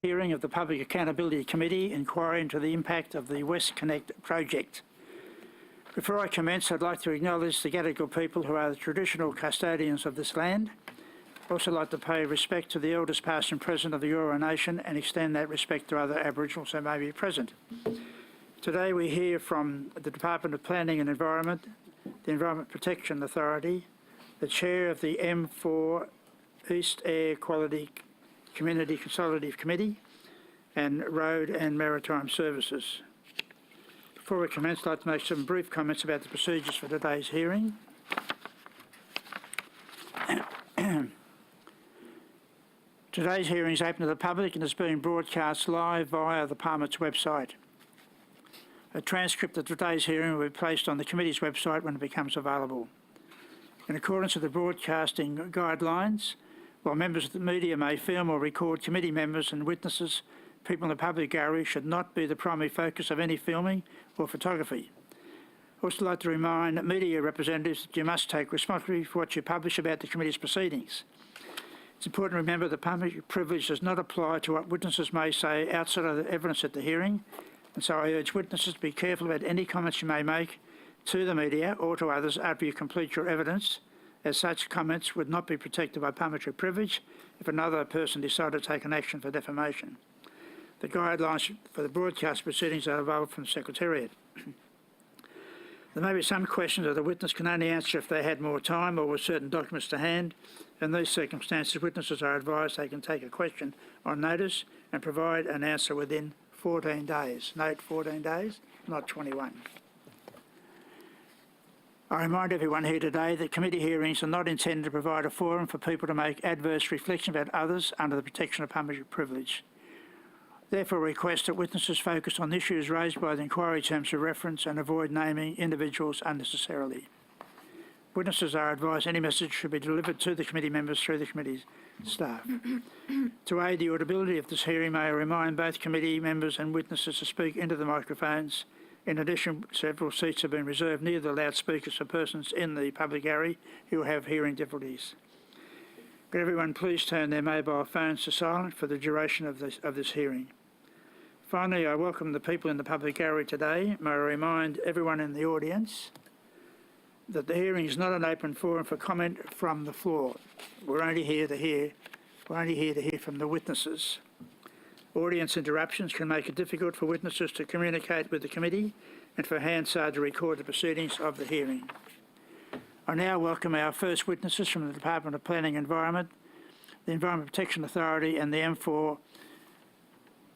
Hearing of the Public Accountability Committee inquiry into the impact of the WestConnex project. Before I commence, I'd like to acknowledge the Gadigal people who are the traditional custodians of this land. I'd also like to pay respect to the elders past and present of the Eora Nation and extend that respect to other Aboriginals who may be present. Today we hear from the Department of Planning and Environment, the Environment Protection Authority, the Chair of the M4 East Air Quality Community Consultative Committee and Road and Maritime Services. Before we commence, I'd like to make some brief comments about the procedures for today's hearing. Today's hearing is open to the public and is being broadcast live via the Parliament's website. A transcript of today's hearing will be placed on the committee's website when it becomes available. In accordance with the broadcasting guidelines, while members of the media may film or record committee members and witnesses, people in the public gallery should not be the primary focus of any filming or photography. I'd also like to remind media representatives that you must take responsibility for what you publish about the committee's proceedings. It's important to remember that public privilege does not apply to what witnesses may say outside of the evidence at the hearing, and so I urge witnesses to be careful about any comments you may make to the media or to others after you complete your evidence, as such comments would not be protected by parliamentary privilege if another person decided to take an action for defamation. The guidelines for the broadcast proceedings are available from the Secretariat. There may be some questions that the witness can only answer if they had more time or with certain documents to hand. In these circumstances, witnesses are advised they can take a question on notice and provide an answer within 14 days. Note 14 days, not 21. I remind everyone here today that committee hearings are not intended to provide a forum for people to make adverse reflections about others under the protection of parliamentary privilege. Therefore, I request that witnesses focus on issues raised by the inquiry terms of reference and avoid naming individuals unnecessarily. Witnesses are advised any message should be delivered to the committee members through the committee's staff. To aid the audibility of this hearing, may I remind both committee members and witnesses to speak into the microphones. In addition, several seats have been reserved near the loudspeakers for persons in the public area who have hearing difficulties. Could everyone please turn their mobile phones to silent for the duration of this hearing. Finally, I welcome the people in the public gallery today. May I remind everyone in the audience that the hearing is not an open forum for comment from the floor. We're only here to hear from the witnesses. Audience interruptions can make it difficult for witnesses to communicate with the committee and for Hansard to record the proceedings of the hearing. I now welcome our first witnesses from the Department of Planning and Environment, the Environment Protection Authority and the M4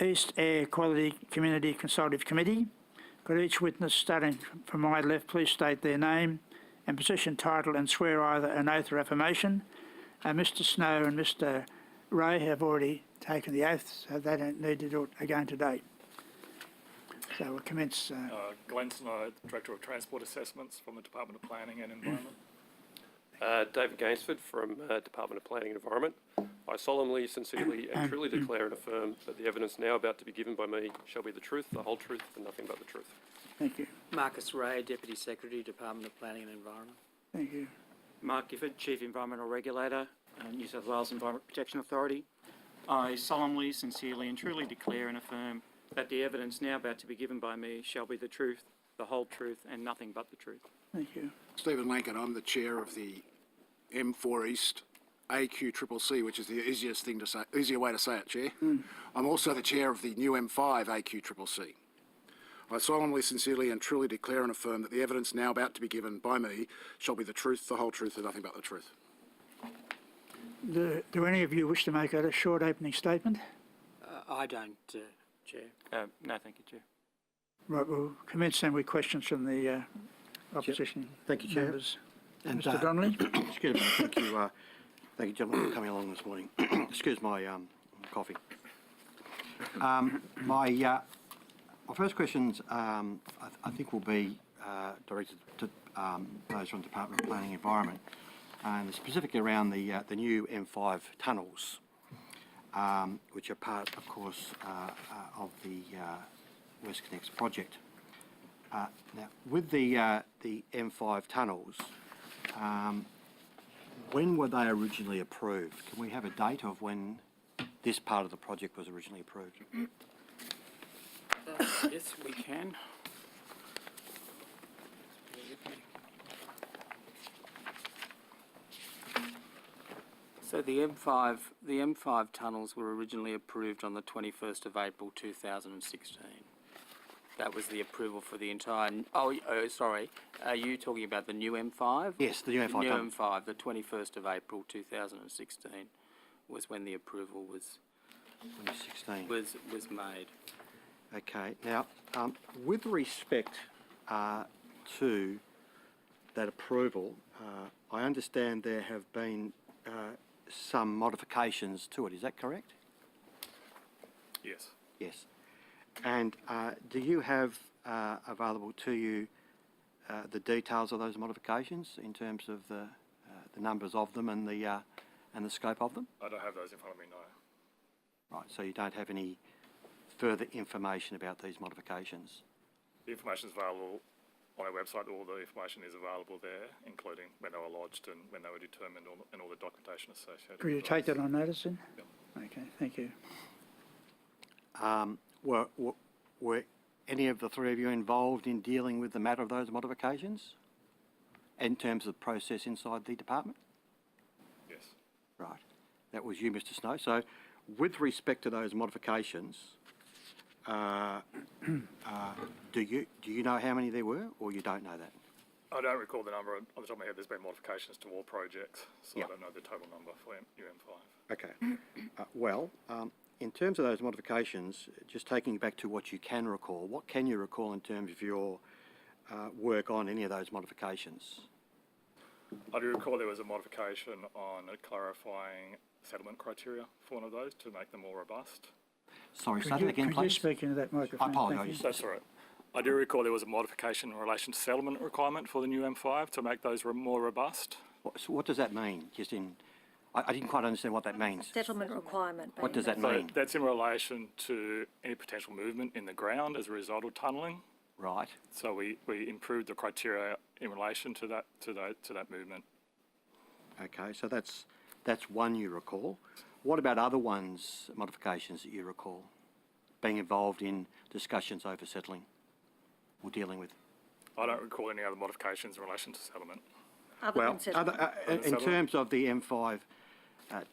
East Air Quality Community Consultative Committee. Could each witness, starting from my left, please state their name and position, title and swear either an oath or affirmation. Mr Snow and Mr Ray have already taken the oath, so they don't need to do it again today. So we'll commence. Glenn Snow, Director of Transport Assessments from the Department of Planning and Environment. David Gainsford from Department of Planning and Environment. I solemnly, sincerely and truly declare and affirm that the evidence now about to be given by me shall be the truth, the whole truth and nothing but the truth. Thank you. Marcus Ray, Deputy Secretary, Department of Planning and Environment. Thank you. Mark Gifford, Chief Environmental Regulator, New South Wales Environment Protection Authority. I solemnly, sincerely and truly declare and affirm that the evidence now about to be given by me shall be the truth, the whole truth and nothing but the truth. Thank you. Stephen Lankin, I'm the chair of the M4 East AQCCC, which is the easier way to say it, Chair. I'm also the chair of the new M5 AQCCC. I solemnly, sincerely and truly declare and affirm that the evidence now about to be given by me shall be the truth, the whole truth and nothing but the truth. Do any of you wish to make a short opening statement? I don't, Chair. No, thank you, Chair. Right, we'll commence then with questions from the opposition Thank you, Chair. members. And, Mr Donnelly. Excuse me. Thank you, gentlemen, for coming along this morning. Excuse my coffee. My first questions, I think, will be directed to those from the Department of Planning and Environment, and specifically around the new M5 tunnels, which are part, of course, of the WestConnex project. Now, with the M5 tunnels, when were they originally approved? Can we have a date of when this part of the project was originally approved? Yes, we can. So the M5 tunnels were originally approved on the 21st of April 2016. That was the approval for the entire, sorry, are you talking about the new M5? Yes, the new M5 The new tunnel. M5, the 21st of April 2016 was when the approval was 2016. was made. Okay. Now, with respect to that approval, I understand there have been some modifications to it. Is that correct? Yes. Yes. And do you have available to you the details of those modifications in terms of the numbers of them and the scope of them? I don't have those in front of me, no. Right. So you don't have any further information about these modifications. The information is available on our website. All the information is available there, including when they were lodged and when they were determined and all the documentation associated Could you with take those. that on notice then? Yep. Okay, thank you. Were any of the three of you involved in dealing with the matter of those modifications in terms of process inside the department? Yes. Right. That was you, Mr. Snow. So with respect to those modifications, do you know how many there were, or you don't know that? I don't recall the number. On the top of my head, there's been modifications to all projects, so Yeah. I don't know the total number for UM5. Okay. In terms of those modifications, just taking you back to what you can recall, what can you recall in terms of your work on any of those modifications? I do recall there was a modification on clarifying settlement criteria for one of those to make them more robust. Sorry, say Could that you, again, could you please. speak into that microphone? I Thank apologise. you. That's all right. I do recall there was a modification in relation to settlement requirement for the new M5 to make those more robust. So what does that mean? I didn't quite understand what that means. Settlement requirement. What does that So mean? that's in relation to any potential movement in the ground as a result of tunnelling. Right. So we improved the criteria in relation to that movement. Okay, so that's one you recall. What about other ones, modifications that you recall being involved in discussions over settling or dealing with? I don't recall any other modifications in relation to settlement. Other Well, than settlement. in settlement? terms of the M5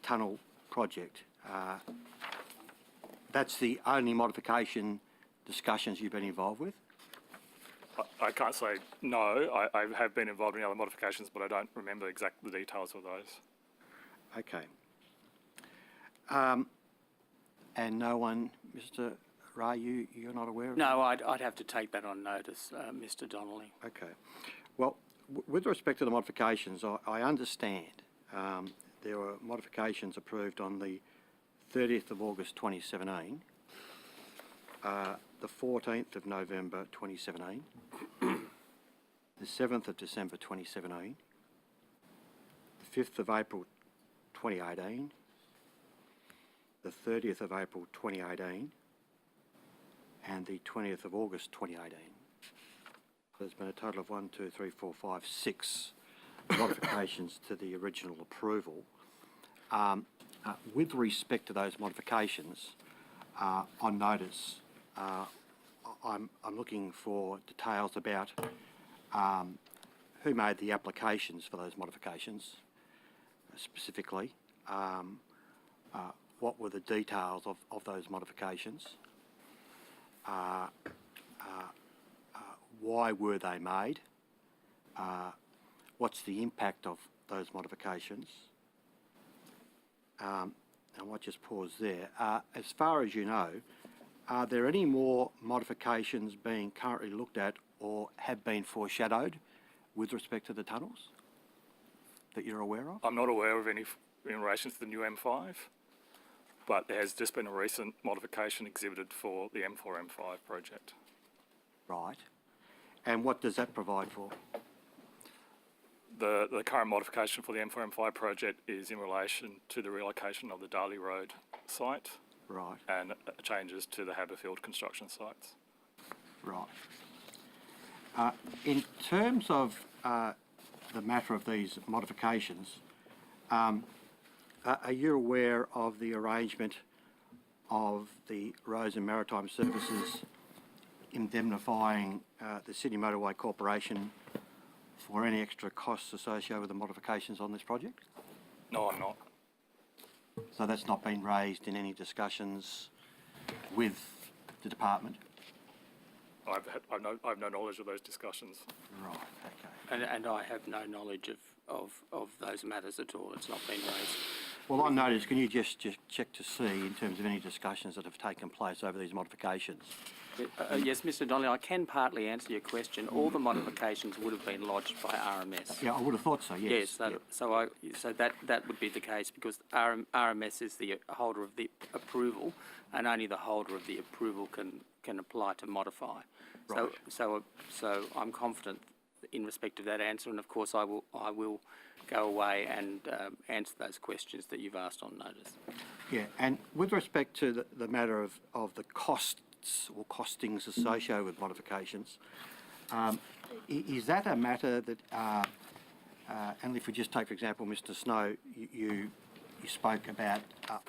tunnel project, that's the only modification discussions you've been involved with? I can't say no. I have been involved in other modifications, but I don't remember the details of those. Okay. And no one, Mr. Ray, you're not aware of? No, I'd have to take that on notice, Mr. Donnelly. Okay. Well, with respect to the modifications, I understand there were modifications approved on the 30th of August 2017, the 14th of November 2017, the 7th of December 2017, the 5th of April 2018, the 30th of April 2018, and the 20th of August 2018. There's been a total of 6 modifications to the original approval. With respect to those modifications, on notice, I'm looking for details about who made the applications for those modifications, specifically. What were the details of those modifications? Why were they made? What's the impact of those modifications? And I might just pause there. As far as you know, are there any more modifications being currently looked at or have been foreshadowed with respect to the tunnels that you're aware of? I'm not aware of any in relation to the new M5, but there has just been a recent modification exhibited for the M4-M5 project. Right. And what does that provide for? The current modification for the M4-M5 project is in relation to the relocation of the Darley Road site Right. and changes to the Haberfield construction sites. Right. In terms of the matter of these modifications, are you aware of the arrangement of the Roads and Maritime Services indemnifying the Sydney Motorway Corporation for any extra costs associated with the modifications on this project? No, I'm not. So that's not been raised in any discussions with the department? I've no knowledge of those discussions. Right, okay. And I have no knowledge of those matters at all. It's not been raised. Well, on notice, can you just check to see in terms of any discussions that have taken place over these modifications? Yes, Mr Donnelly, I can partly answer your question. All the modifications would have been lodged by RMS. Yeah, I would have thought so, yes. Yes, so that would be the case because RMS is the holder of the approval, and only the holder of the approval can apply to modify. Right. So I'm confident in respect of that answer, and of course I will go away and answer those questions that you've asked on notice. Yeah, and with respect to the matter of the costs or costings associated with modifications, is that a matter that, and if we just take, for example, Mr Snow, you spoke about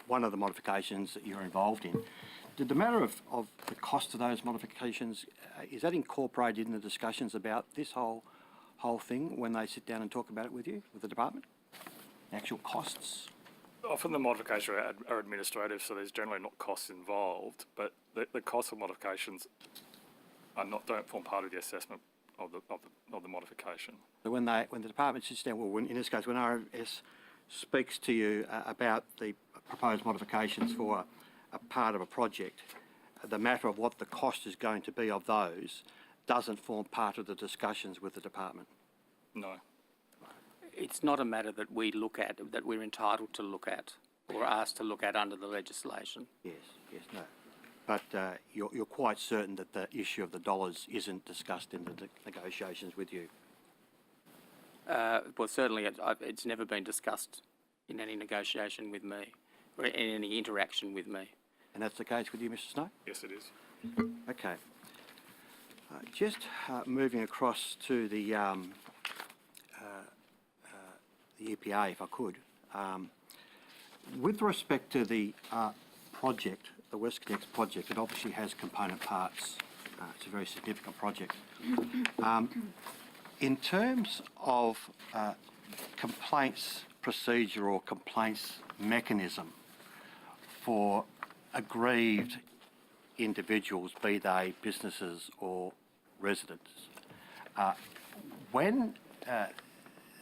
one of the modifications that you're involved in. Did the matter of the cost of those modifications, is that incorporated in the discussions about this whole thing when they sit down and talk about it with you, with the department? The actual costs? Often the modifications are administrative, so there's generally not costs involved, but the costs of modifications don't form part of the assessment of the modification. So when the department sits down, well, in this case, when RMS speaks to you about the proposed modifications for a part of a project, the matter of what the cost is going to be of those doesn't form part of the discussions with the department? No. It's not a matter that we look at, that we're entitled to look at or asked to look at under the legislation. Yes, no. But you're quite certain that the issue of the dollars isn't discussed in the negotiations with you? Well, certainly it's never been discussed in any negotiation with me or in any interaction with me. And that's the case with you, Mr Snow? Yes, it is. Okay. Just moving across to the EPA, if I could. With respect to the project, the WestConnex project, it obviously has component parts. It's a very significant project. In terms of complaints procedure or complaints mechanism for aggrieved individuals, be they businesses or residents, when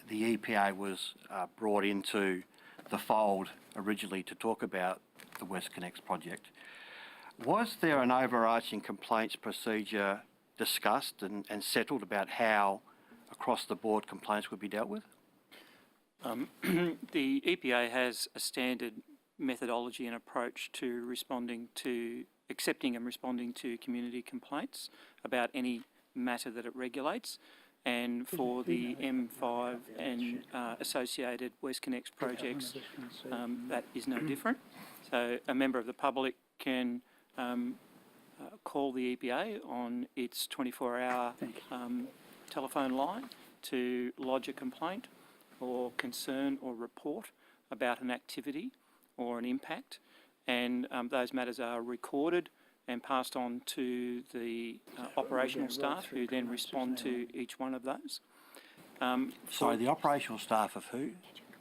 the EPA was brought into the fold originally to talk about the WestConnex project, was there an overarching complaints procedure discussed and settled about how across-the-board complaints would be dealt with? The EPA has a standard methodology and approach to accepting and responding to community complaints about any matter that it regulates. And for the M5 and associated WestConnex projects, that is no different. So a member of the public can call the EPA on its 24-hour telephone line to lodge a complaint or concern or report about an activity or an impact, and those matters are recorded and passed on to the operational staff, who then respond to each one of those. Sorry, the operational staff of who?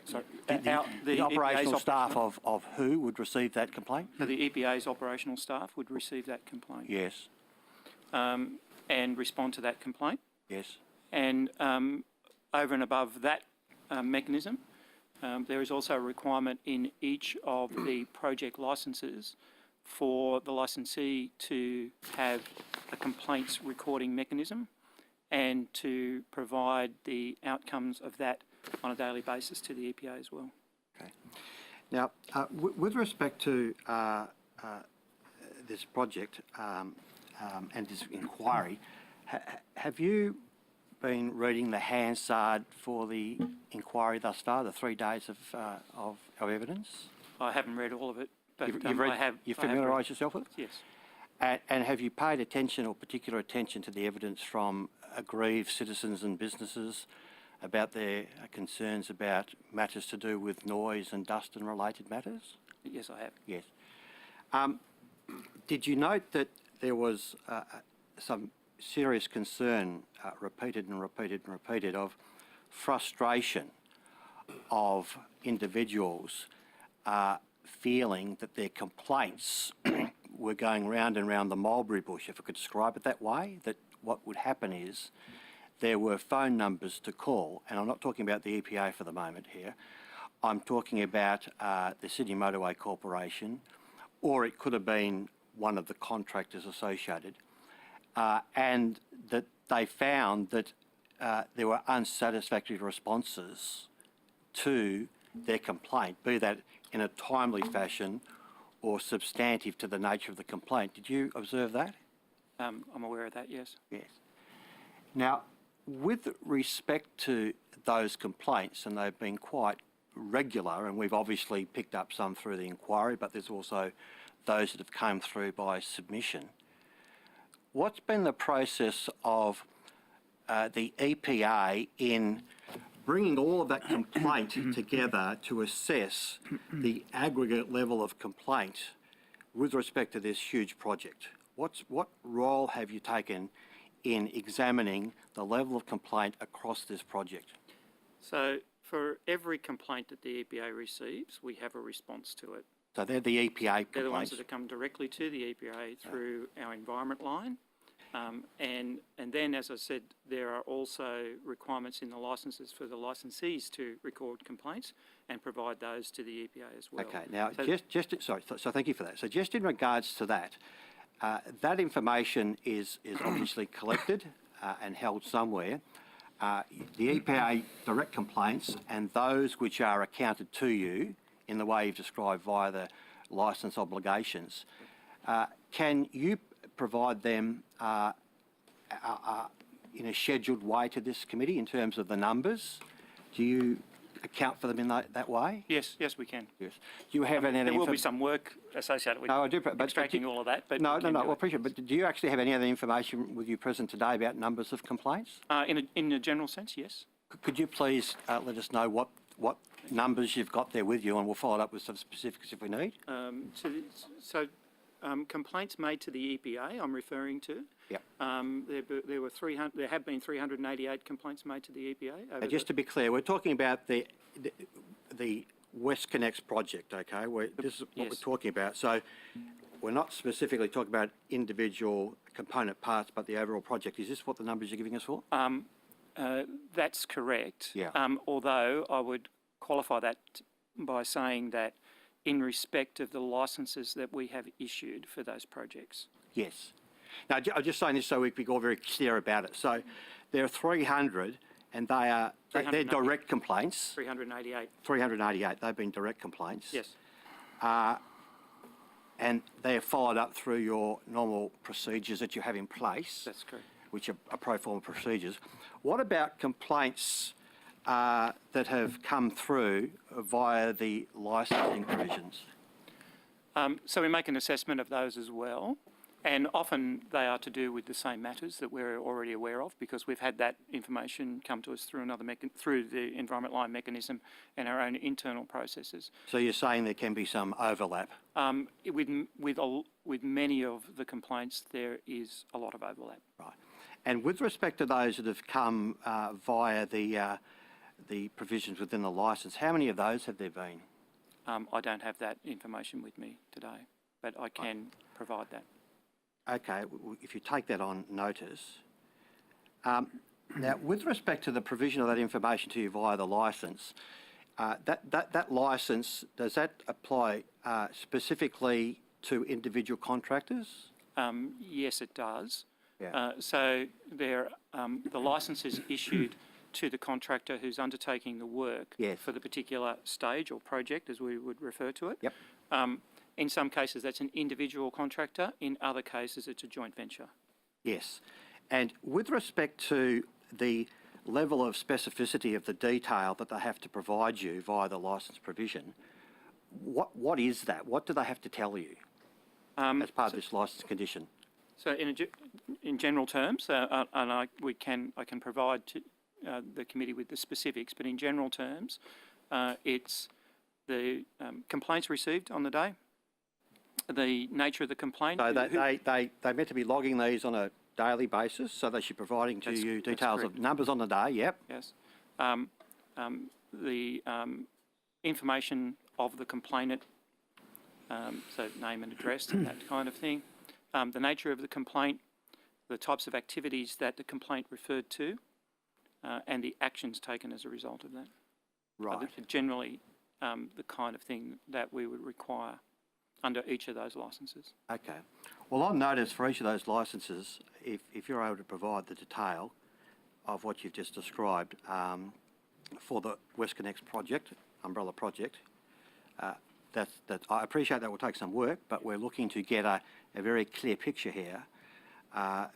Sorry, The operational staff of who would receive that complaint? The EPA's operational staff would receive that complaint. Yes, And respond to that complaint. yes. And over and above that mechanism, there is also a requirement in each of the project licences for the licensee to have a complaints recording mechanism and to provide the outcomes of that on a daily basis to the EPA as well. Okay. Now, with respect to this project and this inquiry, have you been reading the Hansard for the inquiry thus far, the 3 days of evidence? I haven't read all of it, but You've familiarised yourself with it? Yes. And have you paid attention or particular attention to the evidence from aggrieved citizens and businesses about their concerns about matters to do with noise and dust and related matters? Yes, I have. Yes. Did you note that there was some serious concern, repeated and repeated and repeated, of frustration of individuals feeling that their complaints were going round and round the mulberry bush, if I could describe it that way, that what would happen is there were phone numbers to call, and I'm not talking about the EPA for the moment here, I'm talking about the Sydney Motorway Corporation, or it could have been one of the contractors associated, and that they found that there were unsatisfactory responses to their complaint, be that in a timely fashion or substantive to the nature of the complaint. Did you observe that? I'm aware of that, yes. Yes. Now, with respect to those complaints, and they've been quite regular, and we've obviously picked up some through the inquiry, but there's also those that have come through by submission. What's been the process of the EPA in bringing all of that complaint together to assess the aggregate level of complaint with respect to this huge project? What role have you taken in examining the level of complaint across this project? So for every complaint that the EPA receives, we have a response to it. So they're the EPA complaints? They're the ones that have come directly to the EPA through our environment line. And then, as I said, there are also requirements in the licences for the licensees to record complaints and provide those to the EPA as well. Okay, now So so thank you for that. So just in regards to that, that information is obviously collected and held somewhere. The EPA direct complaints and those which are accounted to you in the way you've described via the licence obligations, can you provide them in a scheduled way to this committee in terms of the numbers? Do you account for them in that way? yes, we can. Yes. Do you have any other There will be some work associated with No, I do, but extracting all of that. But No, we can do well, it. appreciate it. But do you actually have any other information with you present today about numbers of complaints? In a general sense, yes. Could you please let us know what numbers you've got there with you, and we'll follow it up with some specifics if we need? So complaints made to the EPA, I'm referring to. Yep. There have been 388 complaints made to the EPA. Now, just to be clear, we're talking about the WestConnex project, okay? This is what Yes. we're talking about. So we're not specifically talking about individual component parts, but the overall project. Is this what the numbers you're giving us for? That's correct. Yeah. Although I would qualify that by saying that in respect of the licences that we have issued for those projects. Yes. Now, I'm just saying this so we can be all very clear about it. So there are 300, and they're direct complaints. 388. 388, they've been direct complaints. Yes. And they are followed up through your normal procedures that you have in place. That's correct. Which are pro forma procedures. What about complaints that have come through via the licensing provisions? So we make an assessment of those as well, and often they are to do with the same matters that we're already aware of, because we've had that information come to us through through the environment line mechanism and our own internal processes. So you're saying there can be some overlap? With many of the complaints, there is a lot of overlap. Right. And with respect to those that have come via the provisions within the licence, how many of those have there been? I don't have that information with me today, but I can provide that. Okay, if you take that on notice. Now, with respect to the provision of that information to you via the licence, that licence, does that apply specifically to individual contractors? Yes, it does. Yeah. So the licence is issued to the contractor who's undertaking the work Yes. for the particular stage or project, as we would refer to it. Yep. In some cases, that's an individual contractor. In other cases, it's a joint venture. Yes. And with respect to the level of specificity of the detail that they have to provide you via the licence provision, what is that? What do they have to tell you as part of this licence condition? So in general terms, and I can provide to the committee with the specifics, but in general terms, it's the complaints received on the day, The nature of the complaint. So who- they meant to be logging these on a daily basis, so they should be providing to you that's details of correct. numbers on the day, yep. Yes. The information of the complainant, so name and address and that kind of thing. The nature of the complaint, the types of activities that the complaint referred to, and the actions taken as a result of that. Right. Generally, the kind of thing that we would require under each of those licences. Okay. Well, I've noticed for each of those licences, if you're able to provide the detail of what you've just described for the WestConnex project, umbrella project, that I appreciate that will take some work, but we're looking to get a very clear picture here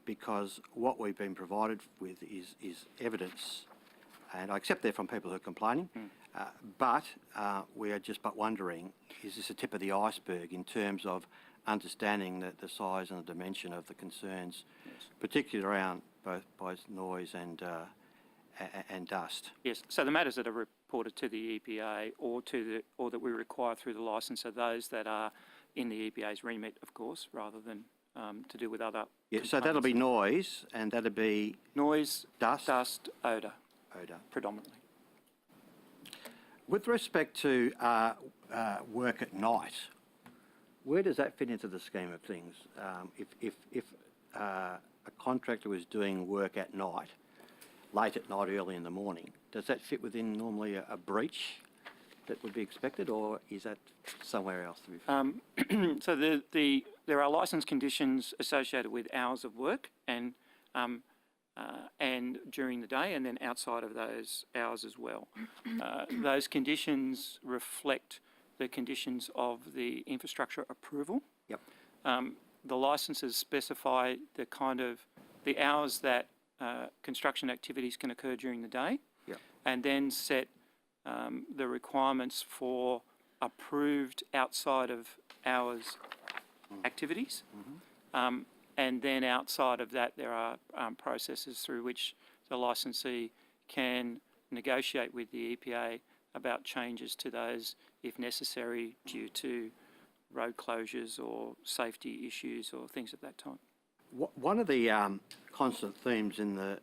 because what we've been provided with is evidence, and I accept that from people who are complaining, but we are just wondering, is this a tip of the iceberg in terms of understanding the size and the dimension of the concerns, particularly around both noise and dust? Yes, so the matters that are reported to the EPA or that we require through the licence are those that are in the EPA's remit, of course, rather than to do with other Yeah, so that'll be complaints. noise and that'll be Noise, dust, odour, odour. predominantly. With respect to work at night, where does that fit into the scheme of things? If a contractor was doing work at night, late at night, early in the morning, does that fit within normally a breach that would be expected, or is that somewhere else to be? So there are licence conditions associated with hours of work and during the day, and then outside of those hours as well. Those conditions reflect the conditions of the infrastructure approval. Yep. The licences specify the hours that construction activities can occur during the day. Yep. And then set the requirements for approved outside of hours activities. And then outside of that, there are processes through which the licensee can negotiate with the EPA about changes to those if necessary due to road closures or safety issues or things of that type. One of the constant themes in the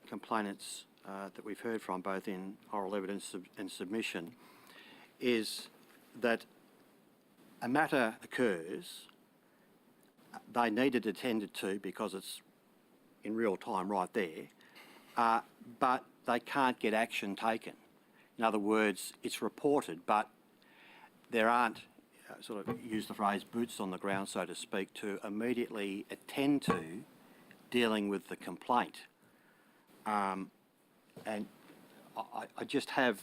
complainants that we've heard from, both in oral evidence and submission, is that a matter occurs, they need it attended to because it's in real time right there, but they can't get action taken. In other words, it's reported, but there aren't, sort of use the phrase, boots on the ground, so to speak, to immediately attend to dealing with the complaint. And I just have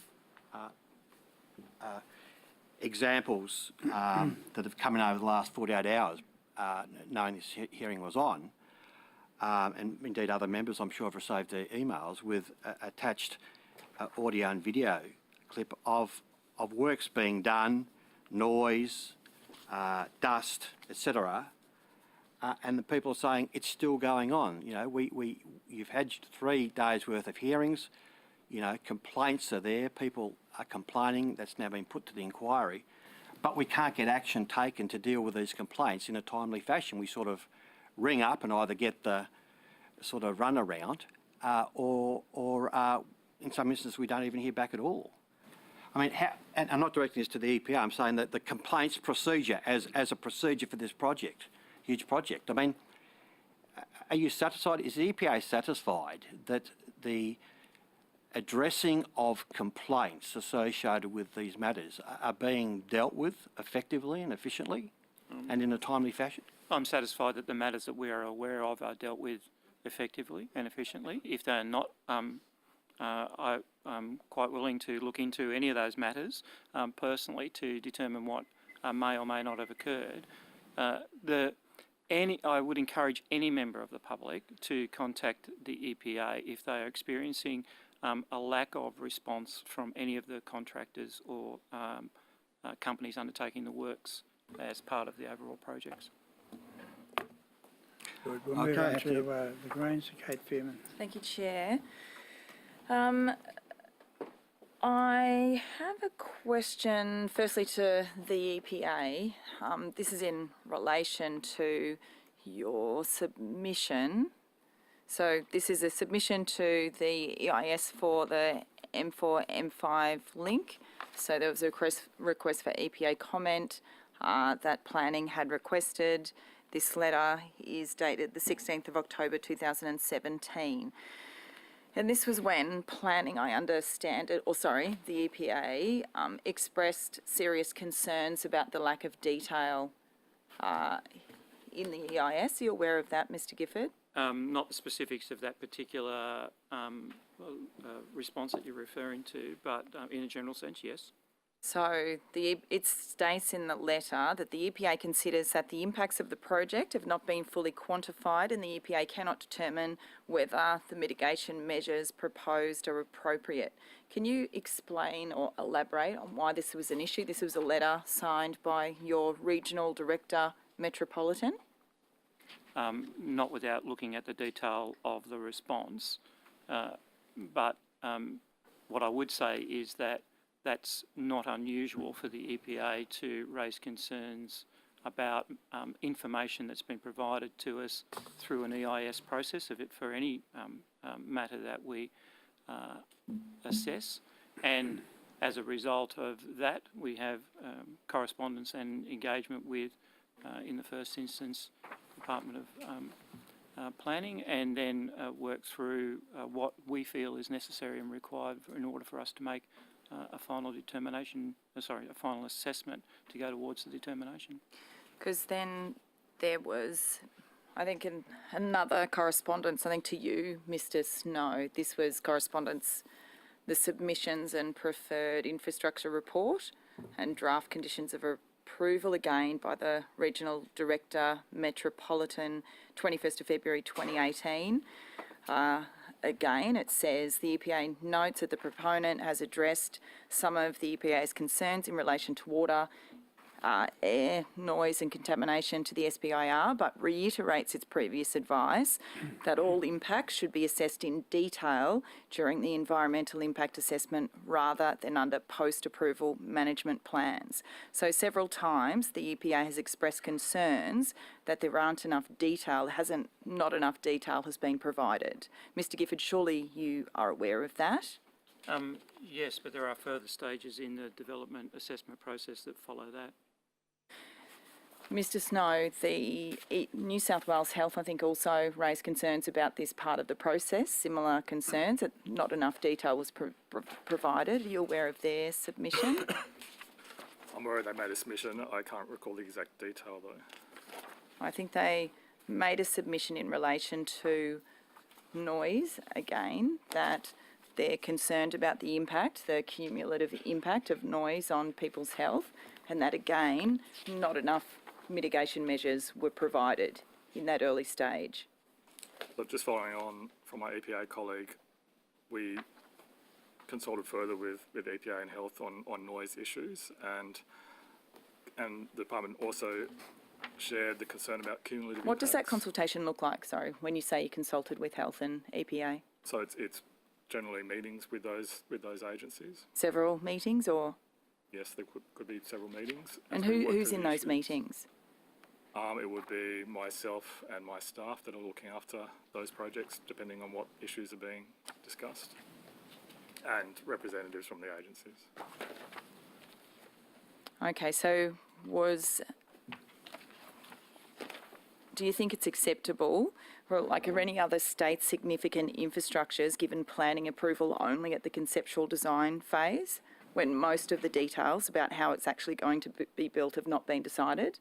examples that have come in over the last 48 hours, knowing this hearing was on, and indeed other members I'm sure have received their emails with attached audio and video clip of works being done, noise, dust, etc. And the people are saying it's still going on. You know, you've had 3 days worth of hearings. You know, complaints are there. People are complaining. That's now been put to the inquiry, but we can't get action taken to deal with these complaints in a timely fashion. We sort of ring up and either get the sort of runaround, or in some instances we don't even hear back at all. I mean, and I'm not directing this to the EPA, I'm saying that the complaints procedure as a procedure for this project, huge project. I mean, are you satisfied, is the EPA satisfied that the addressing of complaints associated with these matters are being dealt with effectively and efficiently and in a timely fashion? I'm satisfied that the matters that we are aware of are dealt with effectively and efficiently. If they're not, I'm quite willing to look into any of those matters personally to determine what may or may not have occurred. I would encourage any member of the public to contact the EPA if they are experiencing a lack of response from any of the contractors or companies undertaking the works as part of the overall projects. Good. We'll move Okay, on to the Greens. Kate Fearman. Thank you, Chair. I have a question, firstly to the EPA. This is in relation to your submission. So this is a submission to the EIS for the M4, M5 link. So there was a request for EPA comment that planning had requested. This letter is dated the 16th of October 2017. And this was when planning, I understand it, the EPA expressed serious concerns about the lack of detail in the EIS. Are you aware of that, Mr. Gifford? Not the specifics of that particular response that you're referring to, but in a general sense, yes. So it states in the letter that the EPA considers that the impacts of the project have not been fully quantified and the EPA cannot determine whether the mitigation measures proposed are appropriate. Can you explain or elaborate on why this was an issue? This was a letter signed by your Regional Director, Metropolitan. Not without looking at the detail of the response, but what I would say is that that's not unusual for the EPA to raise concerns about information that's been provided to us through an EIS process for any matter that we assess. And as a result of that, we have correspondence and engagement with, in the first instance, Department of Planning, and then work through what we feel is necessary and required in order for us to make a final determination, a final assessment to go towards the determination. Because then there was, I think, another correspondence, I think to you, Mr. Snow. This was correspondence, the submissions and preferred infrastructure report and draft conditions of approval again by the Regional Director, Metropolitan, 21st of February 2018. Again, it says the EPA notes that the proponent has addressed some of the EPA's concerns in relation to water, air, noise and contamination to the SBIR, but reiterates its previous advice that all impacts should be assessed in detail during the environmental impact assessment rather than under post-approval management plans. So several times the EPA has expressed concerns that there aren't enough detail, not enough detail has been provided. Mr. Gifford, surely you are aware of that? Yes, but there are further stages in the development assessment process that follow that. Mr. Snow, the New South Wales Health, I think, also raised concerns about this part of the process, similar concerns that not enough detail was provided. Are you aware of their submission? I'm aware they made a submission. I can't recall the exact detail though. I think they made a submission in relation to noise, again, that they're concerned about the impact, the cumulative impact of noise on people's health, and that, again, not enough mitigation measures were provided in that early stage. But just following on from my EPA colleague, we consulted further with EPA and Health on noise issues, and the department also shared the concern about cumulative What does that impacts. consultation look like, sorry, when you say you consulted with Health and EPA? So it's generally meetings with those agencies. Several meetings, or? Yes, there could be several meetings. And as we work who's through in the those issues. meetings? It would be myself and my staff that are looking after those projects, depending on what issues are being discussed, and representatives from the agencies. Okay, so do you think it's acceptable, or like are any other state significant infrastructures given planning approval only at the conceptual design phase, when most of the details about how it's actually going to be built have not been decided?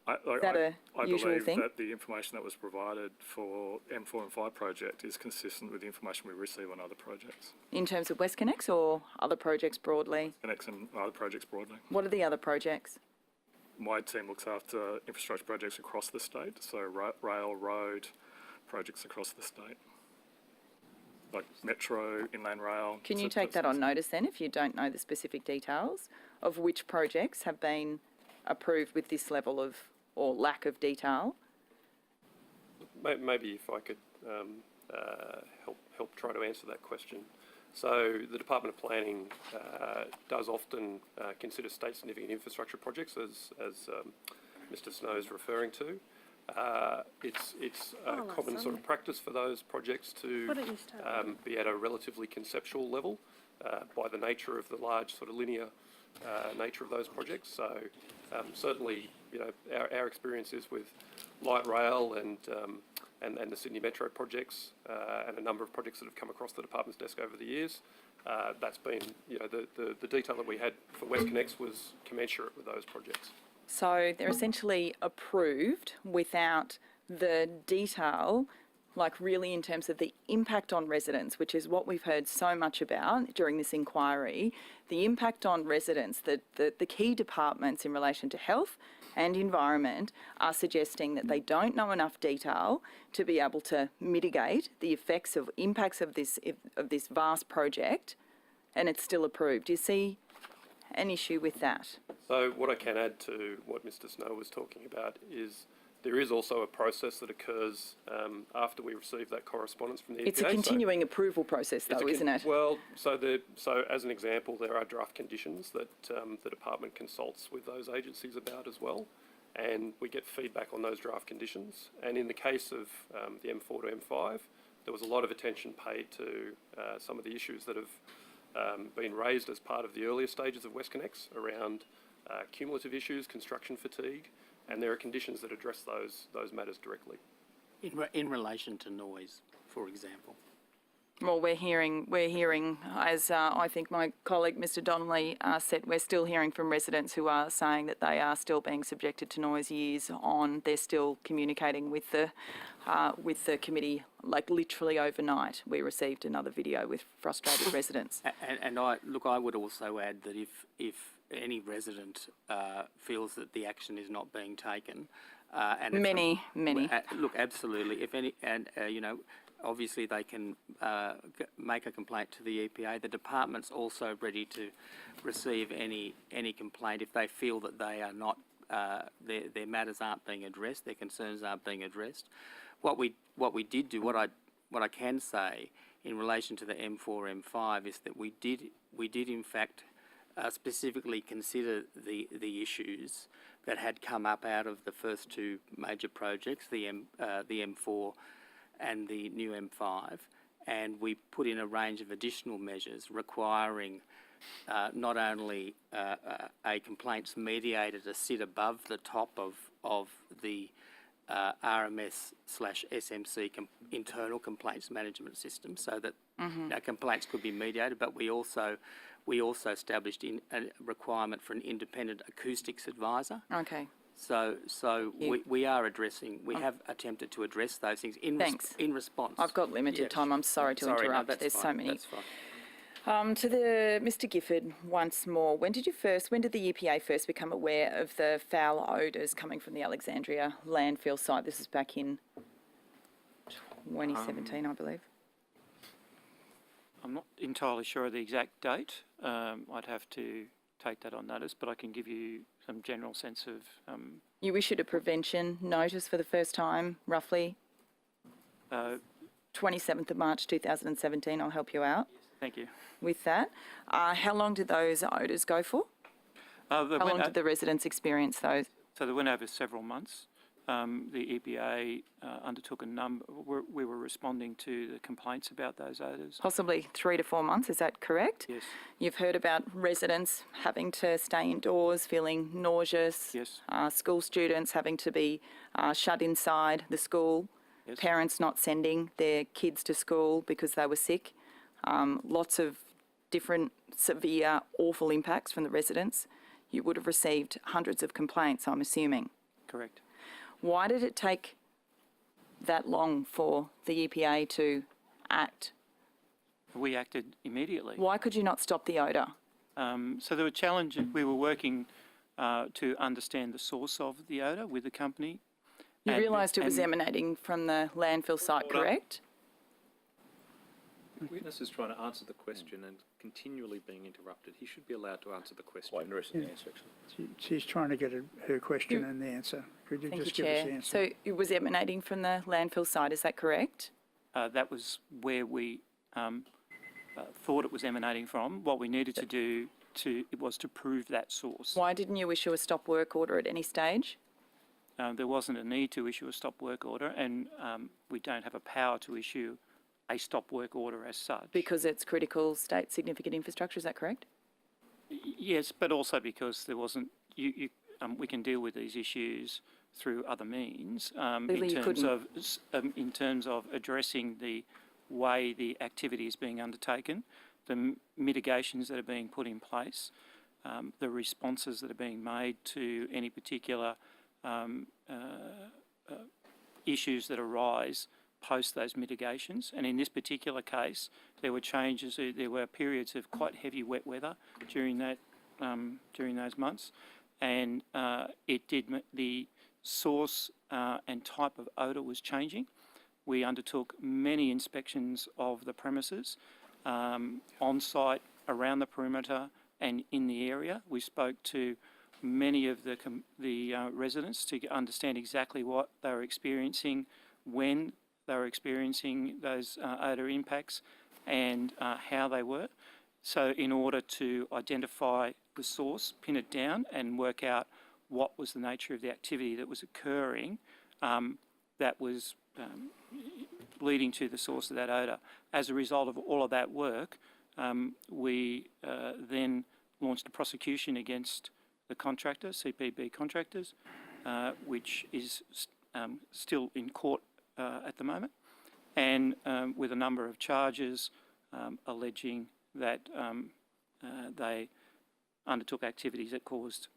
Is that a usual believe thing? that the information that was provided for M4 and 5 project is consistent with the information we receive on other projects. In terms of WestConnex or other projects broadly? WestConnex and other projects broadly. What are the other projects? My team looks after infrastructure projects across the state, so rail, road projects across the state, like metro, inland rail. Can you take that on notice then, if you don't know the specific details of which projects have been approved with this level of, or lack of detail? Maybe if I could help try to answer that question. So the Department of Planning does often consider state significant infrastructure projects, as Mr. Snow is referring to. It's a common sort of practice for those projects to be at a relatively conceptual level by the nature of the large sort of linear nature of those projects. So certainly, you know, our experience is with light rail and the Sydney Metro projects and a number of projects that have come across the department's desk over the years. That's been, you know, the detail that we had for WestConnex was commensurate with those projects. So they're essentially approved without the detail, like really in terms of the impact on residents, which is what we've heard so much about during this inquiry. The impact on residents, the key departments in relation to health and environment are suggesting that they don't know enough detail to be able to mitigate the effects of impacts of this vast project, and it's still approved. Do you see an issue with that? So what I can add to what Mr. Snow was talking about is there is also a process that occurs after we receive that correspondence from the EPA. It's a continuing approval process, though, isn't it? Well, so as an example, there are draft conditions that the department consults with those agencies about as well, and we get feedback on those draft conditions. And in the case of the M4 to M5, there was a lot of attention paid to some of the issues that have been raised as part of the earlier stages of WestConnex around cumulative issues, construction fatigue, and there are conditions that address those matters directly. In relation to noise, for example. Well, we're hearing, as I think my colleague Mr. Donnelly said, we're still hearing from residents who are saying that they are still being subjected to noise years on. They're still communicating with the committee, like literally overnight. We received another video with frustrated residents. And I would also add that if any resident feels that the action is not being taken, and Many. look, absolutely. If any, and you know, obviously they can make a complaint to the EPA. The department's also ready to receive any complaint if they feel that they are not their matters aren't being addressed, their concerns aren't being addressed. What we did do, what I can say in relation to the M4 M5 is that we did in fact specifically consider the issues that had come up out of the first two major projects, the M4 and the new M5, and we put in a range of additional measures requiring not only a complaints mediator to sit above the top of the RMS/SMC internal complaints management system, so that complaints could be mediated, but we also established a requirement for an independent acoustics advisor. Okay. So we are addressing, we have attempted to address those things in response. I've got limited time. I'm sorry to interrupt. No, There's fine, so many. That's fine. To Mr. Gifford, once more, when did the EPA first become aware of the foul odours coming from the Alexandria landfill site? This is back in 2017, I believe. I'm not entirely sure of the exact date. I'd have to take that on notice, but I can give you some general sense of... You issued a prevention notice for the first time, roughly 27th of March 2017. I'll help you out. Thank you. With that. How long did those odours go for? How long did the residents experience those? So they went over several months. The EPA undertook a number... We were responding to the complaints about those odours. Possibly 3 to 4 months, is that correct? Yes. You've heard about residents having to stay indoors, feeling nauseous. Yes. School students having to be shut inside the school. Yes. Parents not sending their kids to school because they were sick. Lots of different severe, awful impacts from the residents. You would have received hundreds of complaints, I'm assuming. Correct. Why did it take that long for the EPA to act? We acted immediately. Why could you not stop the odour? So there were challenges. We were working to understand the source of the odour with the company. You realised it was emanating from the landfill site, correct? The witness is trying to answer the question and continually being interrupted. He should be allowed to answer the question. Quite interested in the answer, actually. She's trying to get her question and the answer. Could you Thank just you, give us the Chair. answer? So it was emanating from the landfill site, is that correct? That was where we thought it was emanating from. What we needed to do was to prove that source. Why didn't you issue a stop work order at any stage? There wasn't a need to issue a stop work order, and we don't have a power to issue a stop work order as such. Because it's critical state significant infrastructure, is that correct? Yes, but also because there wasn't, we can deal with these issues through other means Clearly you couldn't. in terms of addressing the way the activity is being undertaken, the mitigations that are being put in place, the responses that are being made to any particular issues that arise post those mitigations. And in this particular case, there were changes, there were periods of quite heavy wet weather during those months, and the source and type of odour was changing. We undertook many inspections of the premises, on site, around the perimeter, and in the area. We spoke to many of the residents to understand exactly what they were experiencing, when they were experiencing those odour impacts, and how they were. So in order to identify the source, pin it down, and work out what was the nature of the activity that was occurring, that was leading to the source of that odour. As a result of all of that work, we then launched a prosecution against the contractor, CPB Contractors, which is still in court at the moment, and with a number of charges alleging that they undertook activities that caused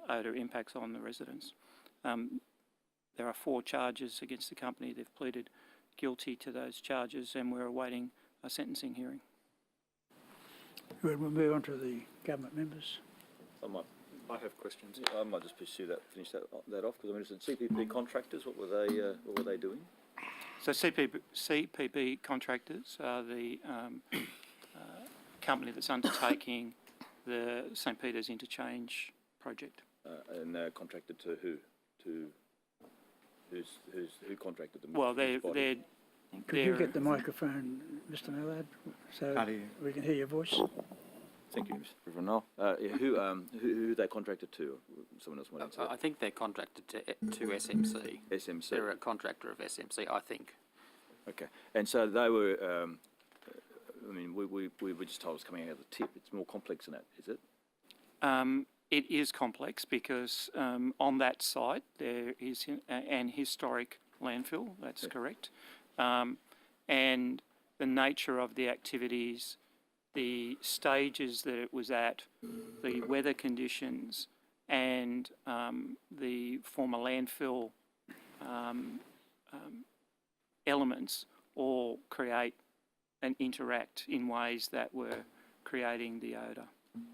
odour impacts on the residents. There are 4 charges against the company. They've pleaded guilty to those charges, and we're awaiting a sentencing hearing. Good, we'll move on to the government members. I have questions. I might just finish that off, because I mean, it's CPP Contractors. What were they doing? So CPB Contractors are the company that's undertaking the St Peter's Interchange project. And they're contracted to who? Who contracted them? Well, Could you get the microphone, Mr Mallard, so Can't hear you. we can hear your voice? Thank you, Mr. Ronald. Who they contracted to? Someone else wanted to. I think they're contracted to SMC. SMC. They're a contractor of SMC, I think. Okay, and so they were. I mean, we were just told it's coming out of the tip. It's more complex than that, is it? It is complex because on that site there is an historic landfill, that's correct. And the nature of the activities, the stages that it was at, the weather conditions, and the former landfill elements all create and interact in ways that were creating the odour,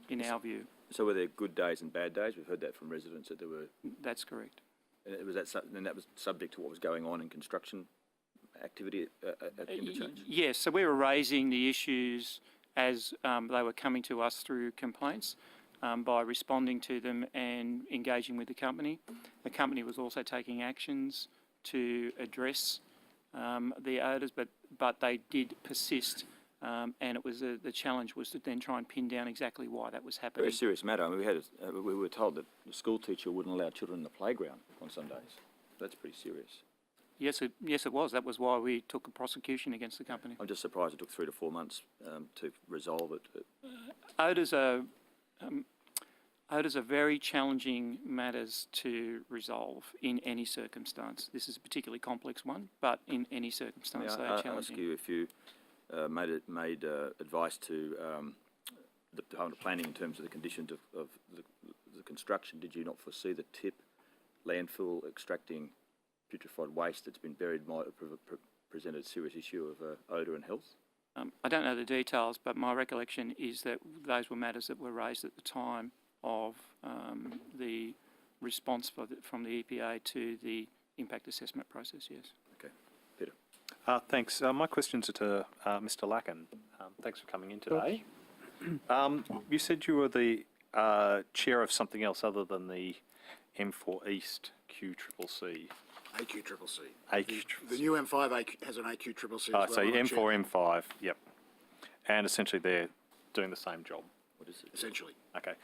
in our view. So were there good days and bad days? We've heard that from residents that there were. That's correct. And that was subject to what was going on in construction activity at the interchange? Yes, so we were raising the issues as they were coming to us through complaints by responding to them and engaging with the company. The company was also taking actions to address the odours, but they did persist, and it was the challenge was to then try and pin down exactly why that was happening. Very serious matter. I mean, we were told that the school teacher wouldn't allow children in the playground on Sundays. That's pretty serious. Yes, it was. That was why we took a prosecution against the company. I'm just surprised it took 3 to 4 months to resolve it. Odours are very challenging matters to resolve in any circumstance. This is a particularly complex one, but in any circumstance they are challenging. I ask you if you made advice to the Department of Planning in terms of the conditions of the construction. Did you not foresee the tip landfill extracting putrefied waste that's been buried might have presented a serious issue of odour and health? I don't know the details, but my recollection is that those were matters that were raised at the time of the response from the EPA to the impact assessment process, yes. Okay. Peter. Thanks. My questions are to Mr. Lacken. Thanks for coming in today. You said you were the chair of something else other than the M4 East QCCC. AQCCC. AQCCC. The new M5 has an AQCCC. So M4, M5, yep. And essentially they're doing the same job. What is it? essentially. Okay.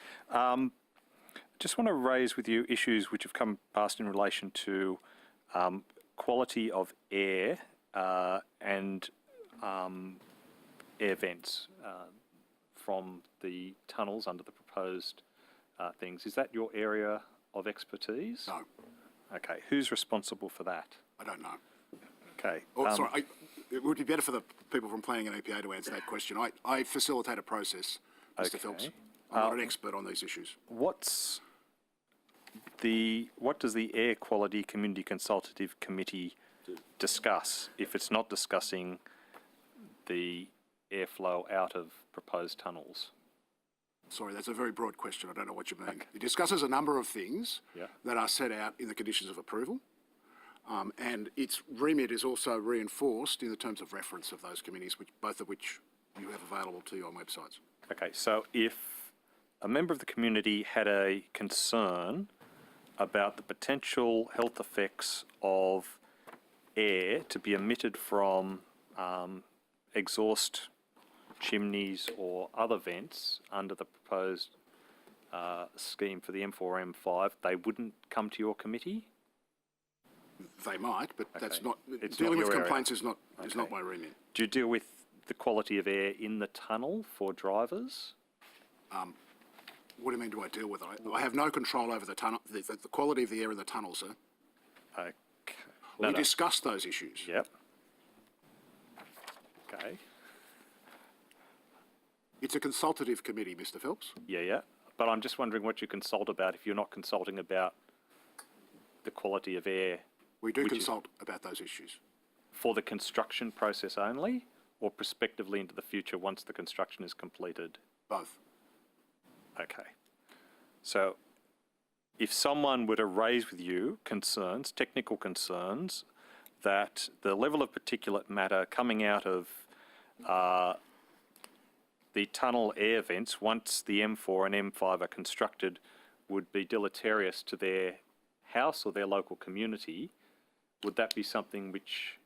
Just want to raise with you issues which have come past in relation to quality of air and air vents from the tunnels under the proposed things. Is that your area of expertise? No, Okay. Who's responsible for that? I don't know. Okay. Oh, sorry, it would be better for the people from planning and EPA to answer that question. I facilitate a process, Mr. Phelps. Okay. I'm not an expert on these issues. What does the Air Quality Community Consultative Committee discuss if it's not discussing the airflow out of proposed tunnels? Sorry, that's a very broad question. I don't know what you mean. It discusses a number of things Yeah. that are set out in the conditions of approval. And its remit is also reinforced in the terms of reference of those committees, both of which you have available to you on websites. Okay, so if a member of the community had a concern about the potential health effects of air to be emitted from exhaust chimneys or other vents under the proposed scheme for the M4, M5, they wouldn't come to your committee? They might, but that's Okay. not, It's dealing not with your area. complaints is not Okay. my remit. Do you deal with the quality of air in the tunnel for drivers? What do you mean, do I deal with it? I have no control over the tunnel, the quality of the air in the tunnel, sir. Okay. We discussed those issues. Yep. Okay. It's a consultative committee, Mr. Phelps. Yeah. But I'm just wondering what you consult about if you're not consulting about the quality of air We do Which is- consult about those issues. for the construction process only, or prospectively into the future once the construction is completed? Both. Okay. So if someone were to raise with you concerns, technical concerns, that the level of particulate matter coming out of the tunnel air vents once the M4 and M5 are constructed would be deleterious to their house or their local community, would that be something which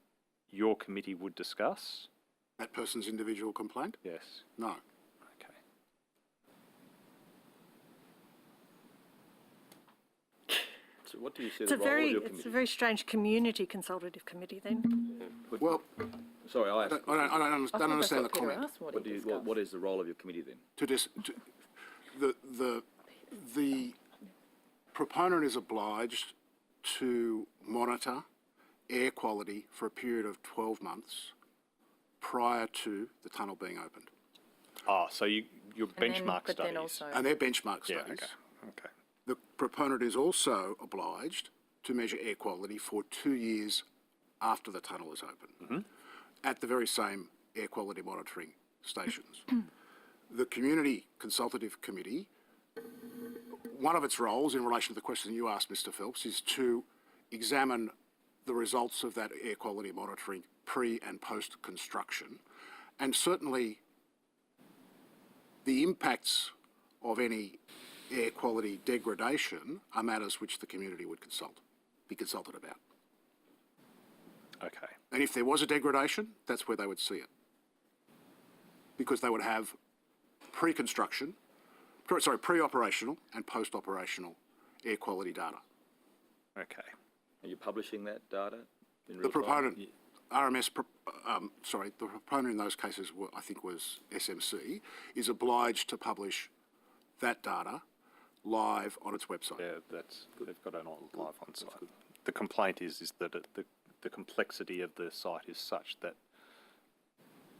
your committee would discuss? That person's individual complaint? Yes. No. Okay. So what do you see It's the a role of very, your it's a committee? very strange community consultative committee then. Well, Sorry, I I asked. don't, I don't, I don't I thought understand the that's what Peter comment. asked, what What he do you, discussed. what is the role of your committee then? The proponent is obliged to monitor air quality for a period of 12 months prior to the tunnel being opened. Oh, so your And then- benchmark but then studies. also, And they're benchmark Yeah, studies. okay. The proponent is also obliged to measure air quality for 2 years after the tunnel is open, at the very same air quality monitoring stations. The Community Consultative Committee, one of its roles in relation to the question you asked, Mr. Phelps, is to examine the results of that air quality monitoring pre and post construction, and certainly the impacts of any air quality degradation are matters which the community would be consulted about. Okay. And if there was a degradation, that's where they would see it. Because they would have pre-operational and post-operational air quality data. Okay. Are you publishing that data in The real time? proponent, the proponent in those cases, I think was SMC, is obliged to publish that data live on its website. Yeah, they've got it on live on site. The complaint is that the complexity of the site is such that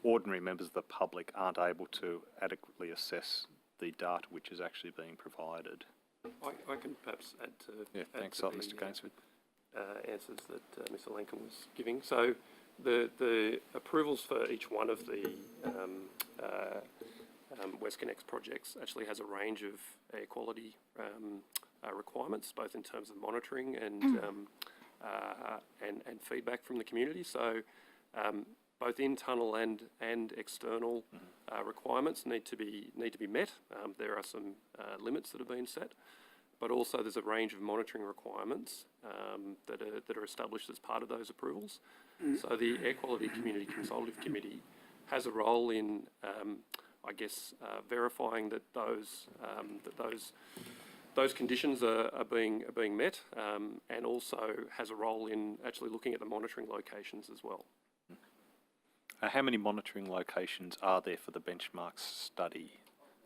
ordinary members of the public aren't able to adequately assess the data which is actually being provided. I can perhaps add to Thanks, to Mr. Gainsford. answers that Mr. Lincoln was giving. So the approvals for each one of the WestConnex projects actually has a range of air quality requirements, both in terms of monitoring and feedback from the community. So both internal and external requirements need to be met. There are some limits that have been set, but also there's a range of monitoring requirements that are established as part of those approvals. So the Air Quality Community Consultative Committee has a role in, I guess, verifying that those conditions are being met, and also has a role in actually looking at the monitoring locations as well. How many monitoring locations are there for the benchmark study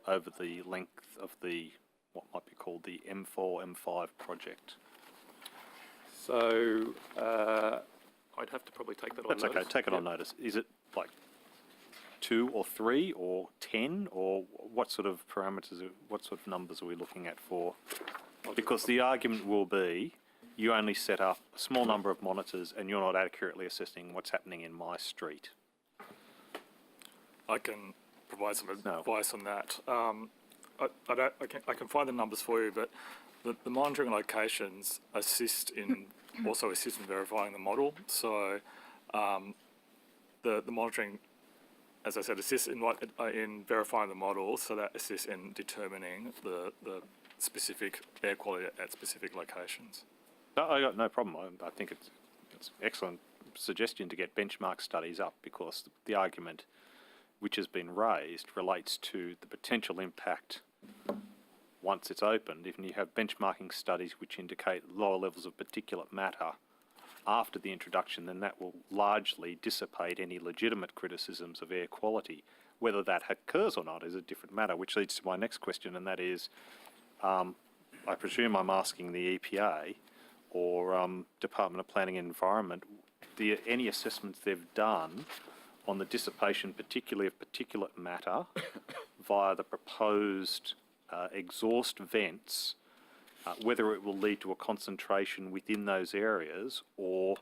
over the length of the, what might be called the M4, M5 project? So I'd have to probably take that on notice. That's okay, take it on notice. Is it like 2 or 3 or 10, or what sort of parameters, what sort of numbers are we looking at for? Because the argument will be you only set up a small number of monitors and you're not accurately assessing what's happening in my street. I can provide some advice on that. I can find the numbers for you, but the monitoring locations assist in verifying the model. So the monitoring, as I said, assists in verifying the model, so that assists in determining the specific air quality at specific locations. No, I got no problem. I think it's an excellent suggestion to get benchmark studies up, because the argument which has been raised relates to the potential impact once it's opened. If you have benchmarking studies which indicate lower levels of particulate matter after the introduction, then that will largely dissipate any legitimate criticisms of air quality. Whether that occurs or not is a different matter, which leads to my next question, and that is, I presume I'm asking the EPA or Department of Planning and Environment, any assessments they've done on the dissipation, particularly of particulate matter, via the proposed exhaust vents, whether it will lead to a concentration within those areas, or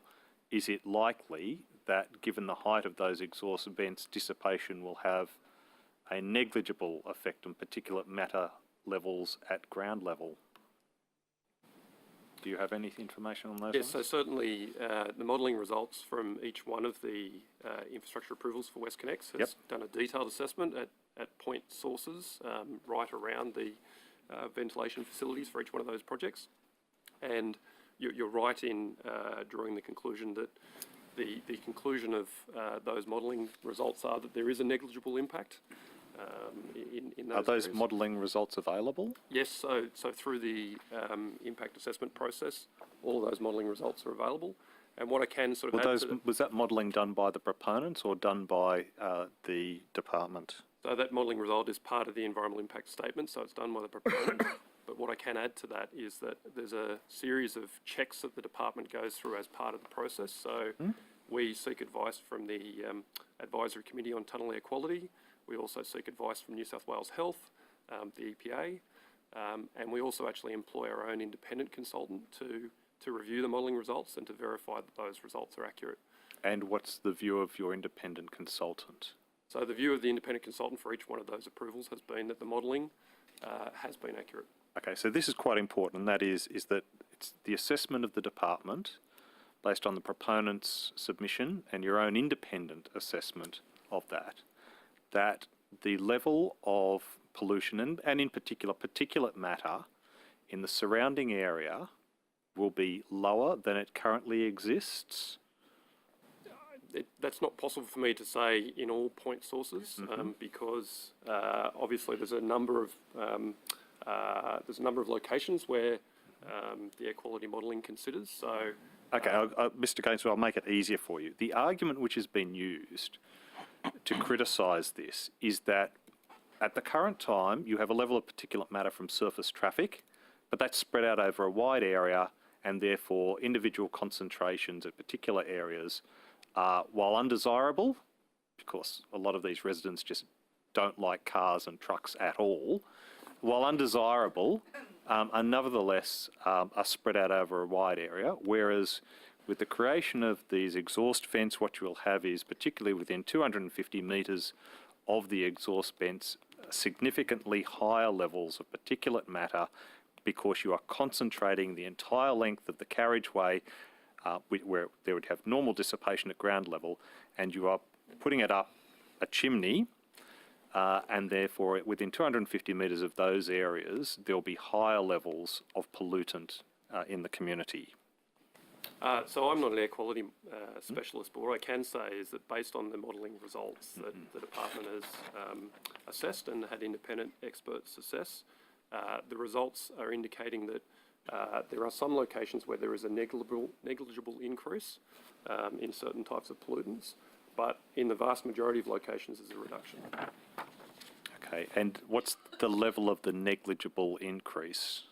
is it likely that, given the height of those exhaust vents, dissipation will have a negligible effect on particulate matter levels at ground level? Do you have any information on those? Yes, so certainly the modelling results from each one of the infrastructure approvals for WestConnex has done a detailed assessment at point sources right around the ventilation facilities for each one of those projects. And you're right in drawing the conclusion that the conclusion of those modelling results are that there is a negligible impact in those Are those areas. modelling results available? Yes, so through the impact assessment process, all of those modelling results are available. And what I can sort of add to was that modelling done by the proponents or done by the department? So that modelling result is part of the environmental impact statement, so it's done by the proponent. But what I can add to that is that there's a series of checks that the department goes through as part of the process. So we seek advice from the Advisory Committee on Tunnel Air Quality. We also seek advice from New South Wales Health, the EPA, and we also actually employ our own independent consultant to review the modelling results and to verify that those results are accurate. And what's the view of your independent consultant? So the view of the independent consultant for each one of those approvals has been that the modelling has been accurate. Okay, so this is quite important, and that is that it's the assessment of the department based on the proponent's submission and your own independent assessment of that the level of pollution and in particular particulate matter in the surrounding area will be lower than it currently exists? That's not possible for me to say in all point sources, because obviously there's a number of locations where the air quality modelling considers. So, okay, Mr. Gainsborough, I'll make it easier for you. The argument which has been used to criticise this is that at the current time you have a level of particulate matter from surface traffic, but that's spread out over a wide area, and therefore individual concentrations at particular areas are, while undesirable, because a lot of these residents just don't like cars and trucks at all, while undesirable, are nevertheless are spread out over a wide area, whereas with the creation of these exhaust vents, what you will have is, particularly within 250 metres of the exhaust vents, significantly higher levels of particulate matter, because you are concentrating the entire length of the carriageway where there would have normal dissipation at ground level, and you are putting it up a chimney, and therefore within 250 metres of those areas there will be higher levels of pollutant in the community. So I'm not an air quality specialist, but what I can say is that based on the modelling results that the department has assessed and had independent experts assess, the results are indicating that there are some locations where there is a negligible increase in certain types of pollutants, but in the vast majority of locations there's a reduction. Okay, and what's the level of the negligible increase?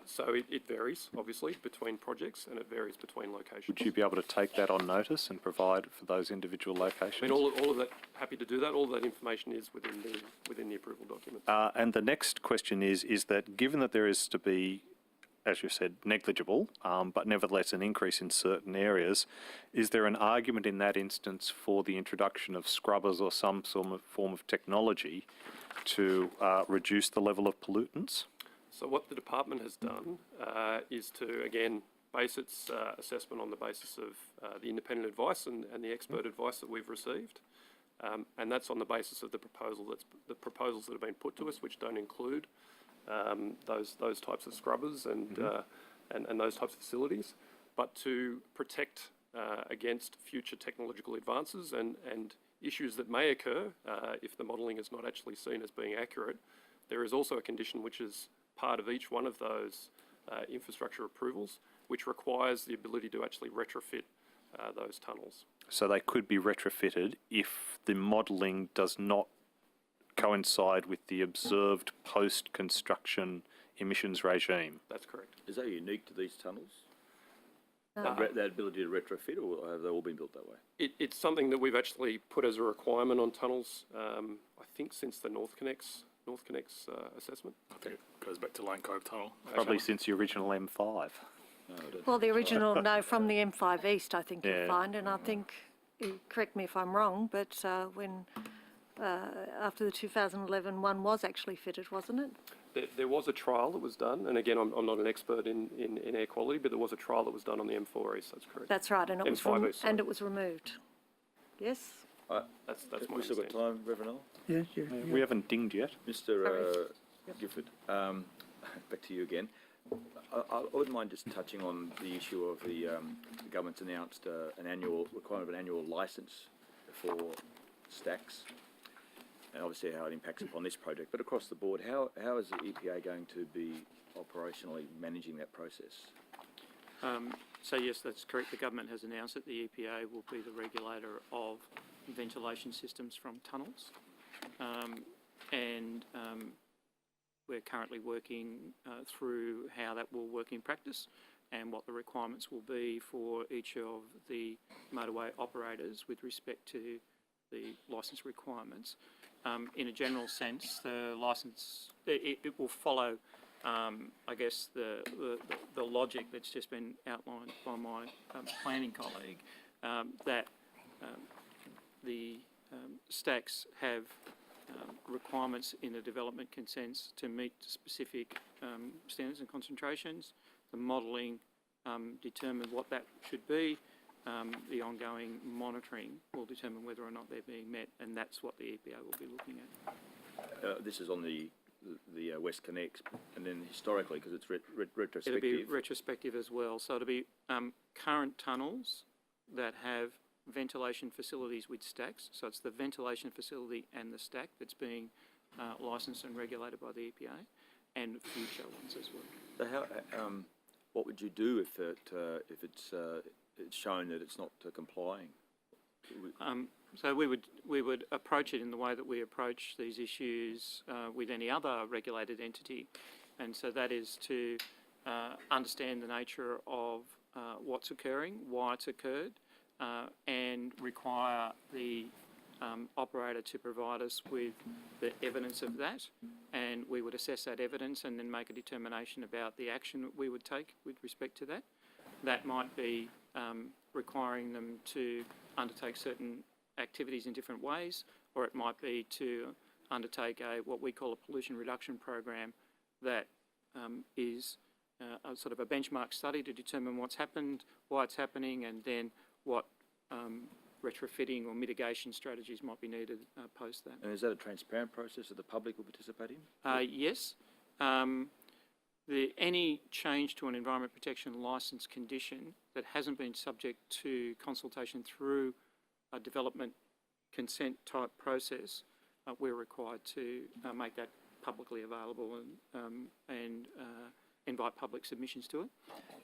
So it varies, obviously, between projects, and it varies between locations. Would you be able to take that on notice and provide for those individual locations? I mean, all of that, happy to do that. All of that information is within the approval document. And the next question is that given that there is to be, as you said, negligible, but nevertheless an increase in certain areas, is there an argument in that instance for the introduction of scrubbers or some form of technology to reduce the level of pollutants? So what the department has done is to, again, base its assessment on the basis of the independent advice and the expert advice that we've received. And that's on the basis of the proposals that have been put to us, which don't include those types of scrubbers and those types of facilities, but to protect against future technological advances and issues that may occur if the modelling is not actually seen as being accurate. There is also a condition which is part of each one of those infrastructure approvals, which requires the ability to actually retrofit those tunnels. So they could be retrofitted if the modelling does not coincide with the observed post-construction emissions regime. That's correct. Is that unique to these tunnels? That ability to retrofit, or have they all been built that way? It's something that we've actually put as a requirement on tunnels, I think since the WestConnex assessment. I think it goes back to Lane Cove Tunnel. Probably since the original M5. No, I don't Well, the original, no, from the M5 East, I think Yeah. you'll find, and I think, correct me if I'm wrong, but when, after the 2011 one was actually fitted, wasn't it? There was a trial that was done, and again, I'm not an expert in air quality, but there was a trial that was done on the M4 East, that's correct. That's right, and M5 East, sorry. it was removed. Yes? That's my We've still got understanding. time, Reverend Noel? Yes, We haven't dinged yet. Mr. Gifford, back to you again. I wouldn't mind just touching on the issue of the government's announced an annual requirement of an annual licence for stacks, and obviously how it impacts upon this project. But across the board, how is the EPA going to be operationally managing that process? So yes, that's correct. The government has announced that the EPA will be the regulator of ventilation systems from tunnels. We're currently working through how that will work in practice and what the requirements will be for each of the motorway operators with respect to the licence requirements. In a general sense, the licence, it will follow, I guess, the logic that's just been outlined by my planning colleague, that the stacks have requirements in the development consents to meet specific standards and concentrations. The modelling determine what that should be. The ongoing monitoring will determine whether or not they're being met, and that's what the EPA will be looking at. This is on the WestConnex, and then historically, because it's retrospective. It'll be retrospective as well. So it'll be current tunnels that have ventilation facilities with stacks. So it's the ventilation facility and the stack that's being licensed and regulated by the EPA, and future ones as well. So what would you do if it's shown that it's not complying? So we would approach it in the way that we approach these issues with any other regulated entity, and so that is to understand the nature of what's occurring, why it's occurred, and require the operator to provide us with the evidence of that, and we would assess that evidence and then make a determination about the action that we would take with respect to that. That might be requiring them to undertake certain activities in different ways, or it might be to undertake what we call a pollution reduction program that is a sort of a benchmark study to determine what's happened, why it's happening, and then what retrofitting or mitigation strategies might be needed post that. And is that a transparent process that the public will participate in? Yes. any change to an environment protection licence condition that hasn't been subject to consultation through a development consent type process, we're required to make that publicly available and invite public submissions to it.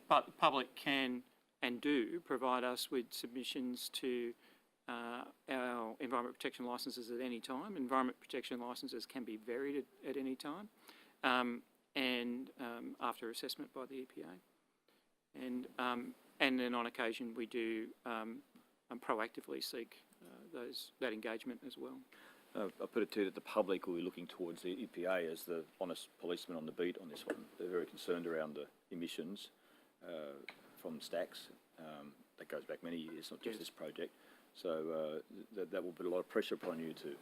But the public can and do provide us with submissions to our environment protection licences at any time. Environment protection licences can be varied at any time, and after assessment by the EPA. And then on occasion we do proactively seek that engagement as well. I put it to you that the public will be looking towards the EPA as the honest policeman on the beat on this one. They're very concerned around the emissions from stacks. That goes back many years, not just this project. So that will put a lot of pressure upon you to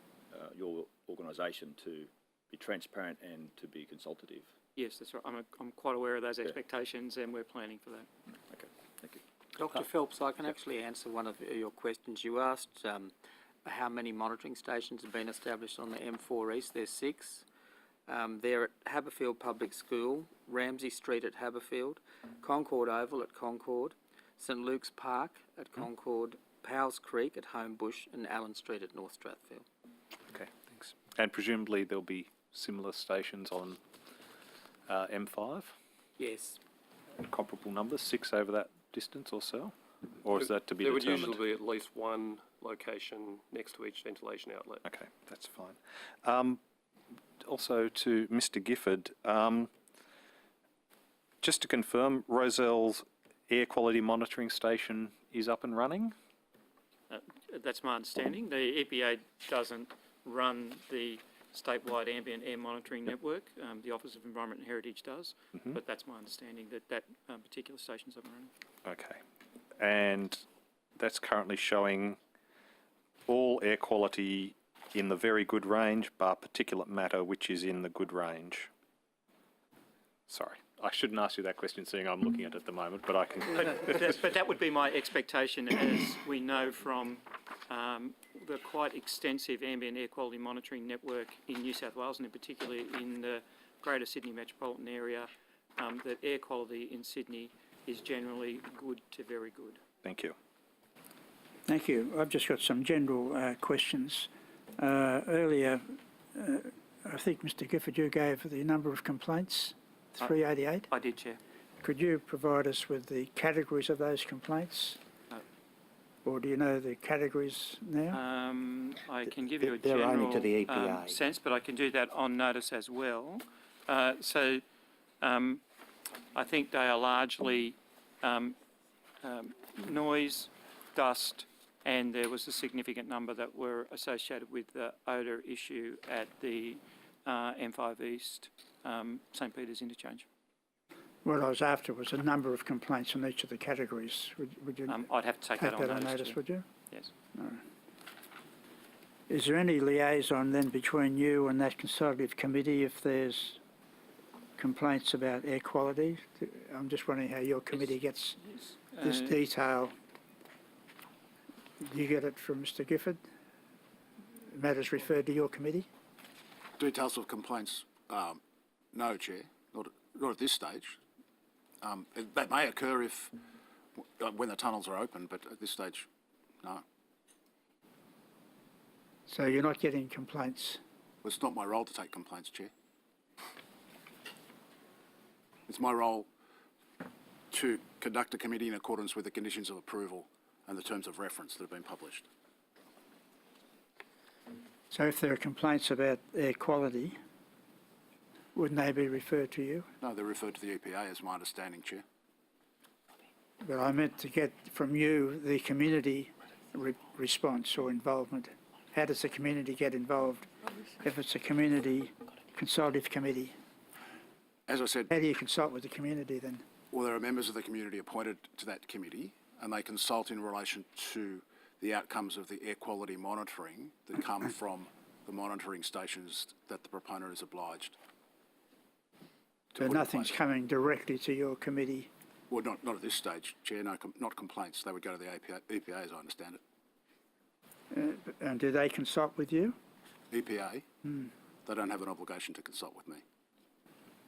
your organisation to be transparent and to be consultative. Yes, that's right. I'm quite aware of those expectations, and we're planning for that. Okay, thank you. Dr. Phelps, I can actually answer one of your questions. You asked how many monitoring stations have been established on the M4 East. There's 6. They're at Haberfield Public School, Ramsay Street at Haberfield, Concord Oval at Concord, St Luke's Park at Concord, Powell's Creek at Homebush, and Allen Street at North Strathfield. Okay, thanks. And presumably there'll be similar stations on M5? Yes. Comparable numbers, 6 over that distance or so? Or is that to be There would determined? usually be at least one location next to each ventilation outlet. Okay, that's fine. Also to Mr Gifford, just to confirm, Roselle's air quality monitoring station is up and running? That's my understanding. The EPA doesn't run the statewide ambient air monitoring network. The Office of Environment and Heritage does, but that's my understanding that particular station's up and running. Okay. And that's currently showing all air quality in the very good range, bar particulate matter, which is in the good range. Sorry, I shouldn't ask you that question, seeing I'm looking at it at the moment, but I can... But that would be my expectation, as we know from the quite extensive ambient air quality monitoring network in New South Wales, and in particular in the Greater Sydney metropolitan area, that air quality in Sydney is generally good to very good. Thank you. Thank you. I've just got some general questions. Earlier, I think Mr Gifford, you gave the number of complaints, 388. I did, Chair. Could you provide us with the categories of those complaints? No. Or do you know the categories now? I can give you a They're general only to the EPA. sense, but I can do that on notice as well. I think they are largely noise, dust, and there was a significant number that were associated with the odour issue at the M5 East St Peter's interchange. What I was after was a number of complaints on each of the categories. Would you I'd have to take that on notice, Chair. would you? Yes. No. Is there any liaison then between you and that consultative committee if there's complaints about air quality? I'm just wondering how your committee gets this detail. Do you get it from Mr Gifford? Matters referred to your committee? Details of complaints, no, Chair, not at this stage. That may occur if, when the tunnels are open, but at this stage, no. So you're not getting complaints? Well, it's not my role to take complaints, Chair. It's my role to conduct a committee in accordance with the conditions of approval and the terms of reference that have been published. So if there are complaints about air quality, wouldn't they be referred to you? No, they're referred to the EPA, as my understanding, Chair. But I meant to get from you the community response or involvement. How does the community get involved if it's a community consultative committee? As I said, How do you consult with the community then? well, there are members of the community appointed to that committee, and they consult in relation to the outcomes of the air quality monitoring that come from the monitoring stations that the proponent is obliged to So put in nothing's place. coming directly to your committee? Well, not at this stage, Chair, no, not complaints. They would go to the EPA, as I understand it. And do they consult with you? EPA, they don't have an obligation to consult with me.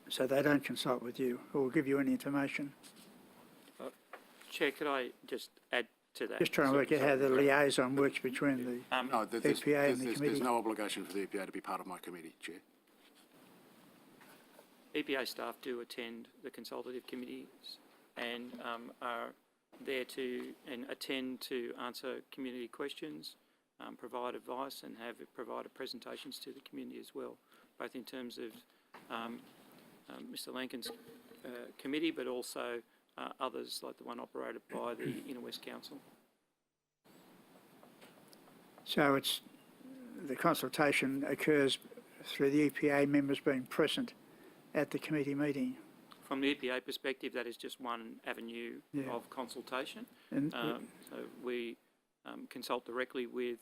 So they don't consult with you or give you any information? Chair, could I just add to that? Just trying to work out how the liaison works between the No, EPA and the committee. there's no obligation for the EPA to be part of my committee, Chair. EPA staff do attend the consultative committees and are there to and attend to answer community questions, provide advice, and have provided presentations to the community as well, both in terms of Mr. Lankin's committee, but also others like the one operated by the Inner West Council. So it's, the consultation occurs through the EPA members being present at the committee meeting? From the EPA perspective, that is just one avenue of consultation. And So we consult directly with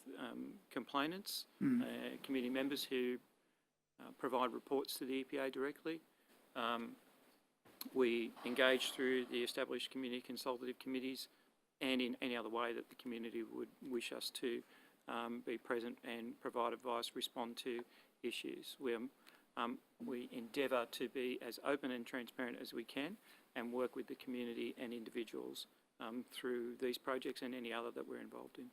complainants, committee members who provide reports to the EPA directly. We engage through the established community consultative committees and in any other way that the community would wish us to be present and provide advice, respond to issues. We endeavour to be as open and transparent as we can and work with the community and individuals through these projects and any other that we're involved in.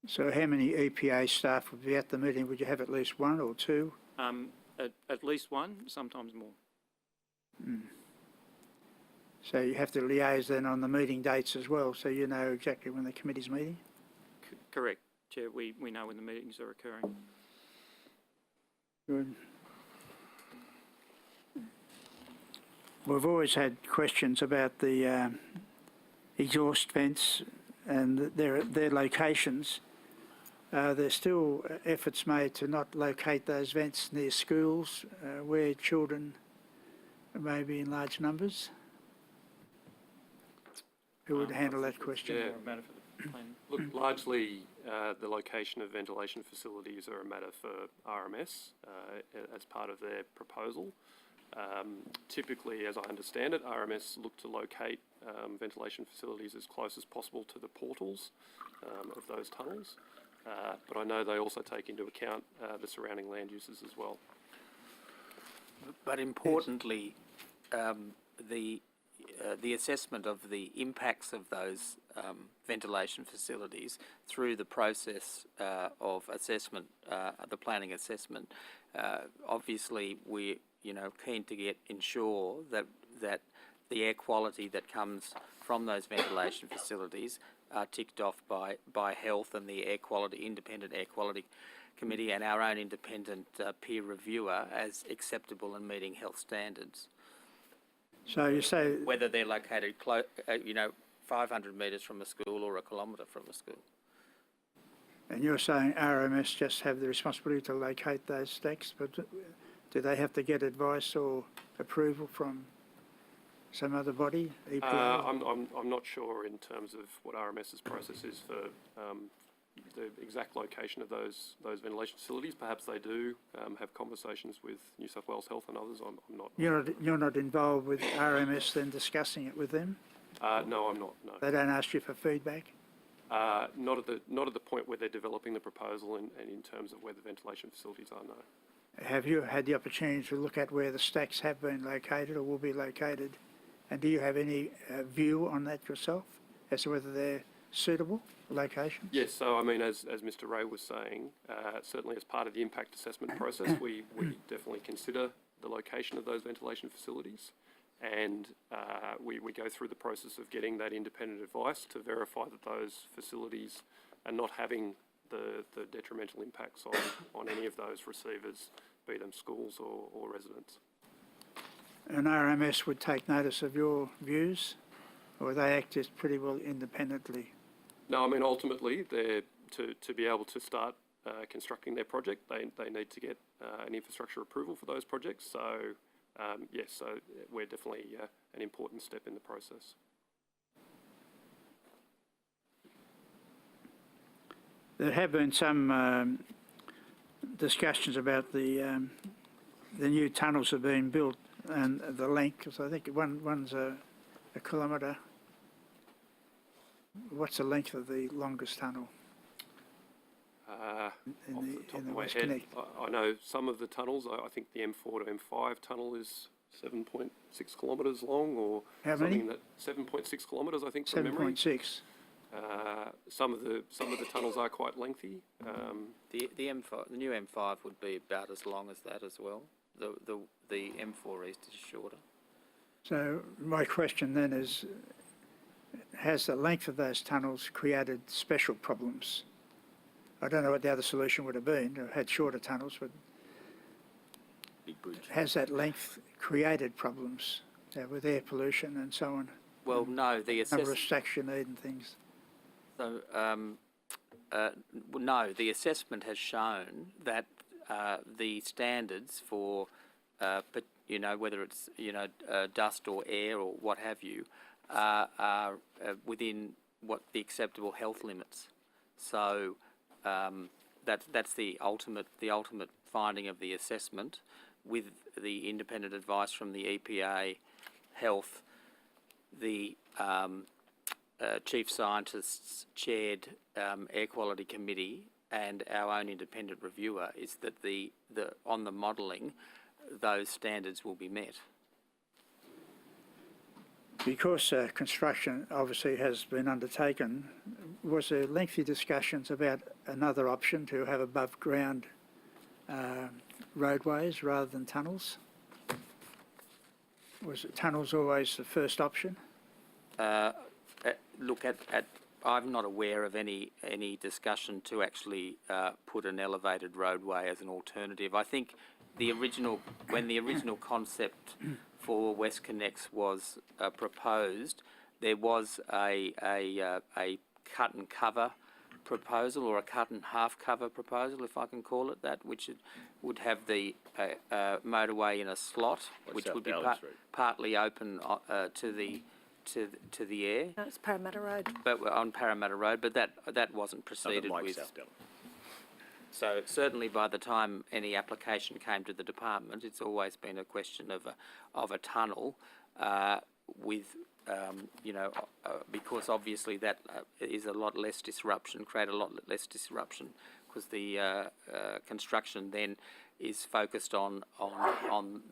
so how many EPA staff would be at the meeting? Would you have at least one or two? At least one, sometimes more. So you have to liaise then on the meeting dates as well, so you know exactly when the committee's meeting? Correct, Chair. We know when the meetings are occurring. Good. We've always had questions about the exhaust vents and their locations. There's still efforts made to not locate those vents near schools where children may be in large numbers. Who would handle that question? Yeah. Or a matter for the plan. Look, largely the location of ventilation facilities are a matter for RMS as part of their proposal. Typically, as I understand it, RMS look to locate ventilation facilities as close as possible to the portals of those tunnels. But I know they also take into account the surrounding land uses as well. But importantly, the assessment of the impacts of those ventilation facilities through the process of assessment, the planning assessment, obviously we're keen to ensure that the air quality that comes from those ventilation facilities are ticked off by health and the independent air quality committee and our own independent peer reviewer as acceptable and meeting health standards. So you say... Whether they're located 500 metres from a school or a kilometre from a school. And you're saying RMS just have the responsibility to locate those stacks, but do they have to get advice or approval from some other body, EPA? I'm not sure in terms of what RMS's process is for the exact location of those ventilation facilities. Perhaps they do have conversations with New South Wales Health and others. I'm not. You're not involved with RMS then discussing it with them? No, I'm not. No. They don't ask you for feedback? Not at the point where they're developing the proposal and in terms of where the ventilation facilities are. No. Have you had the opportunity to look at where the stacks have been located or will be located? And do you have any view on that yourself as to whether they're suitable locations? Yes, so I mean, as Mr. Ray was saying, certainly as part of the impact assessment process, we definitely consider the location of those ventilation facilities, and we go through the process of getting that independent advice to verify that those facilities are not having the detrimental impacts on any of those receivers, be them schools or residents. And RMS would take notice of your views, or they act just pretty well independently? No, I mean, ultimately, they're to be able to start constructing their project, they need to get an infrastructure approval for those projects. So, yes, so we're definitely an important step in the process. There have been some discussions about the new tunnels that are being built and the length. So I think one's a kilometre. What's the length of the longest tunnel? Off the top in the of my WestConnex? head, I know some of the tunnels. I think the M4 to M5 tunnel is 7.6 kilometres long, or How something many? that 7.6 kilometres, I think, from memory. 7.6. Some of the tunnels are quite lengthy. The M5, the new M5 would be about as long as that as well. The M4 East is shorter. So my question then is, has the length of those tunnels created special problems? I don't know what the other solution would have been, to have had shorter tunnels, but Big bridge. has that length created problems with air pollution and so on? Well, no, the Number of stacks you need and things. So, no, the assessment has shown that the standards for, whether it's, dust or air or what have you, are within what the acceptable health limits. So that's the ultimate finding of the assessment, with the independent advice from the EPA Health. The chief scientists chaired air quality committee, and our own independent reviewer, is that on the modelling, those standards will be met. Because construction obviously has been undertaken, was there lengthy discussions about another option to have above ground roadways rather than tunnels? Was tunnels always the first option? Look at I'm not aware of any discussion to actually put an elevated roadway as an alternative. I think when the original concept for WestConnex was proposed, there was a cut and cover proposal, or a cut and half cover proposal, if I can call it that, which would have the motorway in a slot, which would be partly open to the air. No, it's Parramatta Road. But on Parramatta Road, but that wasn't proceeded with. So certainly, by the time any application came to the department, it's always been a question of a tunnel with. Because obviously that is a lot less disruption, create a lot less disruption, because the construction then is focused on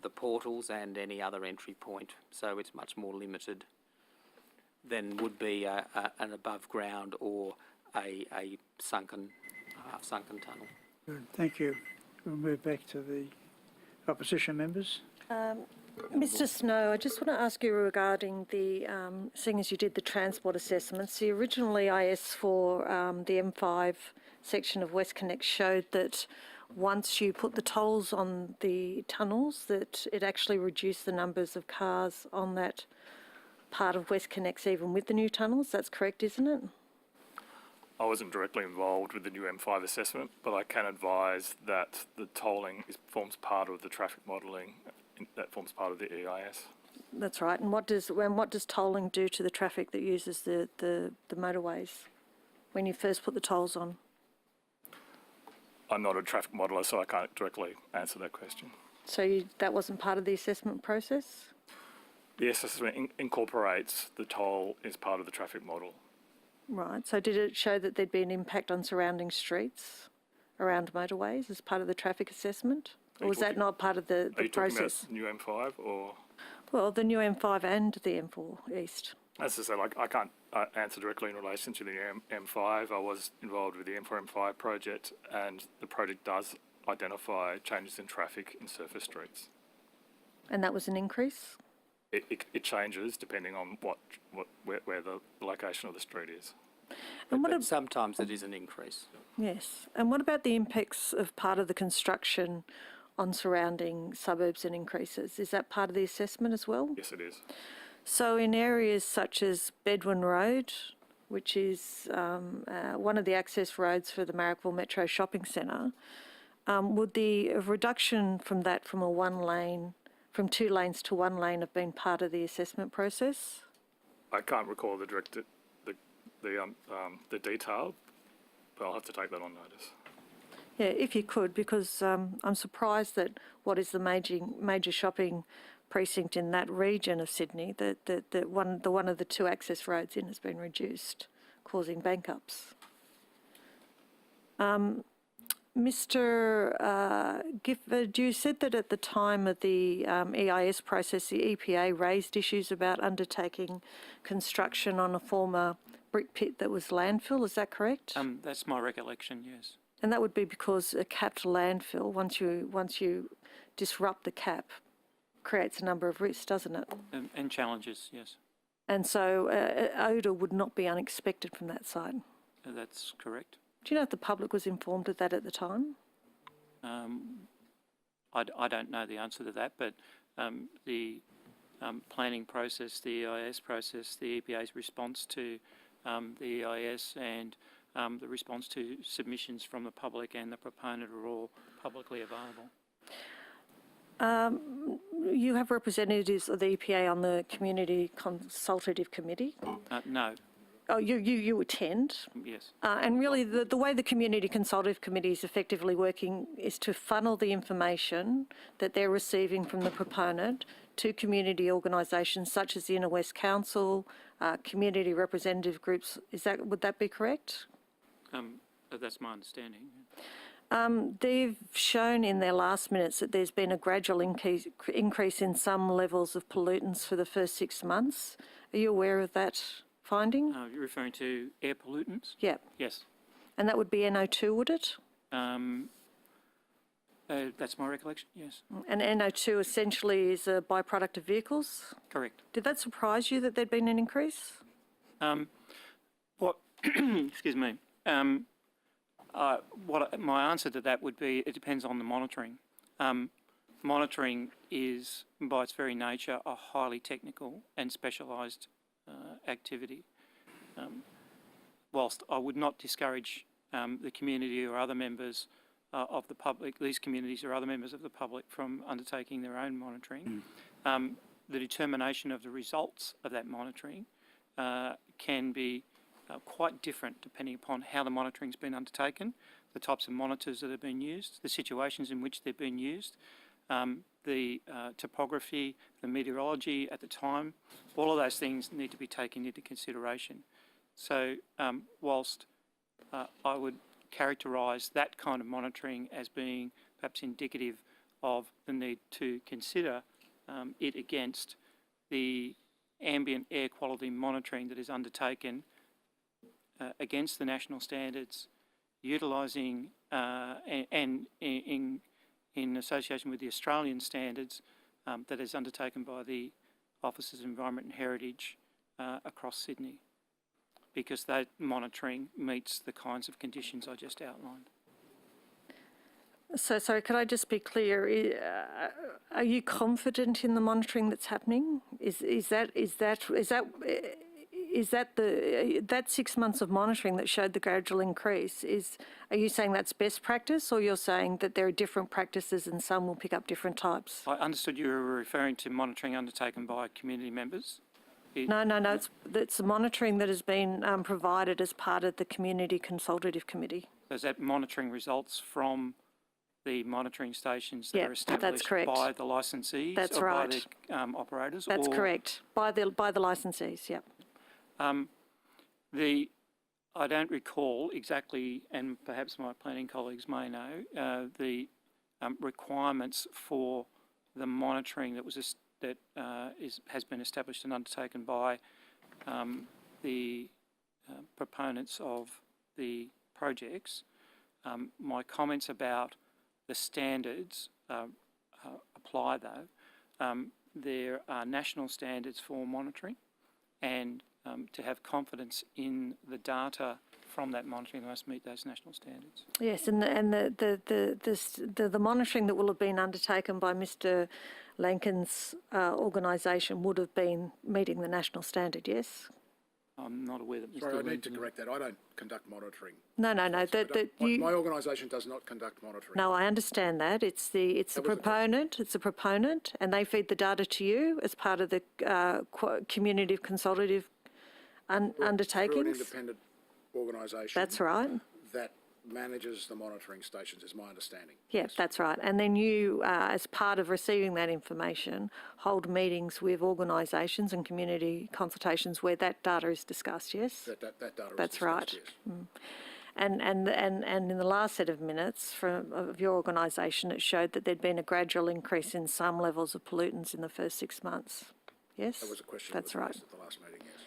the portals and any other entry point, so it's much more limited than would be an above ground or a half-sunken tunnel. Good, thank you. We'll move back to the opposition members. Mr Snow, I just want to ask you regarding the, seeing as you did the transport assessments, the original EIS for the M5 section of WestConnex showed that once you put the tolls on the tunnels, that it actually reduced the numbers of cars on that part of WestConnex, even with the new tunnels. That's correct, isn't it? I wasn't directly involved with the new M5 assessment, but I can advise that the tolling forms part of the traffic modelling. That forms part of the EIS. That's right. And what does tolling do to the traffic that uses the motorways when you first put the tolls on? I'm not a traffic modeller, so I can't directly answer that question. So that wasn't part of the assessment process? The assessment incorporates the toll as part of the traffic model. Right. So did it show that there'd be an impact on surrounding streets around motorways as part of the traffic assessment? Or was that not part of the process? Are you talking about new M5 or? Well, the new M5 and the M4 East. As I said, I can't answer directly in relation to the M5. I was involved with the M4-M5 project, and the project does identify changes in traffic in surface streets. And that was an increase? It changes depending on where the location of the street is. But sometimes it is an increase. Yes. And what about the impacts of part of the construction on surrounding suburbs and increases? Is that part of the assessment as well? Yes, it is. So in areas such as Bedwin Road, which is one of the access roads for the Marrickville Metro Shopping Centre, would the reduction from that from from 2 lanes to 1 lane have been part of the assessment process? I can't recall the detail, but I'll have to take that on notice. Yeah, if you could, because I'm surprised that what is the major shopping precinct in that region of Sydney, that one of the 2 access roads in has been reduced, causing bank ups. Mr. Gifford, you said that at the time of the EIS process, the EPA raised issues about undertaking construction on a former brick pit that was landfill. Is that correct? That's my recollection, yes. And that would be because a capped landfill, once you disrupt the cap, creates a number of risks, doesn't it? And challenges, yes. And so odour would not be unexpected from that site. That's correct. Do you know if the public was informed of that at the time? I don't know the answer to that, but the planning process, the EIS process, the EPA's response to the EIS and the response to submissions from the public and the proponent are all publicly available. You have representatives of the EPA on the Community Consultative Committee. No, Oh, you attend. yes. And really, the way the Community Consultative Committee is effectively working is to funnel the information that they're receiving from the proponent to community organisations such as the Inner West Council, community representative groups. Would that be correct? That's my understanding. They've shown in their last minutes that there's been a gradual increase in some levels of pollutants for the first 6 months. Are you aware of that finding? You're referring to air pollutants? Yeah. Yes. And that would be NO2, would it? That's my recollection, yes. And NO2 essentially is a byproduct of vehicles? Correct. Did that surprise you that there'd been an increase? Excuse me. My answer to that would be it depends on the monitoring. Monitoring is, by its very nature, a highly technical and specialised activity. Whilst I would not discourage the community or other members of the public, these communities or other members of the public from undertaking their own monitoring, the determination of the results of that monitoring can be quite different depending upon how the monitoring's been undertaken, the types of monitors that have been used, the situations in which they've been used, the topography, the meteorology at the time. All of those things need to be taken into consideration. So whilst I would characterise that kind of monitoring as being perhaps indicative of the need to consider it against the ambient air quality monitoring that is undertaken against the national standards, utilising and in association with the Australian standards that is undertaken by the Offices of Environment and Heritage across Sydney, because that monitoring meets the kinds of conditions I just outlined. So, sorry, could I just be clear? Are you confident in the monitoring that's happening? Is that that 6 months of monitoring that showed the gradual increase? Are you saying that's best practice, or you're saying that there are different practices and some will pick up different types? I understood you were referring to monitoring undertaken by community members. No. It's the monitoring that has been provided as part of the Community Consultative Committee. Is that monitoring results from the monitoring stations that are that's established correct. by the licensees That's or right. by the operators? That's or correct. By the licensees, yep. I don't recall exactly, and perhaps my planning colleagues may know, the requirements for the monitoring that has been established and undertaken by the proponents of the projects. My comments about the standards apply though. There are national standards for monitoring, and to have confidence in the data from that monitoring, they must meet those national standards. Yes, and the monitoring that will have been undertaken by Mr. Lankin's organisation would have been meeting the national standard, yes? I'm not aware that Mr. Sorry, I need to Lincoln- correct that. I don't conduct monitoring. No. My organisation does not conduct monitoring. No, I understand that. It's the proponent, and they feed the data to you as part of the community consultative undertakings. Through an independent organisation. That's right. That manages the monitoring stations, is my understanding. Yeah, that's right. And then you, as part of receiving that information, hold meetings with organisations and community consultations where that data is discussed, yes? That data is That's discussed, right. yes. And in the last set of minutes of your organisation, it showed that there'd been a gradual increase in some levels of pollutants in the first 6 months. Yes? That was a question That's that was right. raised at the last meeting, yes.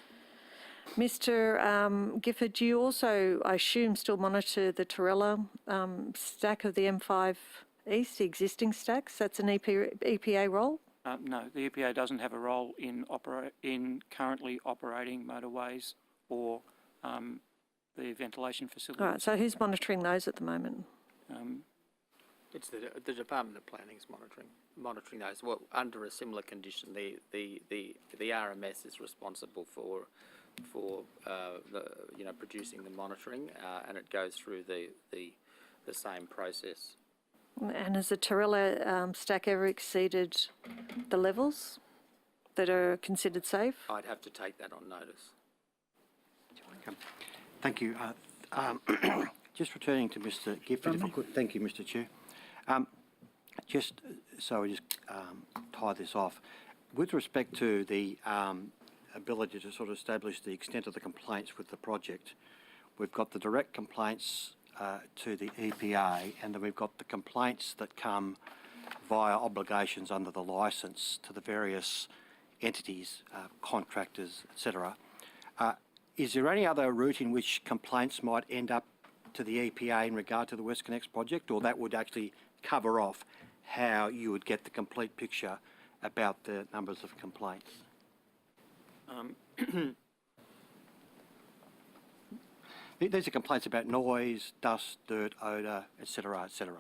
Mr Gifford, do you also, I assume, still monitor the Torella stack of the M5 East, the existing stacks? That's an EPA role? No, the EPA doesn't have a role in currently operating motorways or the ventilation facilities. All right, so who's monitoring those at the moment? It's the Department of Planning's monitoring those. Well, under a similar condition, the RMS is responsible for producing the monitoring, and it goes through the same process. And has the Torella stack ever exceeded the levels that are considered safe? I'd have to take that on notice. Thank you. Just returning to Mr Gifford, if I could. Thank you, Mr Chair. Just so we just tie this off, with respect to the ability to sort of establish the extent of the complaints with the project, we've got the direct complaints to the EPA, and then we've got the complaints that come via obligations under the licence to the various entities, contractors, etc. Is there any other route in which complaints might end up to the EPA in regard to the WestConnex project, or that would actually cover off how you would get the complete picture about the numbers of complaints? These are complaints about noise, dust, dirt, odour, etc., etc.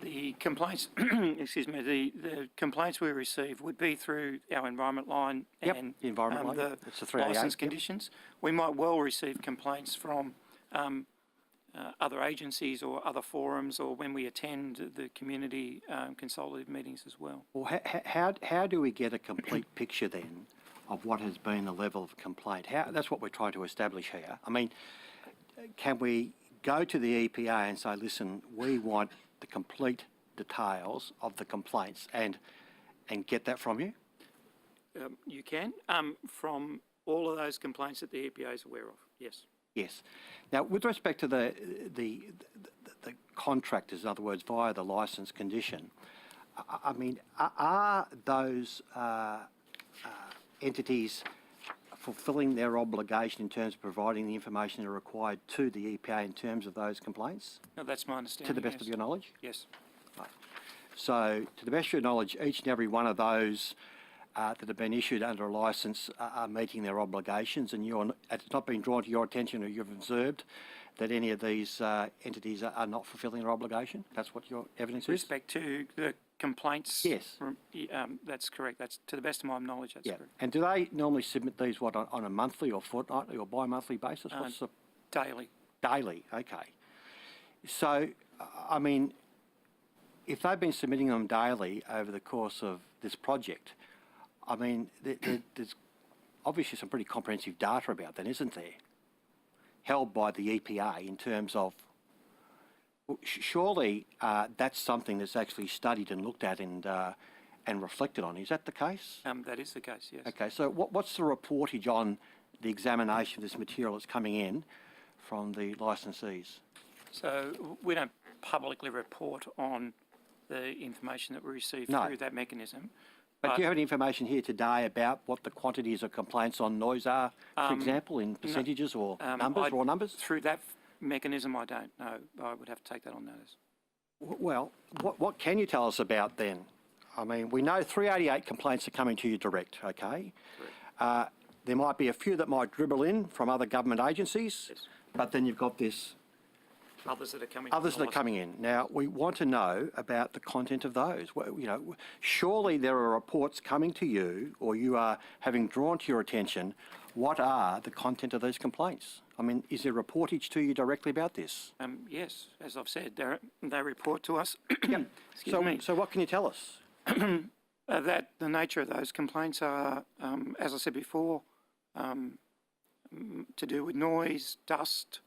The complaints, excuse me, the complaints we receive would be through our environment line and the environment line. the It's the 388, licence conditions. We might well receive complaints from other agencies or other forums, or when we attend the community consultative meetings as well. Well, how do we get a complete picture then of what has been the level of complaint? That's what we're trying to establish here. I mean, can we go to the EPA and say, listen, we want the complete details of the complaints and get that from you? You can, from all of those complaints that the EPA is aware of, yes. Yes. Now, with respect to the contractors, in other words, via the licence condition, I mean, are those entities fulfilling their obligation in terms of providing the information they're required to the EPA in terms of those complaints? No, that's my understanding. To the best of your knowledge? Yes. Right. So, to the best of your knowledge, each and every one of those that have been issued under a licence are meeting their obligations, and it's not been drawn to your attention or you've observed that any of these entities are not fulfilling their obligation? That's what your evidence is? With respect to the complaints? Yes. That's correct. That's to the best of my knowledge, that's correct. And do they normally submit these, on a monthly or fortnightly or bi-monthly basis? What's the... Daily. Daily, okay. So, I mean, if they've been submitting them daily over the course of this project, I mean, there's obviously some pretty comprehensive data about that, isn't there? Held by the EPA in terms of, surely that's something that's actually studied and looked at and reflected on. Is that the case? That is the case, yes. Okay, so what's the reportage on the examination of this material that's coming in from the licensees? So we don't publicly report on the information that we receive through that mechanism. But do you have any information here today about what the quantities of complaints on noise are, for example, in percentages or numbers, raw numbers? Through that mechanism, I don't know. I would have to take that on notice. Well, what can you tell us about then? I mean, we know 388 complaints are coming to you direct, okay? Correct. There might be a few that might dribble in from other government agencies, yes. But then you've got this... Others that are coming Others that are coming in. Now, we want to know about the content of those. Well, you know, surely there are reports coming to you, or you are having drawn to your attention, what are the content of these complaints? I mean, is there reportage to you directly about this? Yes, as I've said, they report to us. Yep. So what can you tell us? That the nature of those complaints are, as I said before, to do with noise, dust,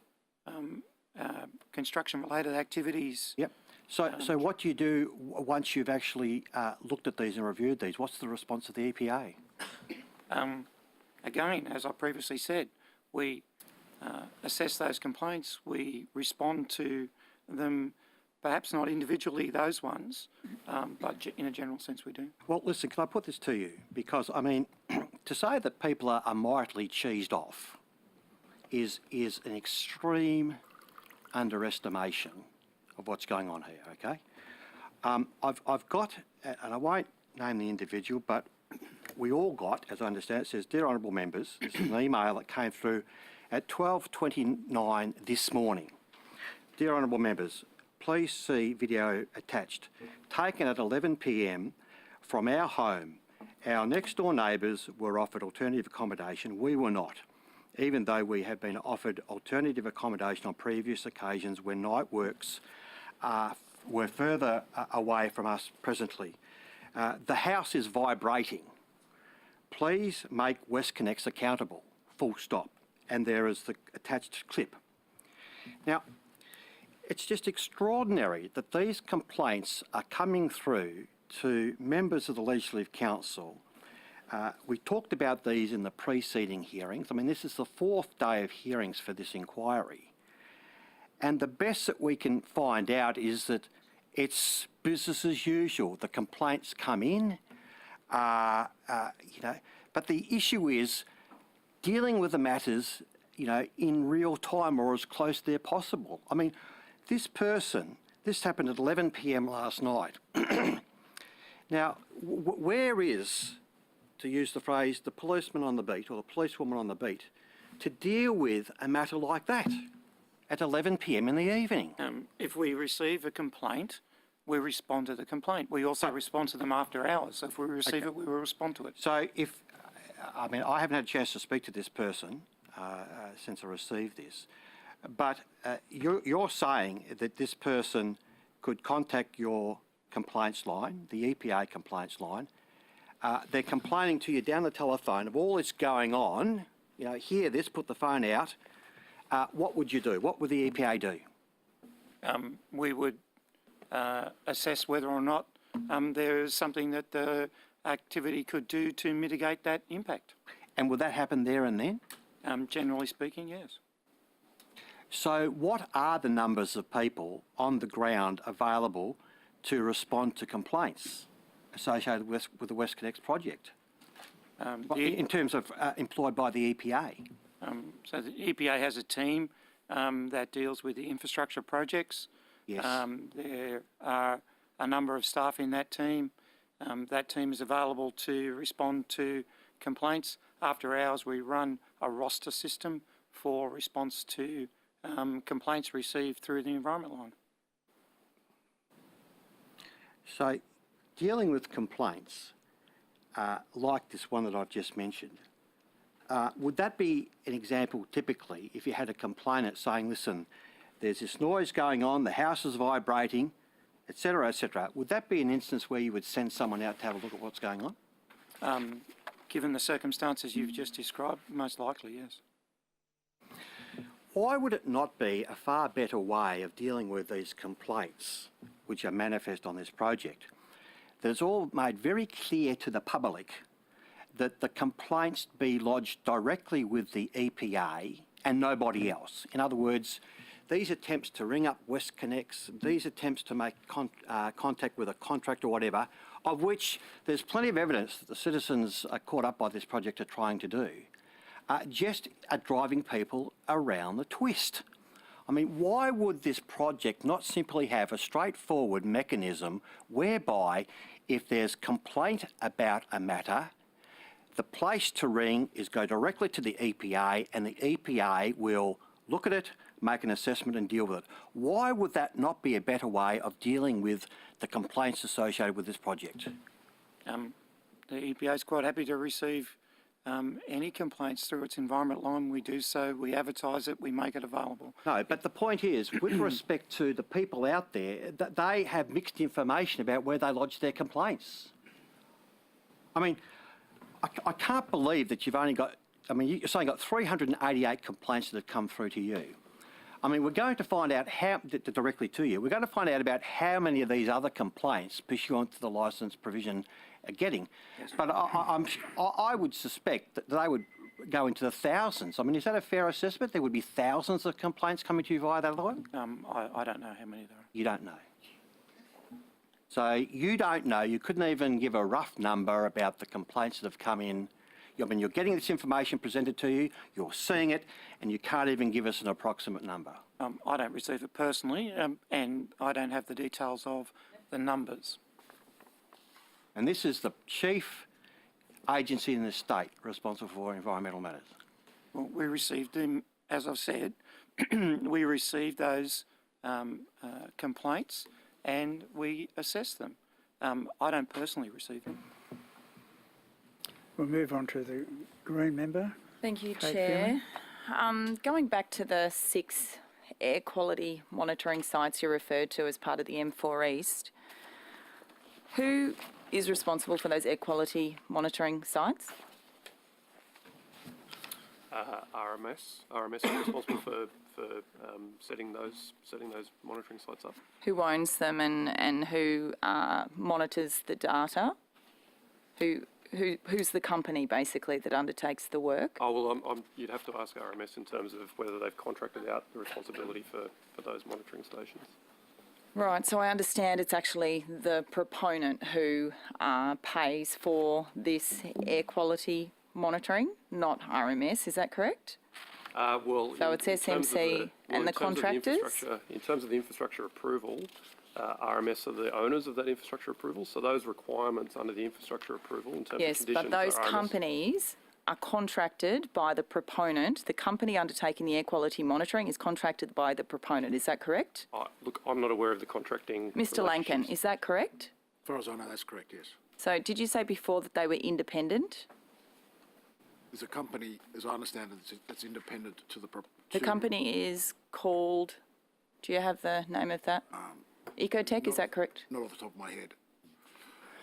construction-related activities. Yep. So what do you do once you've actually looked at these and reviewed these? What's the response of the EPA? Again, as I previously said, we assess those complaints. We respond to them, perhaps not individually, those ones, but in a general sense we do. Well, listen, can I put this to you? Because, I mean, to say that people are mightily cheesed off is an extreme underestimation of what's going on here, okay? I've got, and I won't name the individual, but we all got, as I understand it, says, Dear Honourable Members, this is an email that came through at 12:29 this morning. Dear Honourable Members, please see video attached. Taken at 11 p.m. from our home. Our next door neighbours were offered alternative accommodation. We were not, even though we have been offered alternative accommodation on previous occasions when night works were further away from us presently. The house is vibrating. Please make WestConnex accountable, full stop. And there is the attached clip. Now, it's just extraordinary that these complaints are coming through to members of the Legislative Council. We talked about these in the preceding hearings. I mean, this is the fourth day of hearings for this inquiry. And the best that we can find out is that it's business as usual. The complaints come in, but the issue is dealing with the matters, in real time or as close there possible. I mean, this happened at 11 p.m. last night. Now, where is, to use the phrase, the policeman on the beat or the policewoman on the beat to deal with a matter like that at 11 p.m. in the evening? If we receive a complaint, we respond to the complaint. We also respond to them after hours. So if we receive it, we will respond to it. So I haven't had a chance to speak to this person since I received this, but you're saying that this person could contact your complaints line, the EPA complaints line. They're complaining to you down the telephone of all this going on. Hear this, put the phone out. What would you do? What would the EPA do? We would assess whether or not there is something that the activity could do to mitigate that impact. And would that happen there and then? Generally speaking, yes. So what are the numbers of people on the ground available to respond to complaints associated with the WestConnex project? In terms of employed by the EPA? So the EPA has a team that deals with the infrastructure projects. Yes. There are a number of staff in that team. That team is available to respond to complaints. After hours, we run a roster system for response to complaints received through the environment line. So, dealing with complaints like this one that I've just mentioned, would that be an example typically if you had a complainant saying, listen, there's this noise going on, the house is vibrating, etc., etc. Would that be an instance where you would send someone out to have a look at what's going on? Given the circumstances you've just described, most likely, yes. Why would it not be a far better way of dealing with these complaints which are manifest on this project that it's all made very clear to the public that the complaints be lodged directly with the EPA and nobody else? In other words, these attempts to ring up WestConnex, these attempts to make contact with a contractor or whatever, of which there's plenty of evidence that the citizens are caught up by this project are trying to do, just are driving people around the twist. I mean, why would this project not simply have a straightforward mechanism whereby if there's complaint about a matter, the place to ring is go directly to the EPA and the EPA will look at it, make an assessment and deal with it? Why would that not be a better way of dealing with the complaints associated with this project? The EPA is quite happy to receive any complaints through its environment line. We do so, we advertise it, we make it available. No, but the point is, with respect to the people out there, that they have mixed information about where they lodge their complaints. I mean, I can't believe that you've only got, you're saying got 388 complaints that have come through to you. I mean, we're going to find out directly to you, we're going to find out about how many of these other complaints pursuant to the licence provision are getting. Yes. But I would suspect that they would go into the thousands. I mean, is that a fair assessment? There would be thousands of complaints coming to you via that line? I don't know how many there are. You don't know. So you don't know, you couldn't even give a rough number about the complaints that have come in. I mean, you're getting this information presented to you, you're seeing it, and you can't even give us an approximate number. I don't receive it personally, and I don't have the details of the numbers. And this is the chief agency in the state responsible for environmental matters. Well, we received them, as I've said, we received those complaints and we assess them. I don't personally receive them. We'll move on to the Green member. Thank you, Kate Chair. Going back to the 6 air quality monitoring sites you referred to as part of the M4 East, who is responsible for those air quality monitoring sites? RMS is responsible for setting those monitoring sites up. Who owns them and who monitors the data? Who's the company basically that undertakes the work? Oh, well, you'd have to ask RMS in terms of whether they've contracted out the responsibility for those monitoring stations. Right, so I understand it's actually the proponent who pays for this air quality monitoring, not RMS, is that correct? Well, So it's SMC and the contractors? In terms of the infrastructure approval, RMS are the owners of that infrastructure approval, so those requirements under the infrastructure approval in terms of Yes, conditions but those are RMS. companies are contracted by the proponent. The company undertaking the air quality monitoring is contracted by the proponent, is that correct? Look, I'm not aware of the contracting. Mr. Lankin, relationships. is that correct? As far as I know, that's correct, yes. So did you say before that they were independent? There's a company, as I understand it, that's independent to the... The company is called, do you have the name of that? Ecotech, is that correct? Not off the top of my head,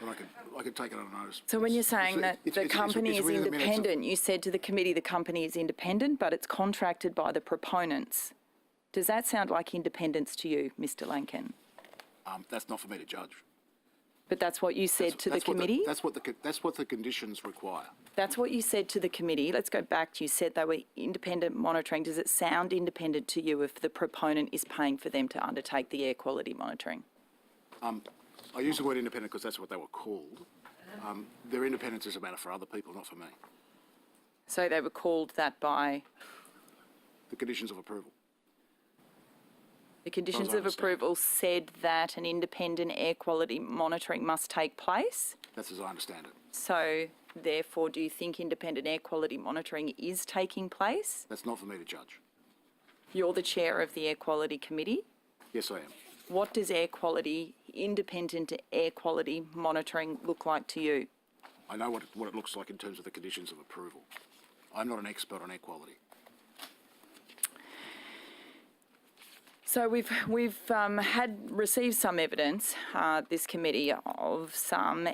but I can take it on notice. So when you're saying that the company is within the minutes of- independent, you said to the committee the company is independent, but it's contracted by the proponents. Does that sound like independence to you, Mr. Lankin? That's not for me to judge. But that's what you said to the That's what committee? That's what the conditions require. That's what you said to the committee. Let's go back. You said they were independent monitoring. Does it sound independent to you if the proponent is paying for them to undertake the air quality monitoring? I use the word independent because that's what they were called. Their independence is a matter for other people, not for me. So they were called that by The conditions of approval. the conditions I of understand. approval said that an independent air quality monitoring must take place. That's as I understand it. So therefore, do you think independent air quality monitoring is taking place? That's not for me to judge. You're the chair of the air quality committee. Yes, I am. What does independent air quality monitoring look like to you? I know what it looks like in terms of the conditions of approval. I'm not an expert on air quality. So we've received some evidence, this committee, of some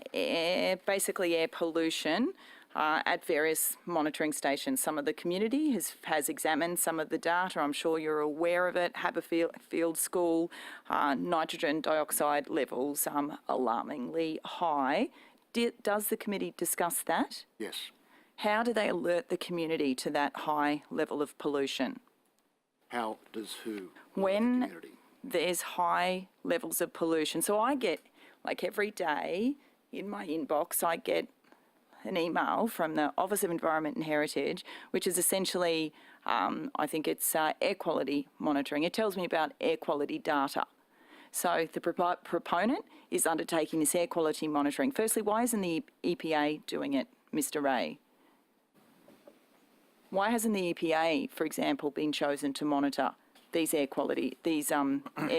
basically air pollution at various monitoring stations. Some of the community has examined some of the data. I'm sure you're aware of it. Haberfield School, nitrogen dioxide levels alarmingly high. Does the committee discuss that? Yes. How do they alert the community to that high level of pollution? How does who? When The community. there's high levels of pollution. So I get, like every day in my inbox, I get an email from the Office of Environment and Heritage, which is essentially, I think it's air quality monitoring. It tells me about air quality data. So the proponent is undertaking this air quality monitoring. Firstly, why isn't the EPA doing it, Mr. Ray? Why hasn't the EPA, for example, been chosen to monitor these air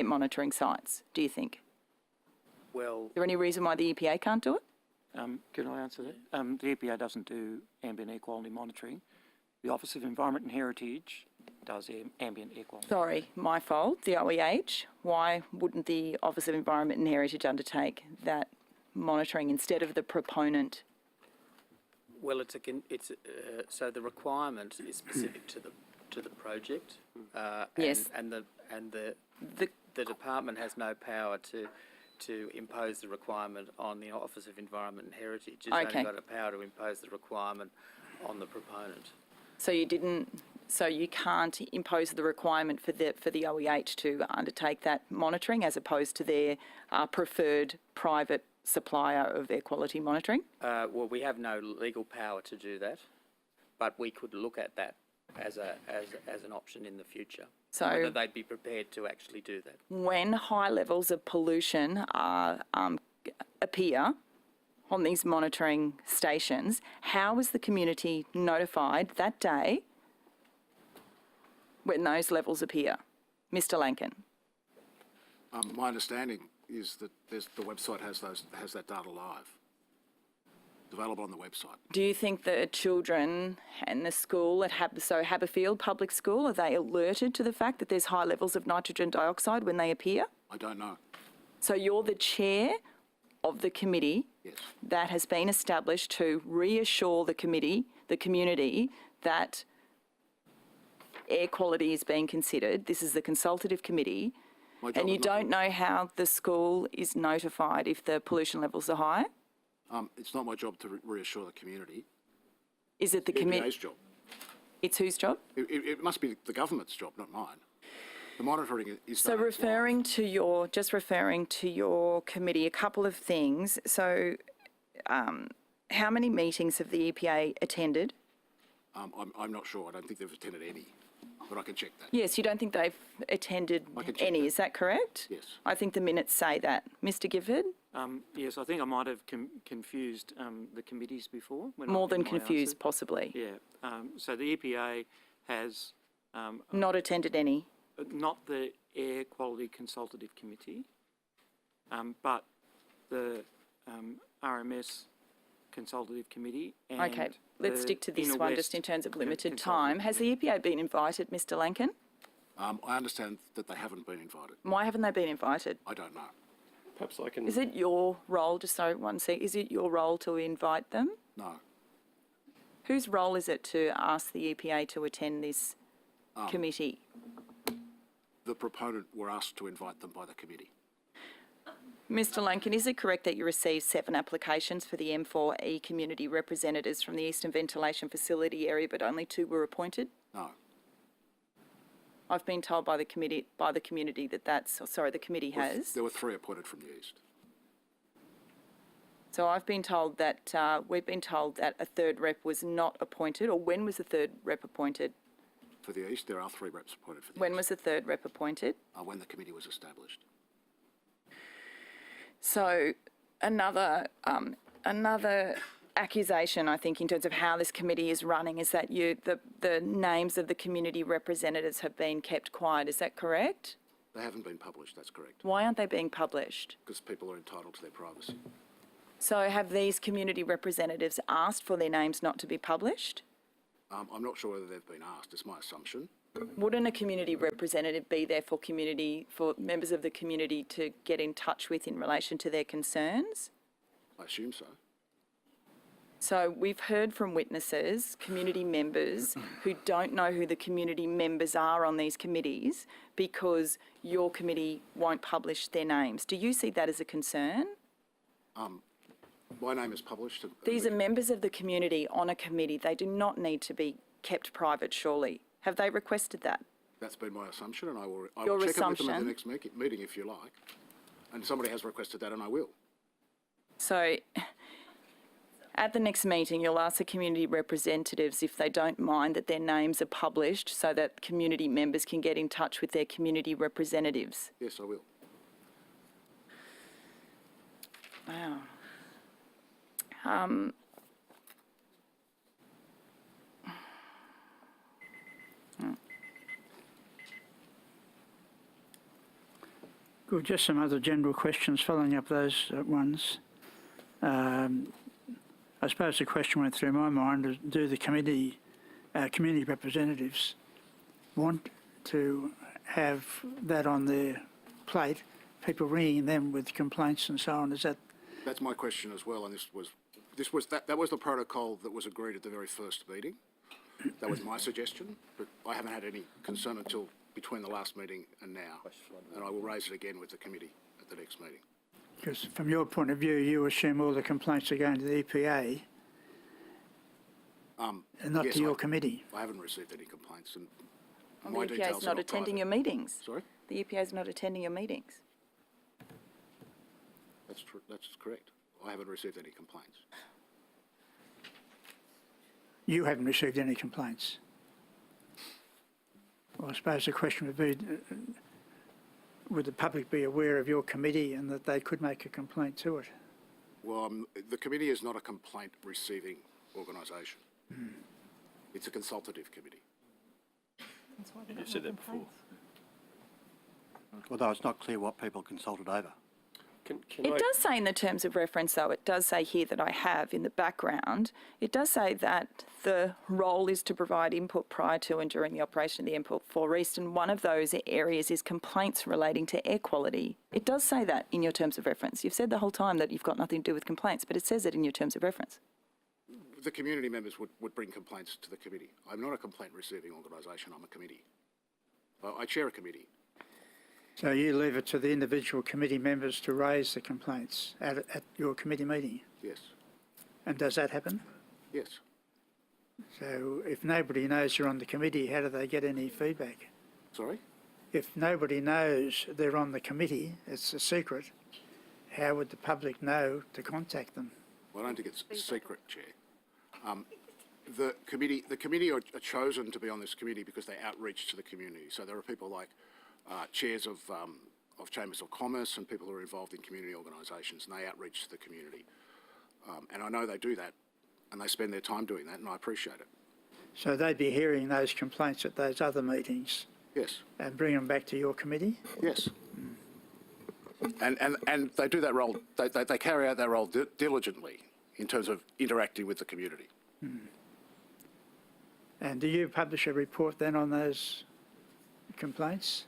monitoring sites, do you think? Well, Is there any reason why the EPA can't do it? Can I answer that? The EPA doesn't do ambient air quality monitoring. The Office of Environment and Heritage does ambient air quality. Sorry, my fault, the OEH. Why wouldn't the Office of Environment and Heritage undertake that monitoring instead of the proponent? well, so the requirement is specific to the project. Yes. And the department has no power to impose the requirement on the Office of Environment and Heritage. It's Okay. only got a power to impose the requirement on the proponent. So you didn't, so you can't impose the requirement for the OEH to undertake that monitoring as opposed to their preferred private supplier of air quality monitoring? Well, we have no legal power to do that, but we could look at that as an option in the future. So whether they'd be prepared to actually do that. when high levels of pollution appear on these monitoring stations, how is the community notified that day when those levels appear? Mr. Lankin. My understanding is that the website has that data live. It's available on the website. Do you think the children and the school at Haberfield Public School, are they alerted to the fact that there's high levels of nitrogen dioxide when they appear? I don't know. So you're the chair of the committee Yes. that has been established to reassure the community that air quality is being considered. This is the consultative committee. My job And you is not don't know how the school is notified if the pollution levels are high? It's not my job to reassure the community. Is it the It's committee? EPA's job. It's whose job? It must be the government's job, not mine. The monitoring is So done. referring to your committee, a couple of things. So how many meetings have the EPA attended? I'm not sure. I don't think they've attended any, but I can check that. Yes, you don't think they've attended I can check any, that. is that correct? Yes. I think the minutes say that. Mr Gifford? Yes, I think I might have confused the committees before. When I More did than my confused, answer. possibly. Yeah. So the EPA has Not attended any. not the Air Quality Consultative Committee, but the RMS Consultative Committee. And Okay, let's the stick to this Inner one West just in terms of limited Consultative time. Has Committee. the EPA been invited, Mr Lankin? I understand that they haven't been invited. Why haven't they been invited? I don't know. Perhaps I can. Is it your role, just so one sec, is it your role to invite them? No. Whose role is it to ask the EPA to attend this committee? The proponent were asked to invite them by the committee. Mr Lankin, is it correct that you received 7 applications for the M4E community representatives from the Eastern Ventilation Facility area, but only 2 were appointed? No. I've been told by the committee that the committee has. There were 3 appointed from the east. So I've been told that, we've been told that a 3rd rep was not appointed, or when was the 3rd rep appointed? For the east, there are 3 reps appointed for the When east. was the 3rd rep appointed? When the committee was established. So another accusation, I think, in terms of how this committee is running is that the names of the community representatives have been kept quiet. Is that correct? They haven't been published, that's correct, Why aren't they being published? because people are entitled to their privacy. So have these community representatives asked for their names not to be published? I'm not sure whether they've been asked, it's my assumption. Wouldn't a community representative be there for members of the community to get in touch with in relation to their concerns? I assume so. So we've heard from witnesses, community members, who don't know who the community members are on these committees because your committee won't publish their names. Do you see that as a concern? My name is published. These are members of the community on a committee. They do not need to be kept private, surely. Have they requested that? That's been my assumption, and I will Your check it with them at assumption? the next meeting if you like. And somebody has requested that, and I will. So at the next meeting, you'll ask the community representatives if they don't mind that their names are published so that community members can get in touch with their community representatives. Yes, I will. Wow. Good, just some other general questions following up those ones. I suppose the question went through my mind, do the community representatives want to have that on their plate, people ringing them with complaints and so on? Is that... That's my question as well, and that was the protocol that was agreed at the very first meeting. That was my suggestion, but I haven't had any concern until between the last meeting and now, and I will raise it again with the committee at the next meeting. Because from your point of view, you assume all the complaints are going to the EPA. and not Yes, to your committee? I haven't received any complaints, and Well, my the EPA details is are not not attending private. your meetings. Sorry? The EPA is not attending your meetings. That's true, that's correct. I haven't received any complaints. You haven't received any complaints? Well, I suppose the question would be, would the public be aware of your committee and that they could make a complaint to it? Well, the committee is not a complaint-receiving organisation. It's a consultative committee. You've said that before. Although it's not clear what people consulted over. It does say in the terms of reference, though, it does say here that I have in the background, it does say that the role is to provide input prior to and during the operation of the M4 East, and one of those areas is complaints relating to air quality. It does say that in your terms of reference. You've said the whole time that you've got nothing to do with complaints, but it says it in your terms of reference. The community members would bring complaints to the committee. I'm not a complaint-receiving organisation, I'm a committee. I chair a committee. So you leave it to the individual committee members to raise the complaints at your committee meeting? Yes, And does that happen? yes. So if nobody knows you're on the committee, how do they get any feedback? Sorry? If nobody knows they're on the committee, it's a secret, how would the public know to contact them? Well, I don't think it's secret, Chair. The committee are chosen to be on this committee because they outreach to the community. So there are people like chairs of chambers of commerce and people who are involved in community organisations, and they outreach to the community. And I know they do that, and they spend their time doing that, and I appreciate it. So they'd be hearing those complaints at those other meetings Yes, and bring them back to your committee? yes. And they do that role, they carry out that role diligently in terms of interacting with the community. And do you publish a report then on those complaints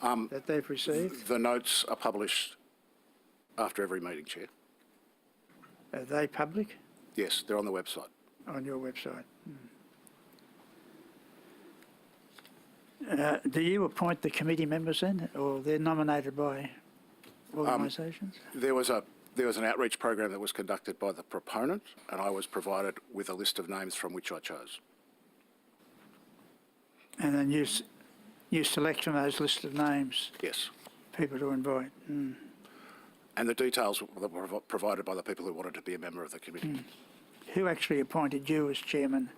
that they've received? The notes are published after every meeting, Chair. Are they public Yes, they're on the website. on your website? Do you appoint the committee members then, or they're nominated by organisations? There was an outreach program that was conducted by the proponent, and I was provided with a list of names from which I chose. And then you select from those list of names Yes. people to invite? And the details were provided by the people who wanted to be a member of the committee. Who actually appointed you as chairman?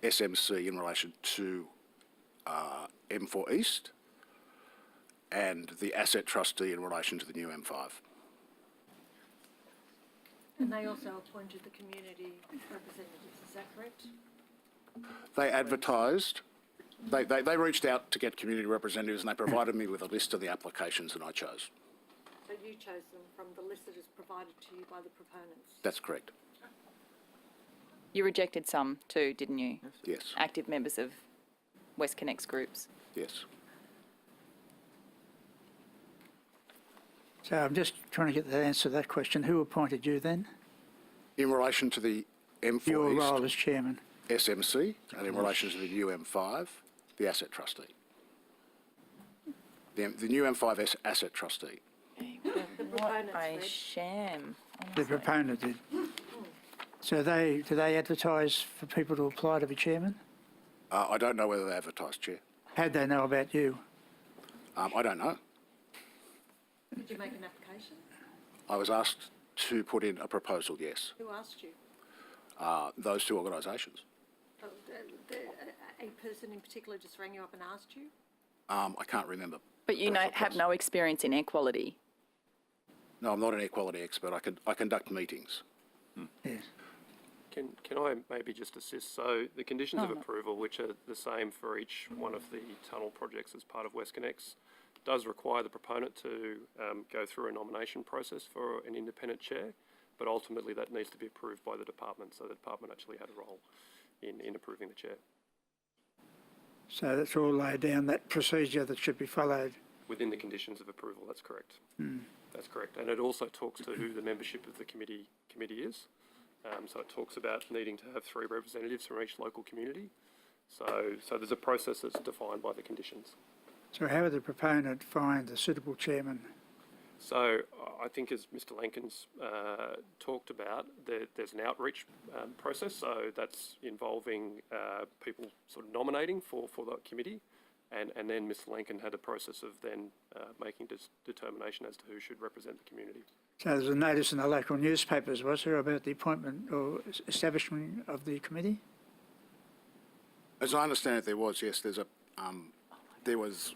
SMC in relation to M4 East and the asset trustee in relation to the new M5. And they also appointed the community representatives, is that correct? They advertised, they reached out to get community representatives and they provided me with a list of the applications and I chose. So you chose them from the list that is provided to you by the proponents? That's correct. You rejected some too, didn't you? Yes, Active members of WestConnex groups. yes. So I'm just trying to get the answer to that question. Who appointed you then? In relation to the M4 Your East, role as chairman? SMC, and in relation to the new M5, the asset trustee. The new M5 asset trustee. What proponents a read. sham. The honestly. proponent did. So do they advertise for people to apply to be chairman? I don't know whether they advertised, Chair. How'd they know about you? I don't know. Did you make an application? I was asked to put in a proposal, yes. Who asked you? Those two organisations. Oh, a person in particular just rang you up and asked you? I can't remember. But you have no experience in air quality. No, I'm not an air quality expert. I conduct meetings. Yes. Can I maybe just assist? So the conditions of approval, which are the same for each one of the tunnel projects as part of WestConnex, does require the proponent to go through a nomination process for an independent chair, but ultimately that needs to be approved by the department, so the department actually had a role in approving the chair. So that's all laid down, that procedure that should be followed. Within the conditions of approval, that's correct. That's correct. And it also talks to who the membership of the committee is. So it talks about needing to have 3 representatives from each local community. So there's a process that's defined by the conditions. So how would the proponent find a suitable chairman? So I think as Mr Lankin's talked about, there's an outreach process, so that's involving people sort of nominating for that committee, and then Mr Lankin had a process of then making determination as to who should represent the community. So there's a notice in the local newspapers, was there, about the appointment or establishment of the committee? As I understand it, there was, yes, there was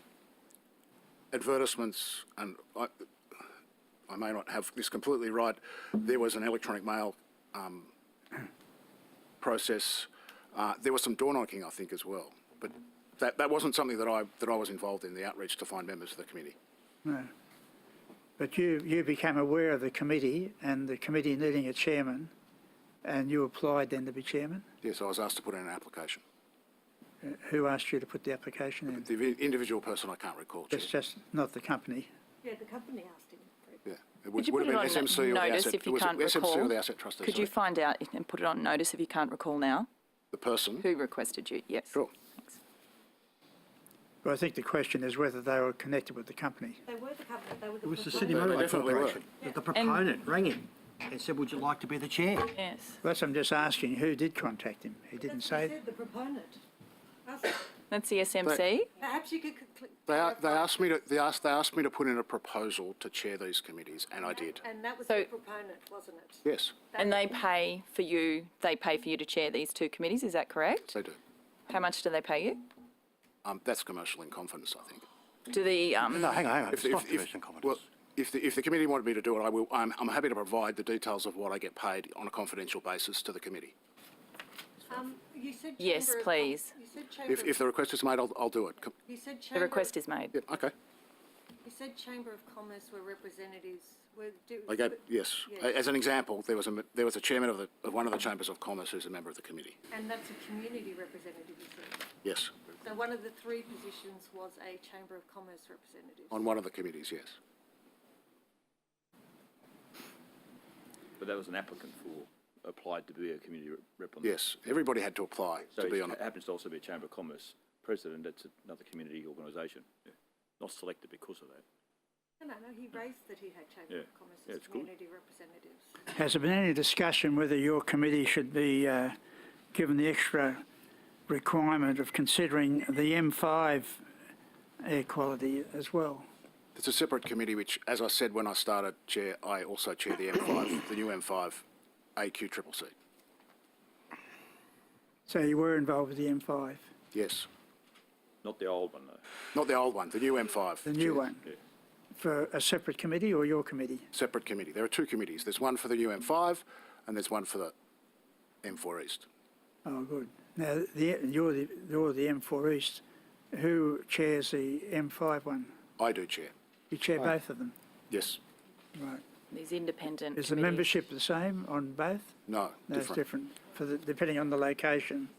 advertisements, and I may not have this completely right. There was an electronic mail process. There was some door knocking, I think, as well. But that wasn't something that I was involved in, the outreach to find members of the committee. No. But you became aware of the committee and the committee needing a chairman, and you applied then to be chairman? Yes, I was asked to put in an application. Who asked you to put the application in? The individual person I can't recall, Chair. It's just not the company. Yeah, the company asked him. Yeah, it Could you would put have it been on SMC or the notice asset. if you It was can't SMC recall? or the asset trustee. Could you sorry. find out and put it on notice if you can't recall now? The person? Who requested you? Yes. Sure. But I think the question is whether they were connected with the company. They were the company, they were the It was the proponent. City They Motorway definitely were. Corporation. The proponent rang him and said, would you like to be the chair? Yes. That's, I'm just asking, who did contact him? He didn't That's what he say. said, the proponent. That's the SMC. Perhaps you could They asked me to put in a proposal to chair these committees, and I did. And that was So- the proponent, wasn't it? Yes, And they pay for you to chair these two committees, is that correct? they do. How much do they pay you? That's commercial in confidence, I think. Do the, No, hang on. If- It's not if- commercial Well, confidence. if the committee wanted me to do it, I'm happy to provide the details of what I get paid on a confidential basis to the committee. You said Yes, Chamber of please. You said Chamber If the request is made, I'll do it. You said the Chamber, request is made? Yeah, okay. you said Chamber of Commerce were representatives, Yes. Yes. As an example, there was a chairman of one of the chambers of commerce who's a member of the committee. and that's a community representative, you said. Yes, So one of the three positions was a Chamber of Commerce representative. on one of the committees. Yes. But that was an applicant applied to be a community rep on Yes. Everybody had to apply So to be he on it. happens to also be a Chamber of Commerce president. That's another community organisation. Yeah. Not selected because of that. No, he raised that he had Chamber Yeah. of Commerce Yeah, as it's good. community representatives. Has there been any discussion whether your committee should be given the extra requirement of considering the M5 air quality as well? It's a separate committee, which, as I said when I started, Chair, I also chair the M5, the new M5 AQCCC. So you were involved with the M5, Yes. Not the old one, though. Not the old one, the new M5. the new Chair. one, Yeah. for a separate committee or your committee? Separate committee. There are two committees. There's one for the new M5 and there's one for the M4 East. Oh, good. Now, you're the M4 East. Who chairs the M5 one? I do chair. You chair both of them? Yes. Right. These independent Is the committees. membership the same on both? No, No, it's different. different, depending on the location,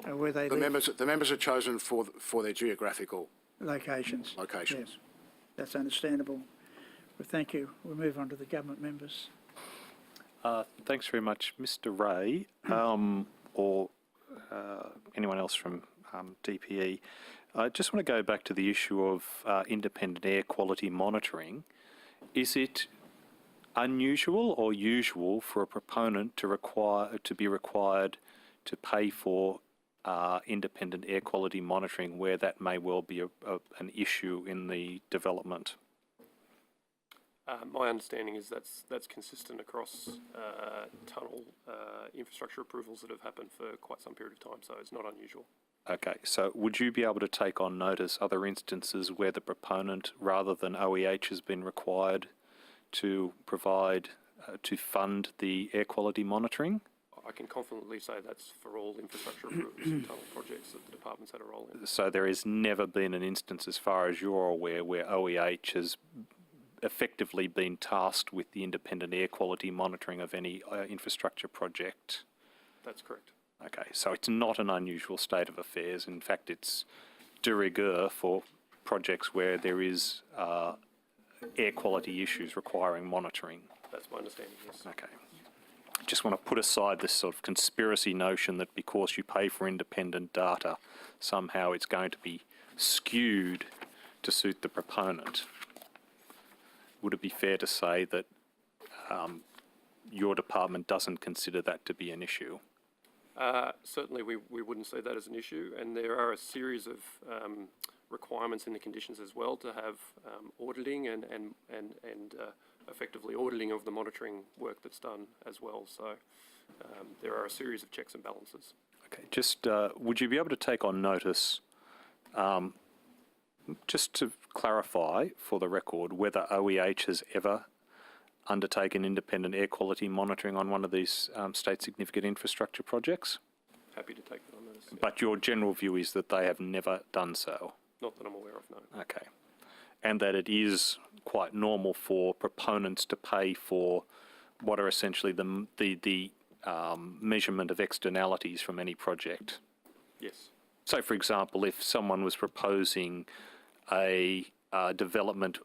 where they The live, members are chosen for their geographical locations. locations. Yes, that's understandable. Well, thank you. We'll move on to the government members. Thanks very much, Mr. Ray, or anyone else from DPE. I just want to go back to the issue of independent air quality monitoring. Is it unusual or usual for a proponent to be required to pay for independent air quality monitoring where that may well be an issue in the development? My understanding is that's consistent across tunnel infrastructure approvals that have happened for quite some period of time, so it's not unusual. Okay, so would you be able to take on notice other instances where the proponent, rather than OEH, has been required to provide, to fund the air quality monitoring? I can confidently say that's for all infrastructure approvals and tunnel projects that the department's had a role in. So there has never been an instance, as far as you're aware, where OEH has effectively been tasked with the independent air quality monitoring of any infrastructure project? That's correct. Okay, so it's not an unusual state of affairs. In fact, it's de rigueur for projects where there is air quality issues requiring monitoring. That's my understanding, yes. Okay. Just want to put aside this sort of conspiracy notion that because you pay for independent data, somehow it's going to be skewed to suit the proponent. would it be fair to say that your department doesn't consider that to be an issue? Certainly, we wouldn't see that as an issue, and there are a series of requirements in the conditions as well to have auditing and effectively auditing of the monitoring work that's done as well. So there are a series of checks and balances. Okay, just would you be able to take on notice, just to clarify for the record, whether OEH has ever undertaken independent air quality monitoring on one of these state significant infrastructure projects? Happy to take that on notice. But your general view is that they have never done so? Not that I'm aware of, no. Okay. And that it is quite normal for proponents to pay for what are essentially the measurement of externalities from any project? Yes. So, for example, if someone was proposing a development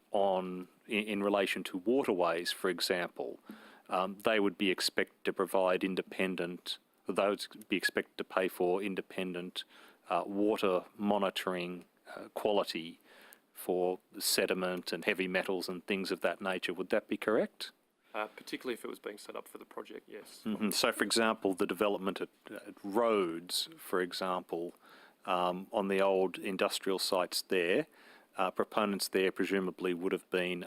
in relation to waterways, for example, they would be expected to provide they would be expected to pay for independent water monitoring quality for sediment and heavy metals and things of that nature. Would that be correct? Particularly if it was being set up for the project, yes. So, for example, the development at roads, for example, on the old industrial sites there, proponents there presumably would have been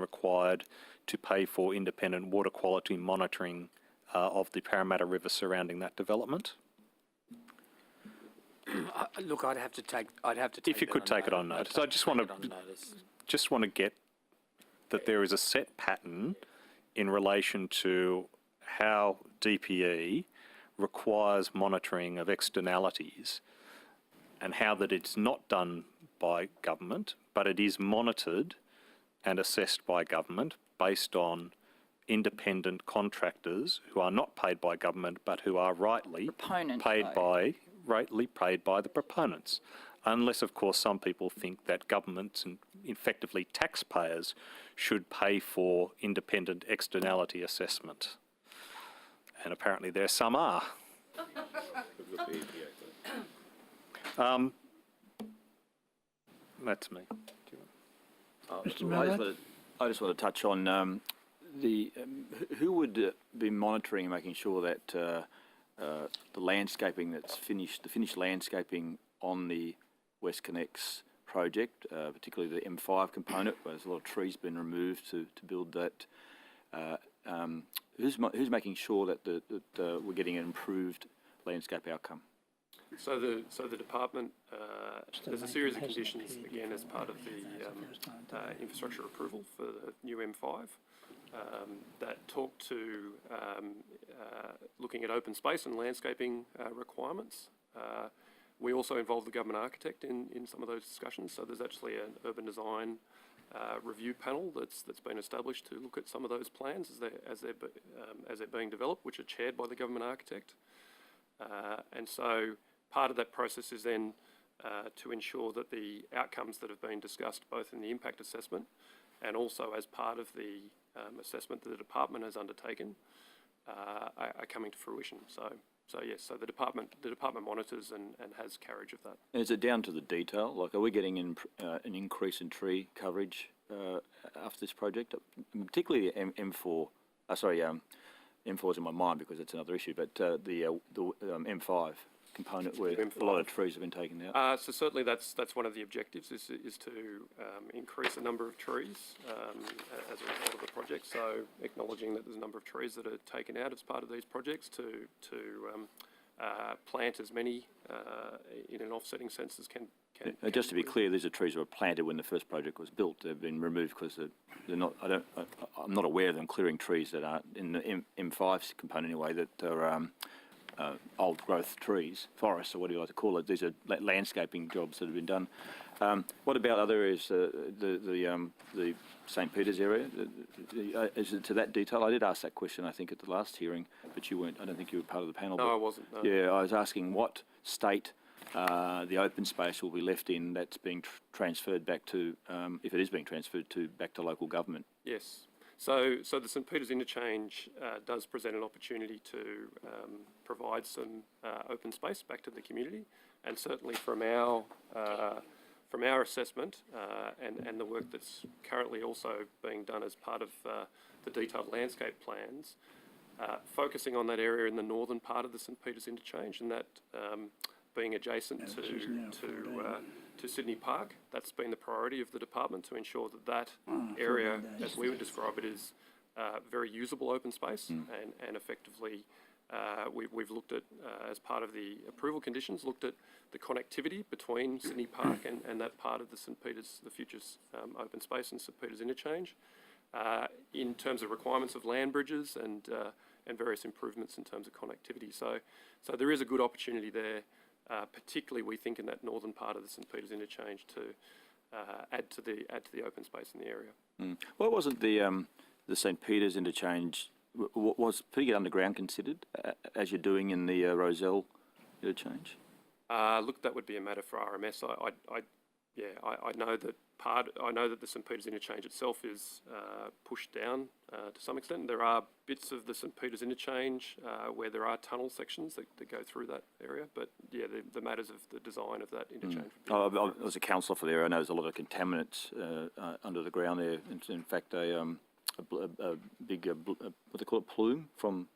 required to pay for independent water quality monitoring of the Parramatta River surrounding that development. Look, I'd have to take. If you could take it on notice, I just want to get that there is a set pattern in relation to how DPE requires monitoring of externalities, and how that it's not done by government, but it is monitored and assessed by government based on independent contractors who are not paid by government, but who are rightly paid by the proponents. Unless, of course, some people think that governments and effectively taxpayers should pay for independent externality assessment. And apparently there some are. That's me. I just want to touch on who would be monitoring and making sure that the landscaping that's finished, the finished landscaping on the WestConnex project, particularly the M5 component, where there's a lot of trees been removed to build that. Who's making sure that we're getting an improved landscape outcome? So the department, there's a series of conditions, again, as part of the infrastructure approval for the new M5 that talk to looking at open space and landscaping requirements. We also involve the government architect in some of those discussions. So there's actually an urban design review panel that's been established to look at some of those plans as they're being developed, which are chaired by the government architect. And so part of that process is then to ensure that the outcomes that have been discussed both in the impact assessment and also as part of the assessment that the department has undertaken are coming to fruition. So yes, so the department monitors and has carriage of that. And is it down to the detail? Like, are we getting an increase in tree coverage after this project? Particularly M4. M4 is in my mind because it's another issue, but the M5 component where a lot of trees have been taken out. So certainly that's one of the objectives is to increase the number of trees as a result of the project. So acknowledging that there's a number of trees that are taken out as part of these projects to plant as many in an offsetting sense as can. Just to be clear, these are trees that were planted when the first project was built. They've been removed because they're not. I'm not aware of them clearing trees that are in the M5 component anyway that are old growth trees, forests, or what do you like to call it. These are landscaping jobs that have been done. What about other areas? The St. Peter's area. Is it to that detail? I did ask that question, I think, at the last hearing, but you weren't. I don't think you were part of the panel. No, I wasn't. No. Yeah, I was asking what state the open space will be left in that's being transferred back to, if it is being transferred to, back to local government. Yes. So the St. Peter's interchange does present an opportunity to provide some open space back to the community, and certainly from from our assessment and the work that's currently also being done as part of the detailed landscape plans, focusing on that area in the northern part of the St Peters interchange, and that being adjacent to Sydney Park, that's been the priority of the department, to ensure that that area, as we would describe it, is very usable open space, and effectively we've looked at, as part of the approval conditions, looked at the connectivity between Sydney Park and that part of the St Peters, the future's open space and St Peters interchange, in terms of requirements of land bridges and various improvements in terms of connectivity. So there is a good opportunity there, particularly we think in that northern part of the St Peters interchange, to add to the open space in the area. Well, wasn't the St Peters interchange, was Piggott Underground considered, as you're doing in the Rozelle interchange? Look, that would be a matter for RMS. I know that the St Peters interchange itself is pushed down to some extent. There are bits of the St Peters interchange where there are tunnel sections that go through that area, but yeah, the matters of the design of that interchange. I was a councillor for there. I know there's a lot of contaminants under the ground there. In fact, a big what they call it, plume from.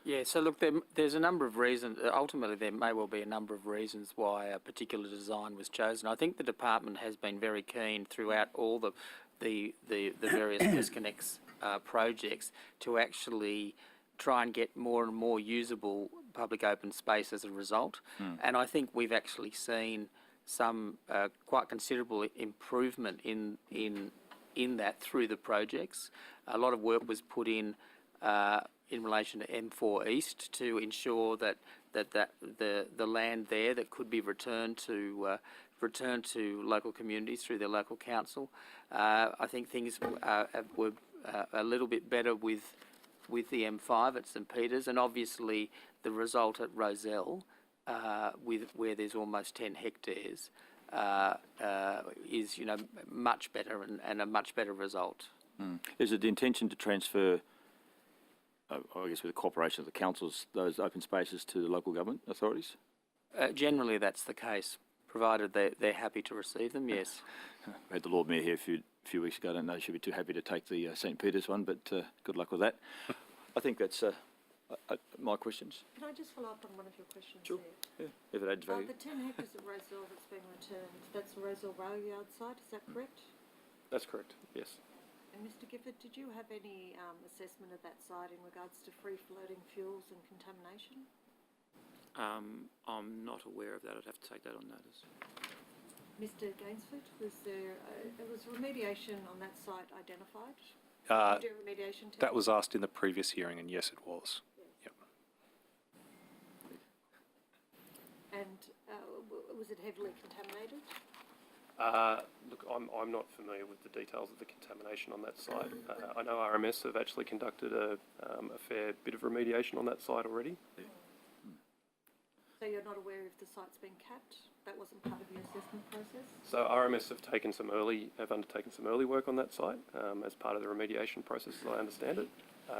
Yeah, so look, there's a number of reasons. Ultimately, there may well be a number of reasons why a particular design was chosen. I think the department has been very keen throughout all the various WestConnex projects to actually try and get more and more usable public open space as a result. And I think we've actually seen some quite considerable improvement in that through the projects. A lot of work was put in relation to M4 East to ensure that the land there that could be returned to local communities through their local council. I think things were a little bit better with the M5 at St Peters, and obviously the result at Rozelle, where there's almost 10 hectares, is much better and a much better result. Is it the intention to transfer, I guess with the cooperation of the councils, those open spaces to the local government authorities? Generally that's the case, provided they're happy to receive them, yes. We had the Lord Mayor here a few weeks ago. I don't know if she'd be too happy to take the St Peters one, but good luck with that. I think that's my questions. Can I just follow up on one of your questions? Sure. There? Yeah, if it adds value. The 10 hectares of Rozelle that's being returned, that's the Rozelle rail yard site, is that correct? That's correct, yes. And Mr Gifford, did you have any assessment of that site in regards to free-floating fuels and contamination? I'm not aware of that. I'd have to take that on notice. Mr Gainsford, was remediation on that site identified? Did you do remediation That was asked in the previous hearing, and yes, it was. Yep. And was it heavily contaminated? Look, I'm not familiar with the details of the contamination on that site. I know RMS have actually conducted a fair bit of remediation on that site already. So you're not aware if the site's been capped? That wasn't part of your assessment process? So RMS have undertaken some early work on that site as part of the remediation process, as I understand it,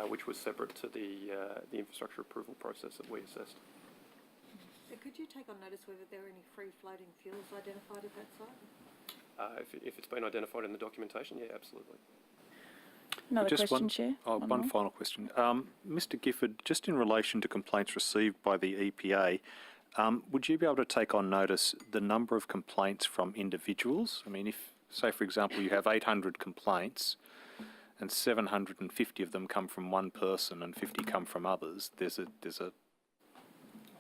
which was separate to the infrastructure approval process that we assessed. Could you take on notice whether there are any free-floating fuels identified at that site? If it's been identified in the documentation, yeah, absolutely. Another Just question, Chair? One final question. Mr Gifford, just in relation to complaints received by the EPA, would you be able to take on notice the number of complaints from individuals? I mean, if, say, for example, you have 800 complaints and 750 of them come from one person and 50 come from others,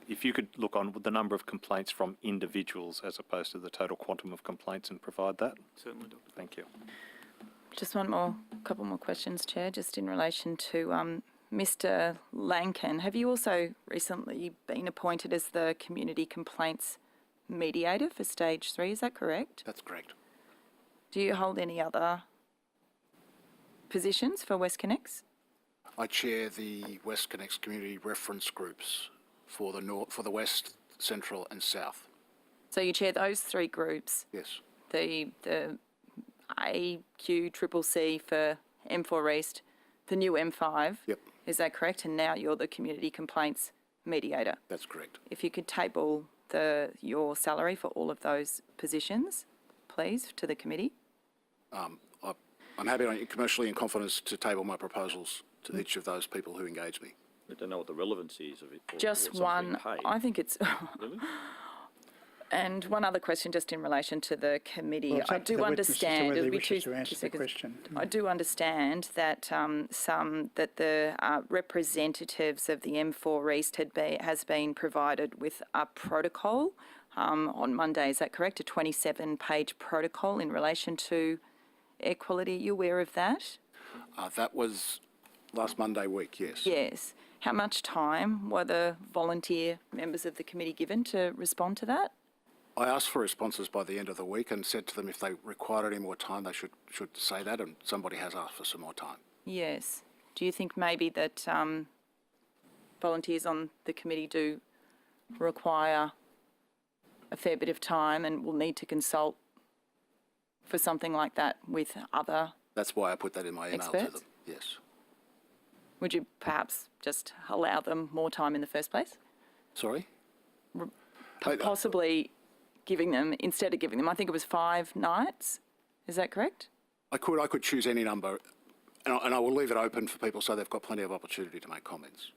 if you could look on the number of complaints from individuals as opposed to the total quantum of complaints and provide that. Certainly, Dr. Thank you. Just couple more questions, Chair, just in relation to Mr Lankin. Have you also recently been appointed as the community complaints mediator for stage 3, is that correct? That's correct. Do you hold any other positions for WestConnex? I chair the WestConnex community reference groups for the West, Central and South. So you chair those 3 groups? Yes. The AQCCC for M4 East, the new M5? Yep. Is that correct? And now you're the community complaints mediator? That's correct. If you could table your salary for all of those positions, please, to the committee? I'm happy on commercially in confidence to table my proposals to each of those people who engage me. I don't know what the relevance is of it. or Just something one, paid. I think it's, Really? and one other question just in relation to the committee. Well, it's I up to do the witness as to understand, whether it'll he be wishes two to answer the seconds. question. I do understand that that the representatives of the M4 East has been provided with a protocol on Monday. Is that correct? A 27-page protocol in relation to equality. Are you aware of that? That was last Monday week, yes. Yes. How much time were the volunteer members of the committee given to respond to that? I asked for responses by the end of the week and said to them if they required any more time, they should say that, and somebody has asked for some more time. Yes. Do you think maybe that volunteers on the committee do require a fair bit of time and will need to consult for something like that with other? That's why I put that in my email to Experts? them, yes. Would you perhaps just allow them more time in the first place? Sorry? Possibly giving them, instead of giving them, I think it was 5 nights. Is that correct? I could choose any number, and I will leave it open for people so they've got plenty of opportunity to make comments.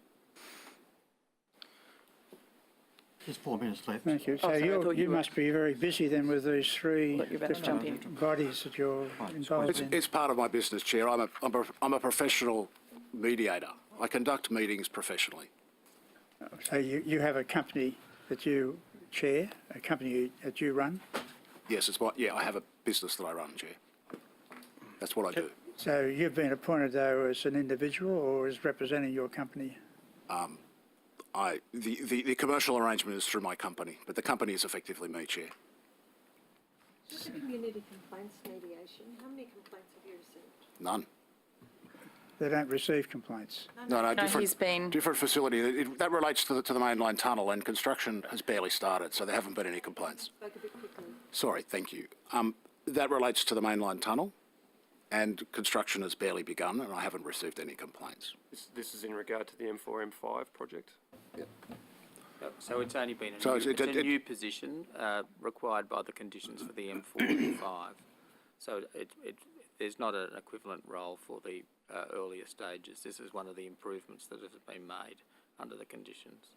Just 4 minutes left. Thank you. So sorry, I thought you you were- must be very busy then with these three Thought you were about to jump in. different bodies that you're involved in. It's part of my business, Chair. I'm a professional mediator. I conduct meetings professionally. So you have a company that you chair, a company that you run. Yes, I have a business that I run, Chair. That's what I do. So you've been appointed though as an individual or as representing your company? The commercial arrangement is through my company, but the company is effectively me, Chair. Just the community complaints mediation, how many complaints have you received? None. They don't receive complaints. No, he's been- different facility. That relates to the mainline tunnel, and construction has barely started, so there haven't been any complaints. Spoke a bit quickly. Sorry, thank you. That relates to the mainline tunnel, and construction has barely begun, and I haven't received any complaints. This is in regard to the M4, M5 project. So it's only been So a it- new position required by the conditions for the M4 and M5. So there's not an equivalent role for the earlier stages. This is one of the improvements that have been made under the conditions.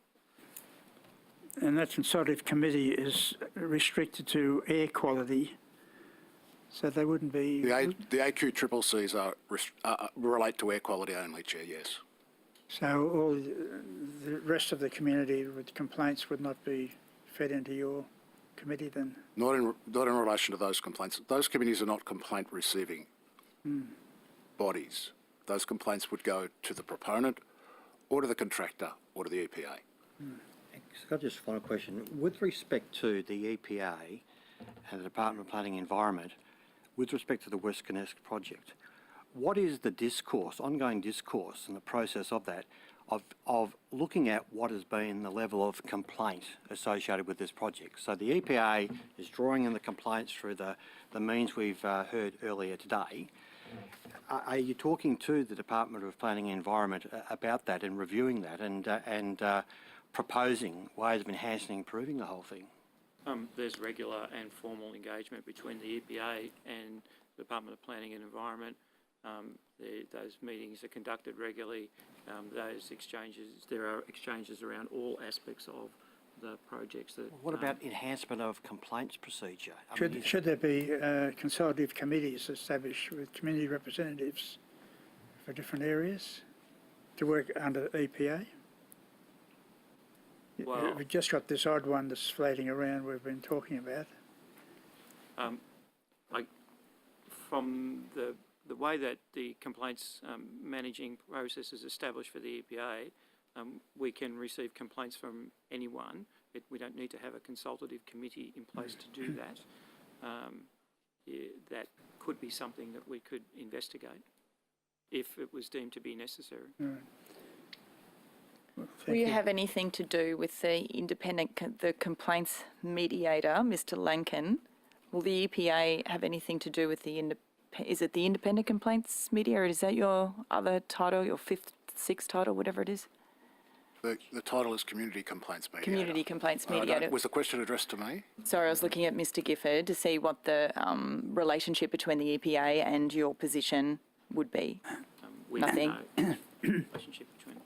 And that consultative committee is restricted to air quality, so they wouldn't be... The AQCCCs relate to air quality only, Chair, yes. So all the rest of the community with complaints would not be fed into your committee then? Not in relation to those complaints. Those committees are not complaint receiving bodies. Those complaints would go to the proponent or to the contractor or to the EPA. I've got just a final question. With respect to the EPA and the Department of Planning and Environment, with respect to the WestConnex project, what is the discourse, ongoing discourse and the process of that, of looking at what has been the level of complaint associated with this project? So the EPA is drawing in the complaints through the means we've heard earlier today. Are you talking to the Department of Planning and Environment about that and reviewing that and proposing ways of enhancing and improving the whole thing? There's regular and formal engagement between the EPA and the Department of Planning and Environment. Those meetings are conducted regularly. There are exchanges around all aspects of the projects that... What about enhancement of complaints procedure? Should there be consultative committees established with community representatives for different areas to work under EPA? Well- We've just got this odd one that's floating around we've been talking about. From the way that the complaints managing process is established for the EPA, we can receive complaints from anyone. We don't need to have a consultative committee in place to do that. That could be something that we could investigate if it was deemed to be necessary. Well, Will thank you have anything to do with the the complaints mediator, Mr. Lankin? Will the EPA have anything to do with is it the independent complaints mediator? Is that your other title, your fifth, sixth title, whatever it is? The title is Community Complaints Mediator. Community Complaints Mediator. Was the question addressed to me? Sorry, I was looking at Mr Gifford to see what the relationship between the EPA and your position would be. We Nothing. have no relationship between.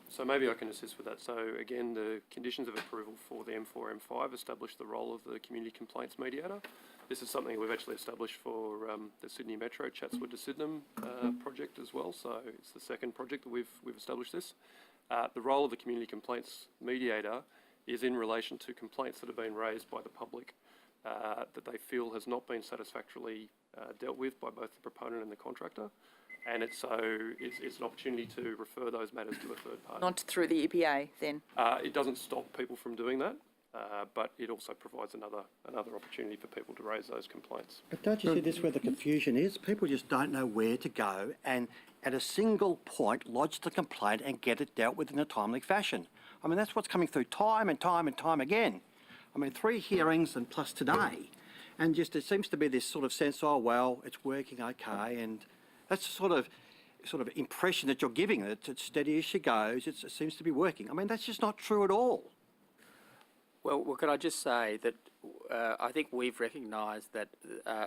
So maybe I can assist with that. So again, the conditions of approval for the M4, M5 establish the role of the community complaints mediator. This is something we've actually established for the Sydney Metro Chatswood to Sydenham project as well. So it's the second project that we've established this. The role of the community complaints mediator is in relation to complaints that have been raised by the public that they feel has not been satisfactorily dealt with by both the proponent and the contractor. And it's an opportunity to refer those matters to a third party. Not through the EPA, then? It doesn't stop people from doing that, but it also provides another opportunity for people to raise those complaints. But don't you see this where the confusion is? People just don't know where to go and at a single point lodge the complaint and get it dealt with in a timely fashion. I mean, that's what's coming through time and time and time again. I mean, 3 hearings and plus today. And just it seems to be this sort of sense, oh, well, it's working okay. And that's the sort of impression that you're giving, that it's steady as she goes, it seems to be working. I mean, that's just not true at all. Well, could I just say that I think we've recognised that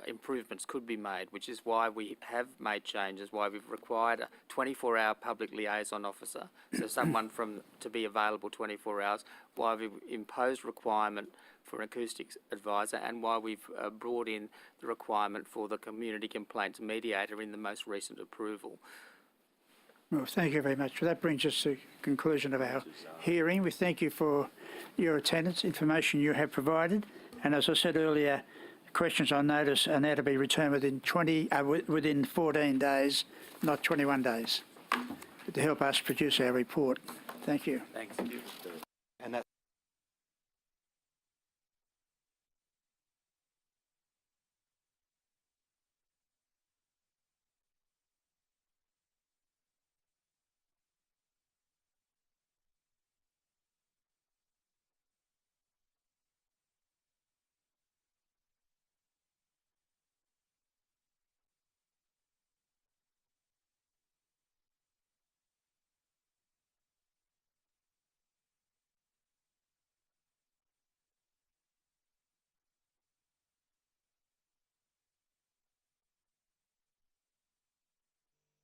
improvements could be made, which is why we have made changes, why we've required a 24-hour public liaison officer, so someone to be available 24 hours, why we've imposed requirement for an acoustics advisor, and why we've brought in the requirement for the community complaints mediator in the most recent approval. Well, thank you very much. Well, that brings us to the conclusion of our hearing. We thank you for your attendance, information you have provided, and as I said earlier, questions on notice are now to be returned within 14 days, not 21 days, to help us produce our report. Thank you. Thanks. And that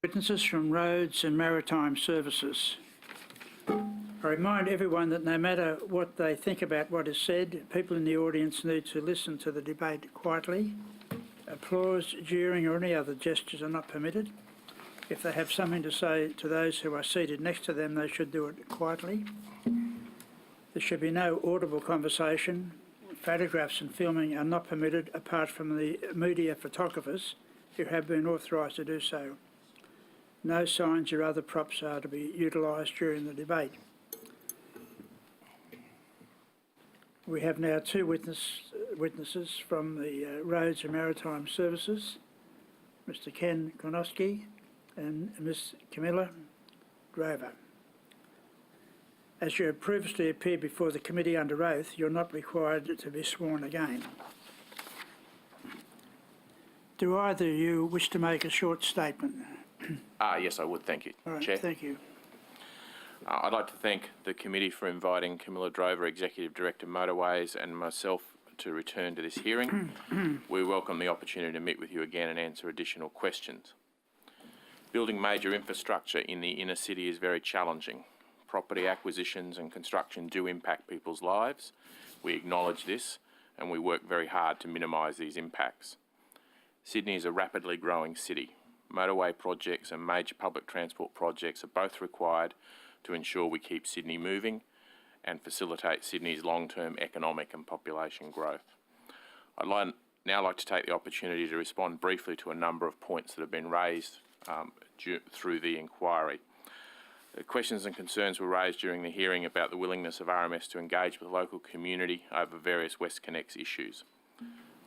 Witnesses from Roads and Maritime Services. I remind everyone that no matter what they think about what is said, people in the audience need to listen to the debate quietly. Applause, jeering or any other gestures are not permitted. If they have something to say to those who are seated next to them, they should do it quietly. There should be no audible conversation. Photographs and filming are not permitted apart from the media photographers who have been authorised to do so. No signs or other props are to be utilised during the debate. We have now 2 witnesses from the Roads and Maritime Services, Mr Ken Konoski and Ms Camilla Drover. As you have previously appeared before the committee under oath, you're not required to be sworn again. Do either of you wish to make a short statement? Yes, I would. Thank you, All right, Chair. thank you. I'd like to thank the committee for inviting Camilla Drover, Executive Director Motorways, and myself to return to this hearing. We welcome the opportunity to meet with you again and answer additional questions. Building major infrastructure in the inner city is very challenging. Property acquisitions and construction do impact people's lives. We acknowledge this and we work very hard to minimise these impacts. Sydney is a rapidly growing city. Motorway projects and major public transport projects are both required to ensure we keep Sydney moving and facilitate Sydney's long-term economic and population growth. I'd now like to take the opportunity to respond briefly to a number of points that have been raised through the inquiry. The questions and concerns were raised during the hearing about the willingness of RMS to engage with the local community over various WestConnex issues.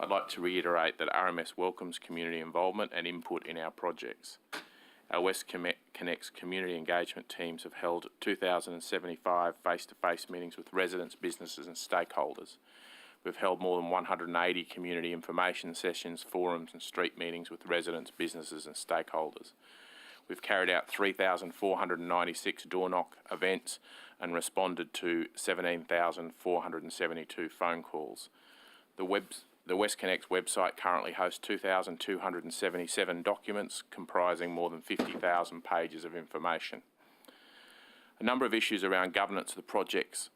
I'd like to reiterate that RMS welcomes community involvement and input in our projects. Our WestConnex community engagement teams have held 2,075 face-to-face meetings with residents, businesses and stakeholders. We've held more than 180 community information sessions, forums and street meetings with residents, businesses and stakeholders. We've carried out 3,496 door knock events and responded to 17,472 phone calls. The WestConnex website currently hosts 2,277 documents comprising more than 50,000 pages of information. A number of issues around governance of the project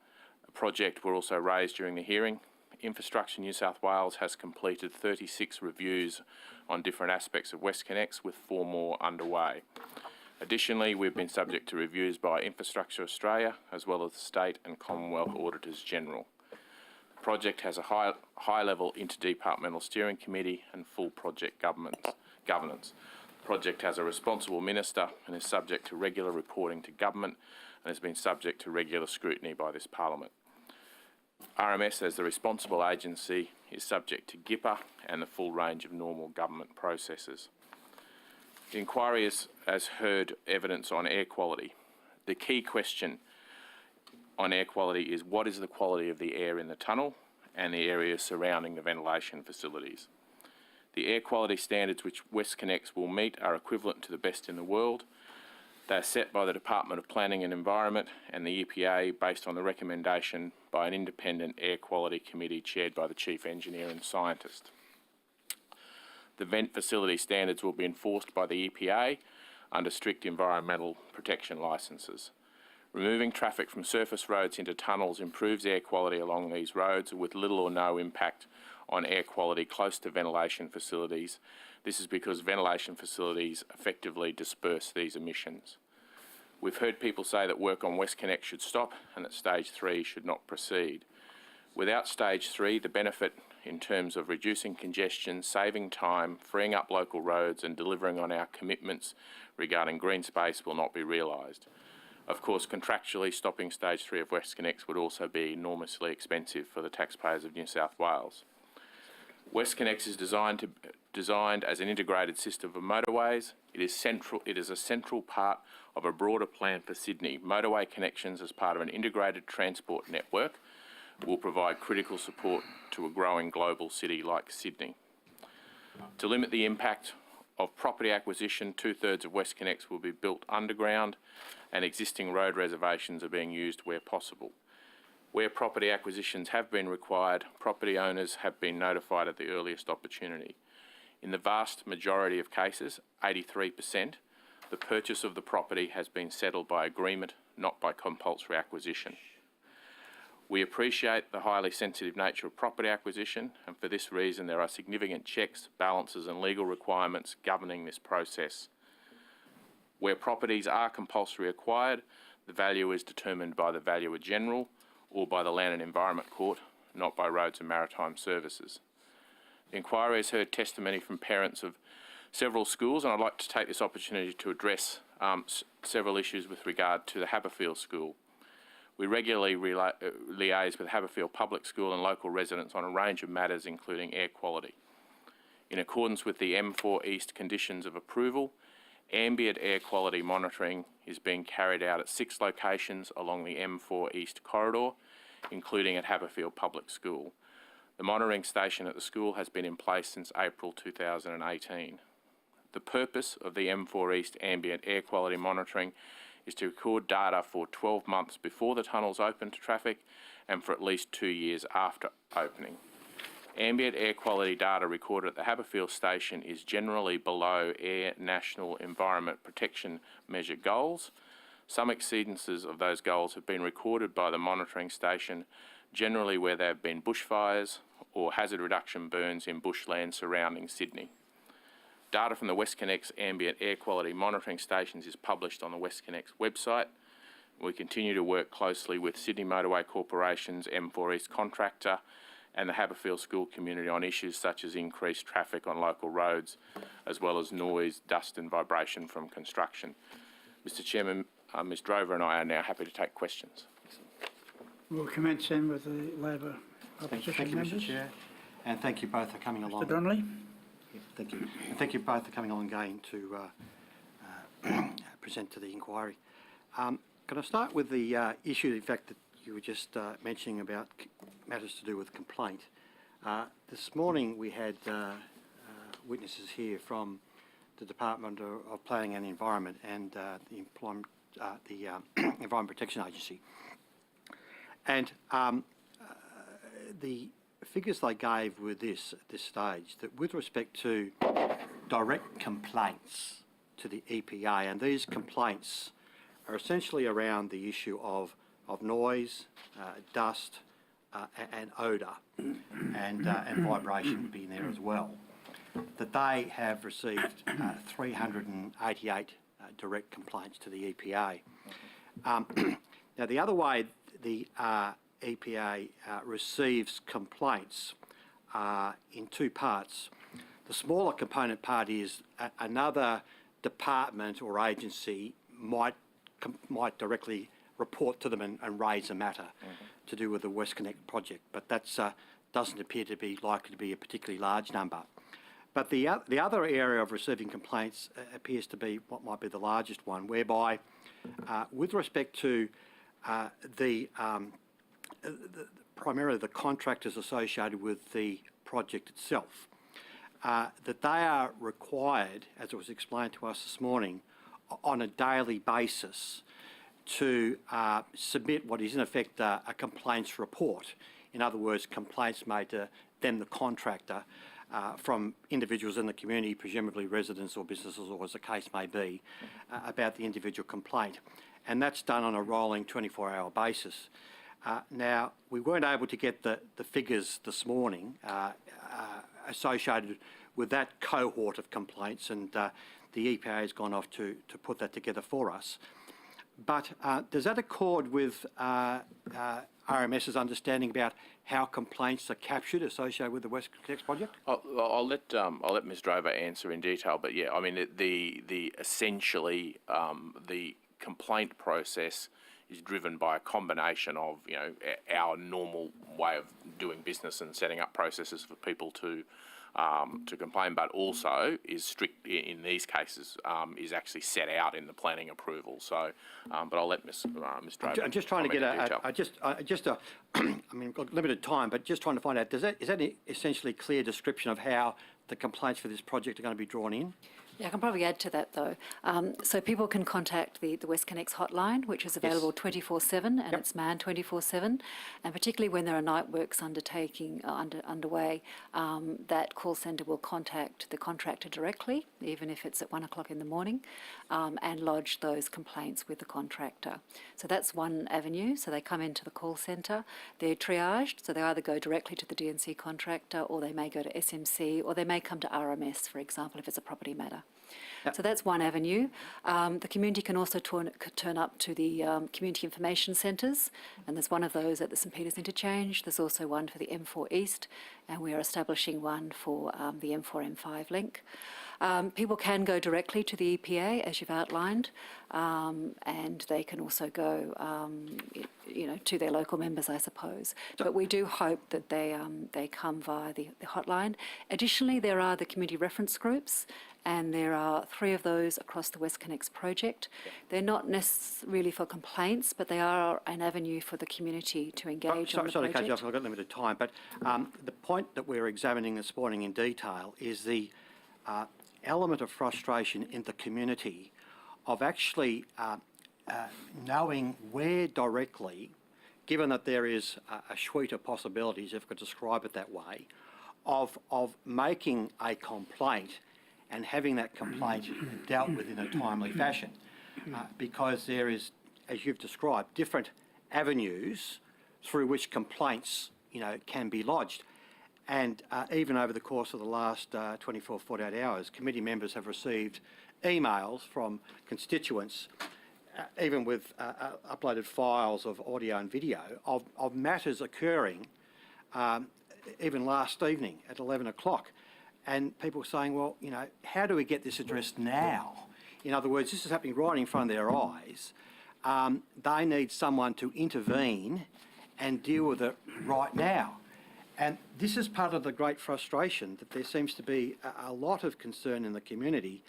were also raised during the hearing. Infrastructure New South Wales has completed 36 reviews on different aspects of WestConnex, with 4 more underway. Additionally, we've been subject to reviews by Infrastructure Australia, as well as the State and Commonwealth Auditors General. The project has a high-level interdepartmental steering committee and full project governance. The project has a responsible minister and is subject to regular reporting to government and has been subject to regular scrutiny by this Parliament. RMS, as the responsible agency, is subject to GIPA and the full range of normal government processes. The inquiry has heard evidence on air quality. The key question on air quality is what is the quality of the air in the tunnel and the areas surrounding the ventilation facilities. The air quality standards which WestConnex will meet are equivalent to the best in the world. They are set by the Department of Planning and Environment and the EPA based on the recommendation by an independent air quality committee chaired by the Chief Engineer and Scientist. The vent facility standards will be enforced by the EPA under strict environmental protection licences. Removing traffic from surface roads into tunnels improves air quality along these roads with little or no impact on air quality close to ventilation facilities. This is because ventilation facilities effectively disperse these emissions. We've heard people say that work on WestConnex should stop and that Stage 3 should not proceed. Without Stage 3, the benefit in terms of reducing congestion, saving time, freeing up local roads and delivering on our commitments regarding green space will not be realised. Of course, contractually, stopping Stage 3 of WestConnex would also be enormously expensive for the taxpayers of New South Wales. WestConnex is designed as an integrated system of motorways. It is a central part of a broader plan for Sydney. Motorway connections as part of an integrated transport network will provide critical support to a growing global city like Sydney. To limit the impact of property acquisition, 2/3 of WestConnex will be built underground and existing road reservations are being used where possible. Where property acquisitions have been required, property owners have been notified at the earliest opportunity. In the vast majority of cases, 83%, the purchase of the property has been settled by agreement, not by compulsory acquisition. We appreciate the highly sensitive nature of property acquisition, and for this reason there are significant checks, balances and legal requirements governing this process. Where properties are compulsory acquired, the value is determined by the Valuer General or by the Land and Environment Court, not by Roads and Maritime Services. The inquiry has heard testimony from parents of several schools, and I'd like to take this opportunity to address several issues with regard to the Haberfield School. We regularly liaise with Haberfield Public School and local residents on a range of matters, including air quality. In accordance with the M4 East conditions of approval, ambient air quality monitoring is being carried out at 6 locations along the M4 East corridor, including at Haberfield Public School. The monitoring station at the school has been in place since April 2018. The purpose of the M4 East ambient air quality monitoring is to record data for 12 months before the tunnels open to traffic and for at least 2 years after opening. Ambient air quality data recorded at the Haberfield station is generally below Air National Environment Protection Measure goals. Some exceedances of those goals have been recorded by the monitoring station, generally where there have been bushfires or hazard reduction burns in bushland surrounding Sydney. Data from the WestConnex ambient air quality monitoring stations is published on the WestConnex website. We continue to work closely with Sydney Motorway Corporation's M4 East contractor and the Haberfield school community on issues such as increased traffic on local roads, as well as noise, dust and vibration from construction. Mr Chairman, Ms Drover and I are now happy to take questions. We'll commence then with the Labor opposition Thank you, members. Mr Chair, and thank you both for coming along. Mr Donnelly. Yeah, thank you. And thank you both for coming along again to present to the inquiry. Can I start with the issue, in fact, that you were just mentioning about matters to do with complaint. This morning we had witnesses here from the Department of Planning and Environment and the Environment Protection Agency. And the figures they gave were this at this stage, that with respect to direct complaints to the EPA, and these complaints are essentially around the issue of noise, dust, and odour, and vibration being there as well, that they have received 388 direct complaints to the EPA. Now, the other way the EPA receives complaints in two parts. The smaller component part is another department or agency might directly report to them and raise a matter to do with the WestConnex project, but that doesn't appear to be likely to be a particularly large number. But the other area of receiving complaints appears to be what might be the largest one, whereby with respect to primarily the contractors associated with the project itself, that they are required, as it was explained to us this morning, on a daily basis to submit what is in effect a complaints report. In other words, complaints made to them, the contractor, from individuals in the community, presumably residents or businesses or as the case may be, about the individual complaint. And that's done on a rolling 24-hour basis. Now, we weren't able to get the figures this morning associated with that cohort of complaints, and the EPA has gone off to put that together for us. But does that accord with RMS's understanding about how complaints are captured associated with the WestConnex project? I'll let Ms. Drover answer in detail, but yeah, I mean the essentially the complaint process is driven by a combination of our normal way of doing business and setting up processes for people to complain, but also is strict in these cases is actually set out in the planning approval. So, but I'll let Ms. Drover. I'm just trying to get I mean, got limited time, but just trying to find out, is that an essentially clear description of how the complaints for this project are going to be drawn in? Yeah, I can probably add to that though. So people can contact the WestConnex hotline, which is available 24/7, and it's manned 24/7. And particularly when there are night works underway, that call centre will contact the contractor directly, even if it's at 1 o'clock in the morning, and lodge those complaints with the contractor. So that's one avenue. So they come into the call centre, they're triaged, so they either go directly to the DNC contractor, or they may go to SMC, or they may come to RMS, for example, if it's a property matter. So that's one avenue. The community can also turn up to the community information centres, and there's one of those at the St Peters interchange. There's also one for the M4 East, and we are establishing one for the M4-M5 link. People can go directly to the EPA, as you've outlined, and they can also go, to their local members, I suppose. But we do hope that they come via the hotline. Additionally, there are the community reference groups, and there are 3 of those across the WestConnex project. They're not necessarily for complaints, but they are an avenue for the community to engage on the project. Sorry to cut you off, I've got limited time, but the point that we're examining this morning in detail is the element of frustration in the community of actually knowing where directly, given that there is a suite of possibilities, if I could describe it that way, of making a complaint and having that complaint dealt with in a timely fashion, because there is, as you've described, different avenues through which complaints, can be lodged. And even over the course of the last 24, 48 hours, committee members have received emails from constituents, even with uploaded files of audio and video, of matters occurring even last evening at 11 o'clock. And people saying, well, how do we get this addressed now? In other words, this is happening right in front of their eyes. They need someone to intervene and deal with it right now. And this is part of the great frustration, that there seems to be a lot of concern in the community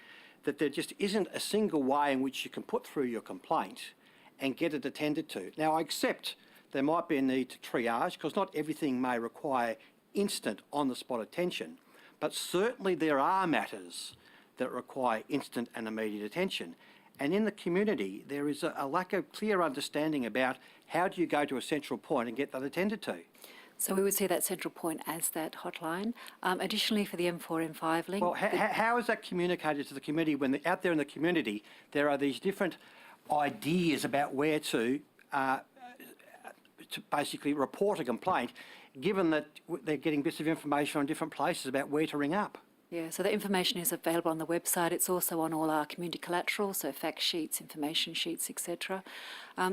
that there just isn't a single way in which you can put through your complaint and get it attended to. Now, I accept there might be a need to triage, because not everything may require instant on-the-spot attention, but certainly there are matters that require instant and immediate attention. And in the community, there is a lack of clear understanding about how do you go to a central point and get that attended to. So we would see that central point as that hotline. Additionally, for the M4, M5 link. Well, how is that communicated to the community when out there in the community there are these different ideas about where to basically report a complaint, given that they're getting bits of information on different places about where to ring up? Yeah, so the information is available on the website. It's also on all our community collateral, so fact sheets, information sheets, etc.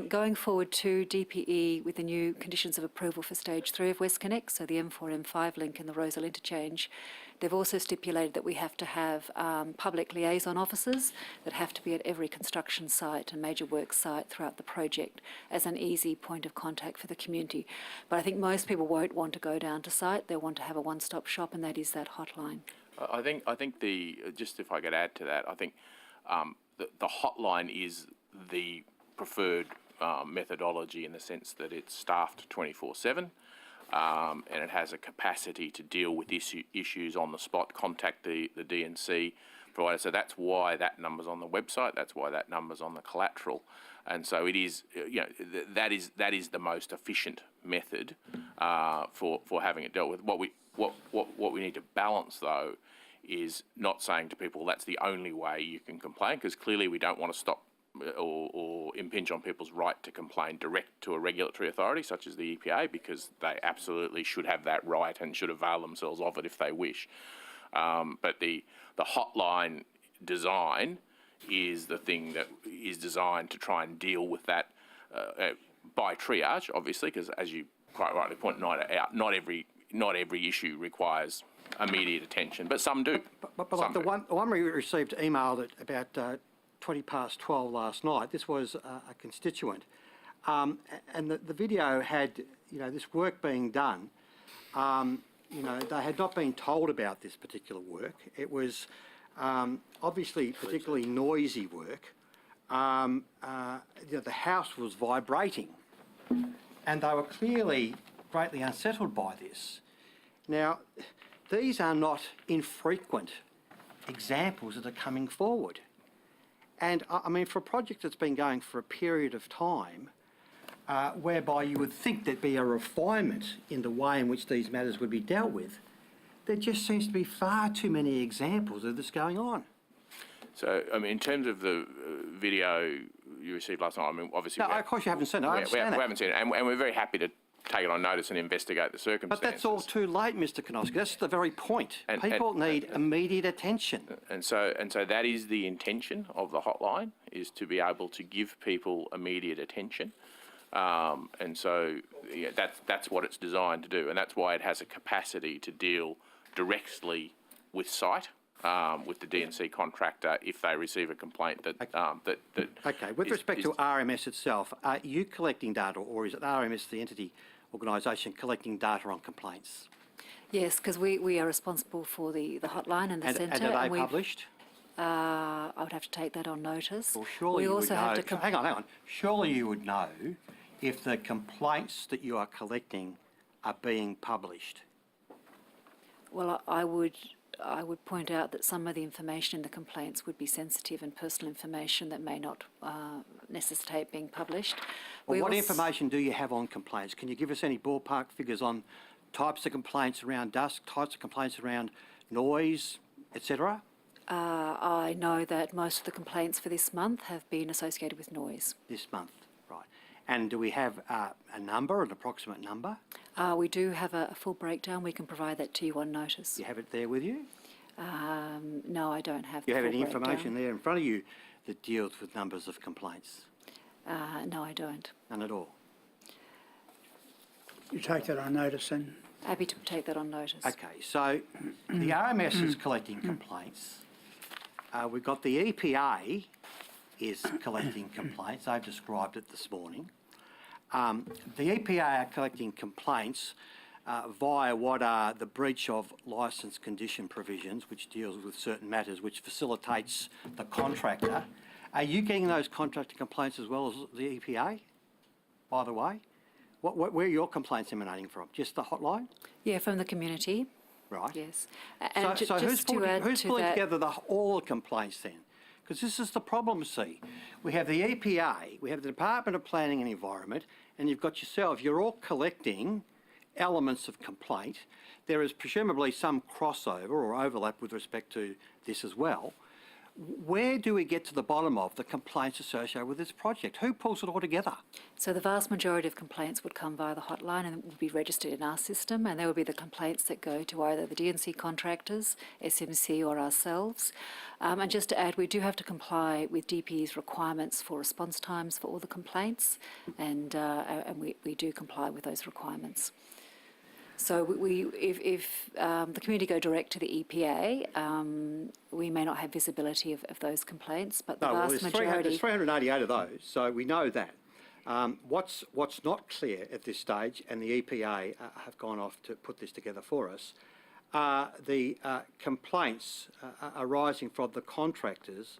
Going forward to DPE with the new conditions of approval for stage 3 of WestConnex, so the M4, M5 link and the Rosal interchange, they've also stipulated that we have to have public liaison officers that have to be at every construction site and major work site throughout the project as an easy point of contact for the community. But I think most people won't want to go down to site. They'll want to have a one-stop shop, and that is that hotline. I think just if I could add to that, I think the hotline is the preferred methodology in the sense that it's staffed 24/7 and it has a capacity to deal with issues on the spot, contact the DNC provider. So that's why that number's on the website. That's why that number's on the collateral. And so it is, that is the most efficient method for having it dealt with. What we need to balance, though, is not saying to people that's the only way you can complain, because clearly we don't want to stop or impinge on people's right to complain direct to a regulatory authority such as the EPA, because they absolutely should have that right and should avail themselves of it if they wish. But the hotline design is the thing that is designed to try and deal with that by triage, obviously, because as you quite rightly pointed out, not every issue requires immediate attention, but some do. But like the one we received emailed at about 20 past 12 last night. This was a constituent, and the video had this work being done. They had not been told about this particular work. It was obviously particularly noisy work. The house was vibrating, and they were clearly greatly unsettled by this. Now, these are not infrequent examples that are coming forward. And I mean, for a project that's been going for a period of time, whereby you would think there'd be a refinement in the way in which these matters would be dealt with, there just seems to be far too many examples of this going on. So, I mean, in terms of the video you received last night, I mean, obviously... No, of course you haven't seen it, I understand that. We haven't seen it, and we're very happy to take it on notice and investigate the circumstances. But that's all too late, Mr. Konoski. That's the very point. People need immediate attention. And so that is the intention of the hotline, is to be able to give people immediate attention. And so that's what it's designed to do, and that's why it has a capacity to deal directly with site, with the DNC contractor if they receive a complaint that... Okay, with respect to RMS itself, are you collecting data, or is it RMS, the entity organisation, collecting data on complaints? Yes, because we are responsible for the hotline and the centre. And are they published? I would have to take that on notice. Well, surely you would know. Hang on. Surely you would know if the complaints that you are collecting are being published. Well, I would point out that some of the information in the complaints would be sensitive and personal information that may not necessitate being published. Well, what information do you have on complaints? Can you give us any ballpark figures on types of complaints around dust, types of complaints around noise, etc.? I know that most of the complaints for this month have been associated with noise. This month, right. And do we have a number, an approximate number? We do have a full breakdown. We can provide that to you on notice. You have it there with you? No, I don't have you the have full any information breakdown. there in front of you that deals with numbers of complaints? No, I don't. None at all? You take that on notice then? Happy to take that on notice. Okay, so the RMS is collecting complaints. We've got the EPA is collecting complaints. I've described it this morning. The EPA are collecting complaints via what are the breach of licence condition provisions, which deals with certain matters, which facilitates the contractor. Are you getting those contractor complaints as well as the EPA, by the way? Where are your complaints emanating from? Just the hotline? Yeah, from the community. right? Yes. And So who's just to pulling, add who's to pulling that, together all the complaints then? Because this is the problem, see. We have the EPA, we have the Department of Planning and Environment, and you've got yourself. You're all collecting elements of complaint. There is presumably some crossover or overlap with respect to this as well. Where do we get to the bottom of the complaints associated with this project? Who pulls it all together? so the vast majority of complaints would come via the hotline and would be registered in our system, and there would be the complaints that go to either the D&C contractors, SMC or ourselves. And just to add, we do have to comply with DPE's requirements for response times for all the complaints, and we do comply with those requirements. So if the community go direct to the EPA, we may not have visibility of those complaints, but the vast majority... There's 388 of those, so we know that. What's not clear at this stage, and the EPA have gone off to put this together for us, are the complaints arising from the contractors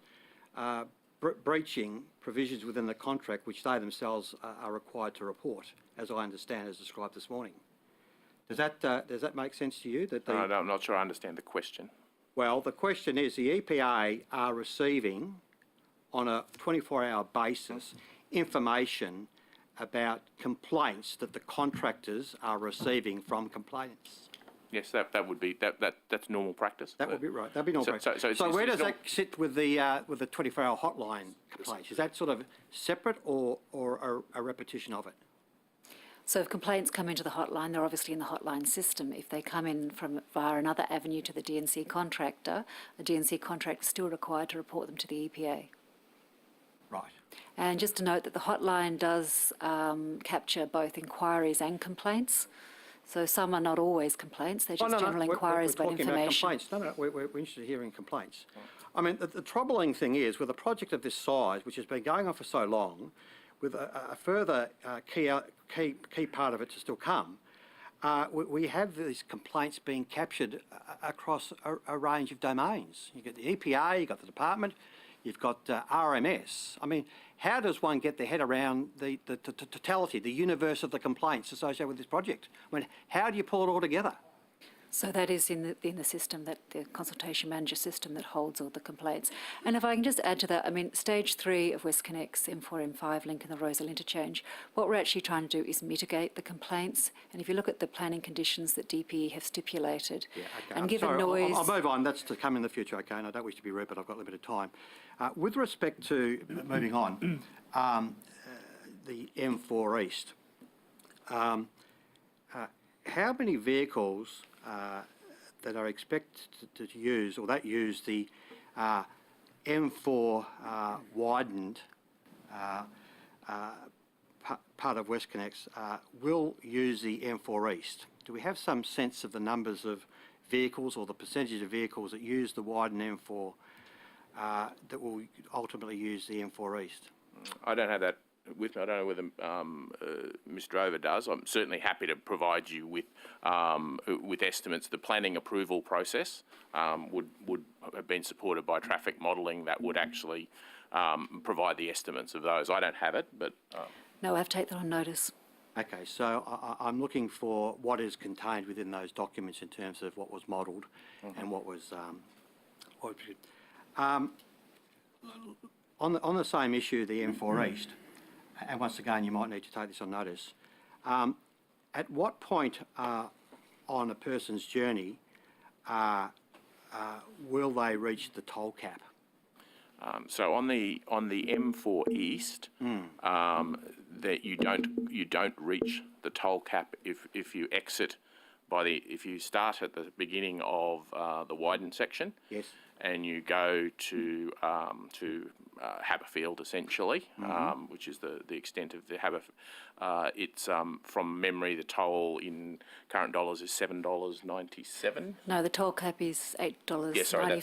breaching provisions within the contract which they themselves are required to report, as I understand as described this morning. Does that make sense to you? No, I'm not sure I understand the question. Well, the question is the EPA are receiving on a 24-hour basis information about complaints that the contractors are receiving from complainants. Yes, that would be that's normal practice. That would be right. That'd be normal practice. So where does that sit with the 24-hour hotline complaints? Is that sort of separate or a repetition of it? So if complaints come into the hotline, they're obviously in the hotline system. If they come in via another avenue to the D&C contractor, the D&C contractor is still required to report them to the EPA. Right. And just to note that the hotline does capture both inquiries and complaints. So some are not always complaints, they're just general inquiries about information. About complaints. We're interested in hearing complaints. I mean, the troubling thing is, with a project of this size, which has been going on for so long, with a further key part of it to still come, we have these complaints being captured across a range of domains. You've got the EPA, you've got the department, you've got RMS. I mean, how does one get their head around the totality, the universe of the complaints associated with this project? I mean, how do you pull it all together? So that is in the system, that the consultation manager system that holds all the complaints. And if I can just add to that, I mean, stage 3 of WestConnex M4, M5 link and the Rosal interchange, what we're actually trying to do is mitigate the complaints. And if you look at the planning conditions that DPE have stipulated, and given noise... I'll move on, that's to come in the future, okay, and I don't wish to be rude, but I've got limited time. With respect to, moving on, the M4 East, how many vehicles that are expected to use, or that use the M4 widened part of WestConnex, will use the M4 East? Do we have some sense of the numbers of vehicles or the percentage of vehicles that use the widened M4 that will ultimately use the M4 East? I don't have that with me. I don't know whether Ms. Drover does. I'm certainly happy to provide you with estimates. The planning approval process would have been supported by traffic modelling that would actually provide the estimates of those. I don't have it, but... No, I have to take that on notice. Okay, so I'm looking for what is contained within those documents in terms of what was modelled and what was... on the same issue, the M4 East, and once again, you might need to take this on notice. At what point on a person's journey will they reach the toll cap? So on the M4 East, that you don't reach the toll cap if you exit if you start at the beginning of the widened section. Yes. And you go to Haberfield, essentially, which is the extent of the it's from memory, the toll in current dollars is $7.97. No, the toll cap is $8.95. Yeah, sorry,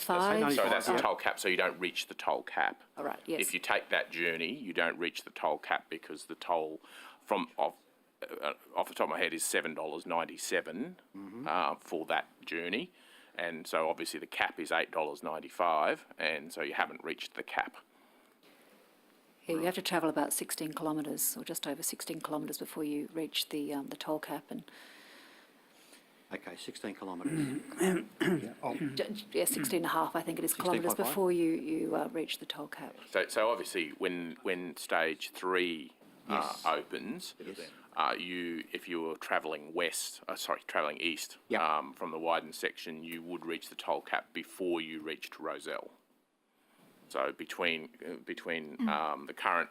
that's the toll cap, so you don't reach the toll cap. All right, yes. If you take that journey, you don't reach the toll cap because the toll off the top of my head is $7.97 for that journey. And so obviously the cap is $8.95, and so you haven't reached the cap. Yeah, you have to travel about 16 kilometres, or just over 16 kilometres before you reach the toll cap. And Okay, 16 kilometres. Oh, Yeah, 16.5, I think it is, kilometres 16.5? before you reach the toll cap. So obviously, when stage 3 Yes. opens, if you were travelling travelling east Yep. from the widened section, you would reach the toll cap before you reached Rozelle. So between the current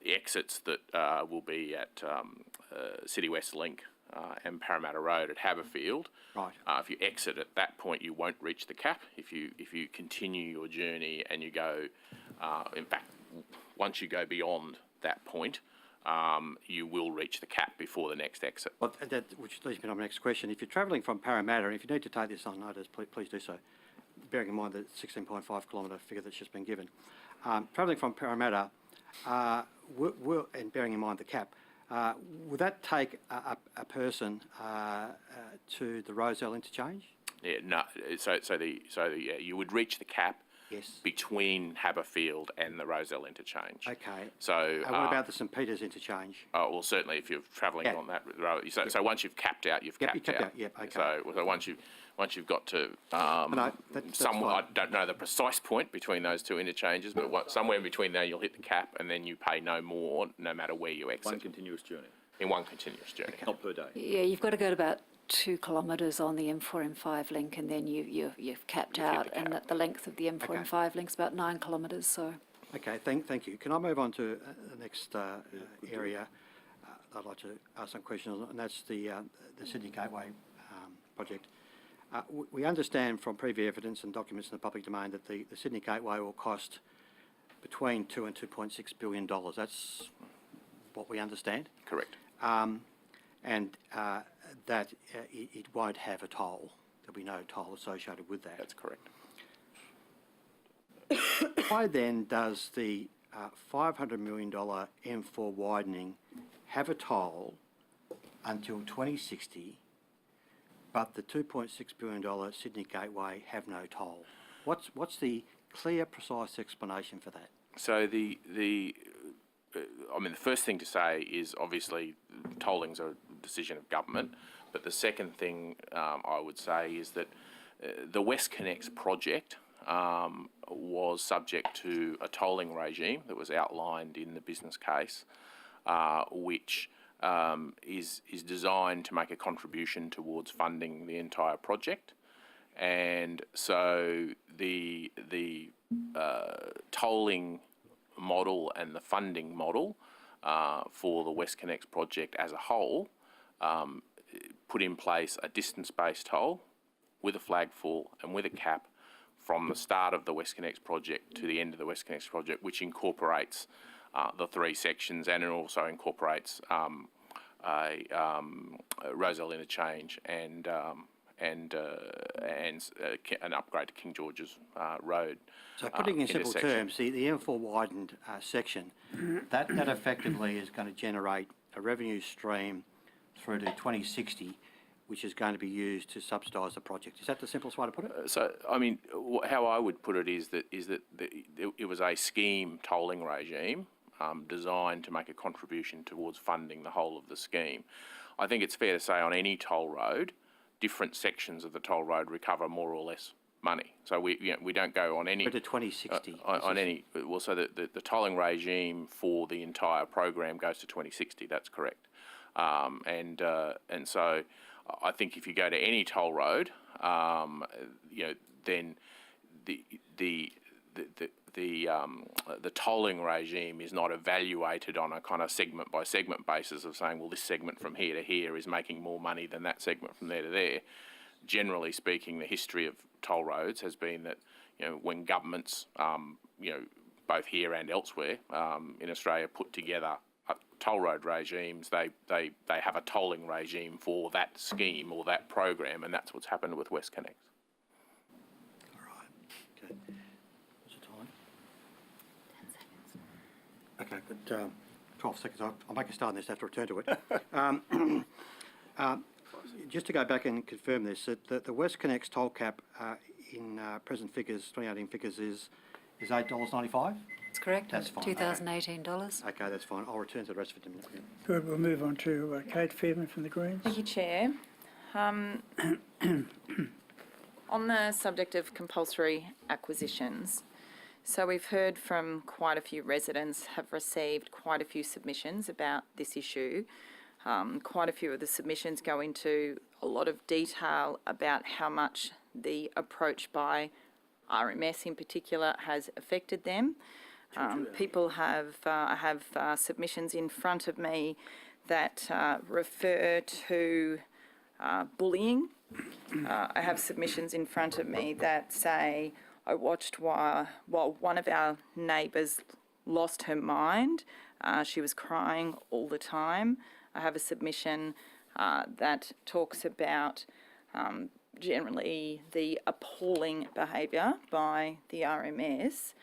the exits that will be at City West Link and Parramatta Road at Haberfield. Right. If you exit at that point, you won't reach the cap. If you continue your journey and you go, in fact, once you go beyond that point, you will reach the cap before the next exit. Well, which leads me to my next question. If you're travelling from Parramatta, and if you need to take this on notice, please do so, bearing in mind the 16.5 kilometre figure that's just been given. Travelling from Parramatta, and bearing in mind the cap, would that take a person to the Rozelle interchange? Yeah, no. You would reach the cap. Yes. Between Haberfield and the Rozelle interchange. Okay. So what about the St Peters interchange? Oh, well, certainly if you're travelling on that road. So once you've capped out, you've capped out. Yep, okay. So once you've got to that's I fine. don't know the precise point between those two interchanges, but somewhere in between there you'll hit the cap, and then you pay no more, no matter where you exit. One continuous journey, In one continuous journey. not per day. Yeah, you've got to go to about 2 kilometres on the M4, M5 link, and then you've capped out, and the length of the M4, M5 link's about 9 kilometres, so. Okay, thank you. Can I move on to the next area I'd like to ask some questions on, and that's the Sydney Gateway project. We understand from previous evidence and documents in the public domain that the Sydney Gateway will cost between $2 and $2.6 billion. That's what we understand. Correct. And that it won't have a toll. There'll be no toll associated with that. That's correct. Why then does the $500 million M4 widening have a toll until 2060, but the $2.6 billion Sydney Gateway have no toll? What's the clear, precise explanation for that? So the first thing to say is obviously tolling's a decision of government, but the second thing I would say is that the WestConnex project was subject to a tolling regime that was outlined in the business case, which is designed to make a contribution towards funding the entire project. And so the tolling model and the funding model for the WestConnex project as a whole put in place a distance-based toll with a flag fall and with a cap from the start of the WestConnex project to the end of the WestConnex project, which incorporates the 3 sections, and it also incorporates Rozelle interchange and an upgrade to King George's Road. So putting in simple terms, the M4 widened section, that effectively is going to generate a revenue stream through to 2060, which is going to be used to subsidise the project. Is that the simplest way to put it? So, I mean, how I would put it is that it was a scheme tolling regime designed to make a contribution towards funding the whole of the scheme. I think it's fair to say on any toll road, different sections of the toll road recover more or less money. So we don't go on any... To 2060. On any... Well, so the tolling regime for the entire program goes to 2060, that's correct. And so I think if you go to any toll road, then the tolling regime is not evaluated on a kind of segment by segment basis of saying, well, this segment from here to here is making more money than that segment from there to there. Generally speaking, the history of toll roads has been that, when governments, both here and elsewhere in Australia, put together toll road regimes, they have a tolling regime for that scheme or that program, and that's what's happened with WestConnex. All right. Okay. What's the time? 10 seconds. Okay, good. 12 seconds. I'll make a start on this. I have to return to it. Just to go back and confirm this, that the WestConnex toll cap in present figures, 2018 figures, is $8.95? That's correct. That's fine. $2018. Okay, that's fine. I'll return to the rest of it in a minute. Good, we'll move on to Kate Fairman from the Greens. Thank you, Chair. On the subject of compulsory acquisitions, so we've heard from quite a few residents have received quite a few submissions about this issue. Quite a few of the submissions go into a lot of detail about how much the approach by RMS in particular has affected them. People have submissions in front of me that refer to bullying. I have submissions in front of me that say, I watched while one of our neighbours lost her mind. She was crying all the time. I have a submission that talks about generally the appalling behaviour by the RMS.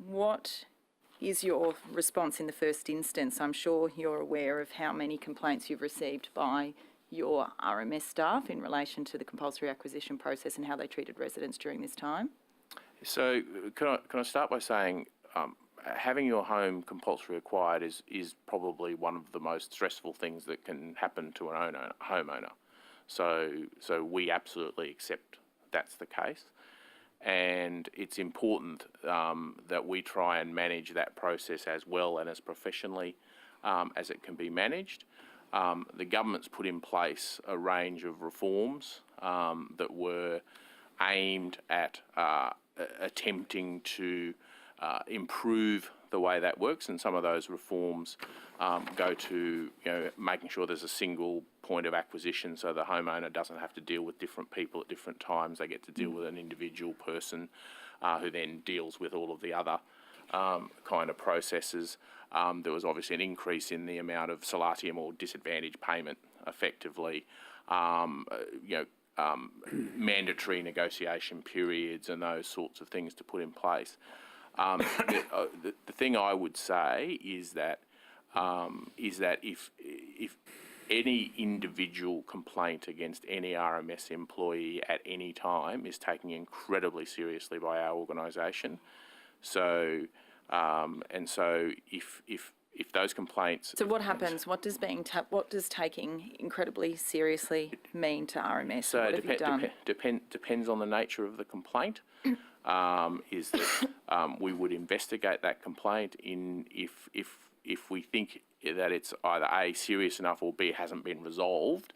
What is your response in the first instance? I'm sure you're aware of how many complaints you've received by your RMS staff in relation to the compulsory acquisition process and how they treated residents during this time. So can I start by saying having your home compulsory acquired is probably one of the most stressful things that can happen to an homeowner. So we absolutely accept that's the case. And it's important that we try and manage that process as well and as professionally as it can be managed. The government's put in place a range of reforms that were aimed at attempting to improve the way that works, and some of those reforms go to making sure there's a single point of acquisition, so the homeowner doesn't have to deal with different people at different times. They get to deal with an individual person who then deals with all of the other kind of processes. There was obviously an increase in the amount of salatium or disadvantage payment, effectively. Mandatory negotiation periods and those sorts of things to put in place. The thing I would say is that if any individual complaint against any RMS employee at any time is taken incredibly seriously by our organisation. So if those complaints. So what happens? What does taking incredibly seriously mean to RMS? So what have you done? Depends on the nature of the complaint. Is that we would investigate that complaint if we think that it's either A, serious enough, or B, hasn't been resolved.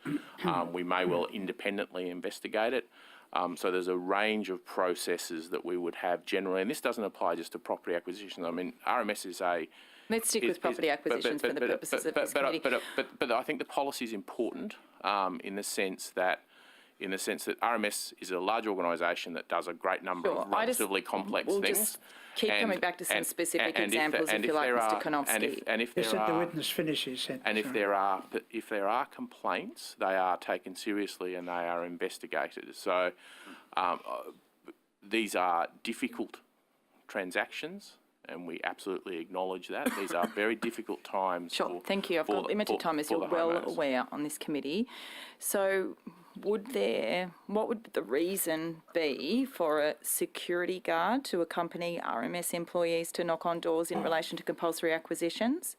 We may well independently investigate it. So there's a range of processes that we would have generally, and this doesn't apply just to property acquisitions. I mean, RMS is a... Let's stick with property acquisitions for the purposes of this committee. But I think the policy is important in the sense that RMS is a large organisation that does a great number of relatively complex we'll things. Just keep coming back to some specific examples, if you like, Mr. Konofsky. Just let the witness finish his sentence. And if there are complaints, they are taken seriously and they are investigated. So these are difficult transactions, and we absolutely acknowledge that. These are very difficult times. Sure, thank you. I've got limited time, as you're well aware, on this committee. So what would the reason be for a security guard to accompany RMS employees to knock on doors in relation to compulsory acquisitions?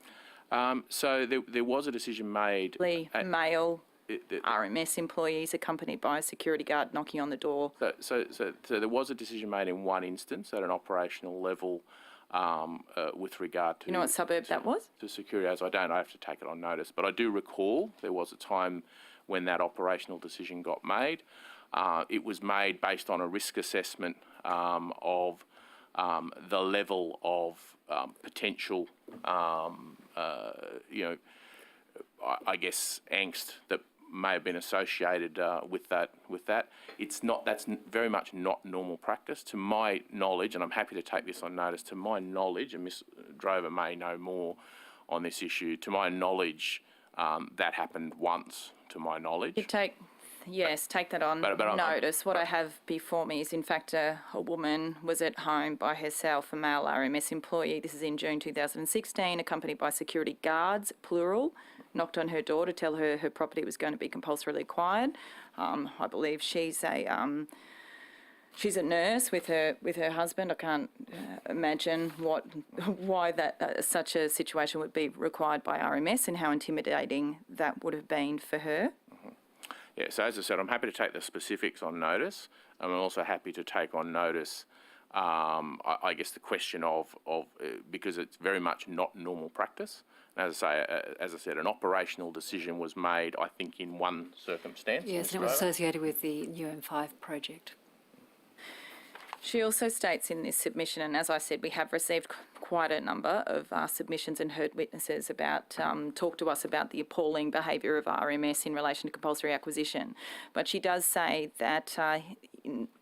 So there was a decision made. Male RMS employees accompanied by a security guard knocking on the door. So there was a decision made in one instance at an operational level with regard to... You know what suburb that was? To security, as I have to take it on notice. But I do recall there was a time when that operational decision got made. It was made based on a risk assessment of the level of potential, I guess, angst that may have been associated with that. That's very much not normal practice. To my knowledge, and I'm happy to take this on notice, to my knowledge, and Ms. Drover may know more on this issue, to my knowledge, that happened once, to my knowledge. Take that on notice. What I have before me is, in fact, a woman was at home by herself, a male RMS employee. This is in June 2016, accompanied by security guards, plural, knocked on her door to tell her her property was going to be compulsorily acquired. I believe she's a She's a nurse with her husband. I can't imagine why that such a situation would be required by RMS and how intimidating that would have been for her. Yeah, so as I said, I'm happy to take the specifics on notice. I'm also happy to take on notice, I guess, the question of because it's very much not normal practice. And as I said, an operational decision was made, I think, in one circumstance. Yes, and it was associated with the new M5 project. She also states in this submission, and as I said, we have received quite a number of submissions and heard witnesses about, talk to us about the appalling behaviour of RMS in relation to compulsory acquisition. But she does say that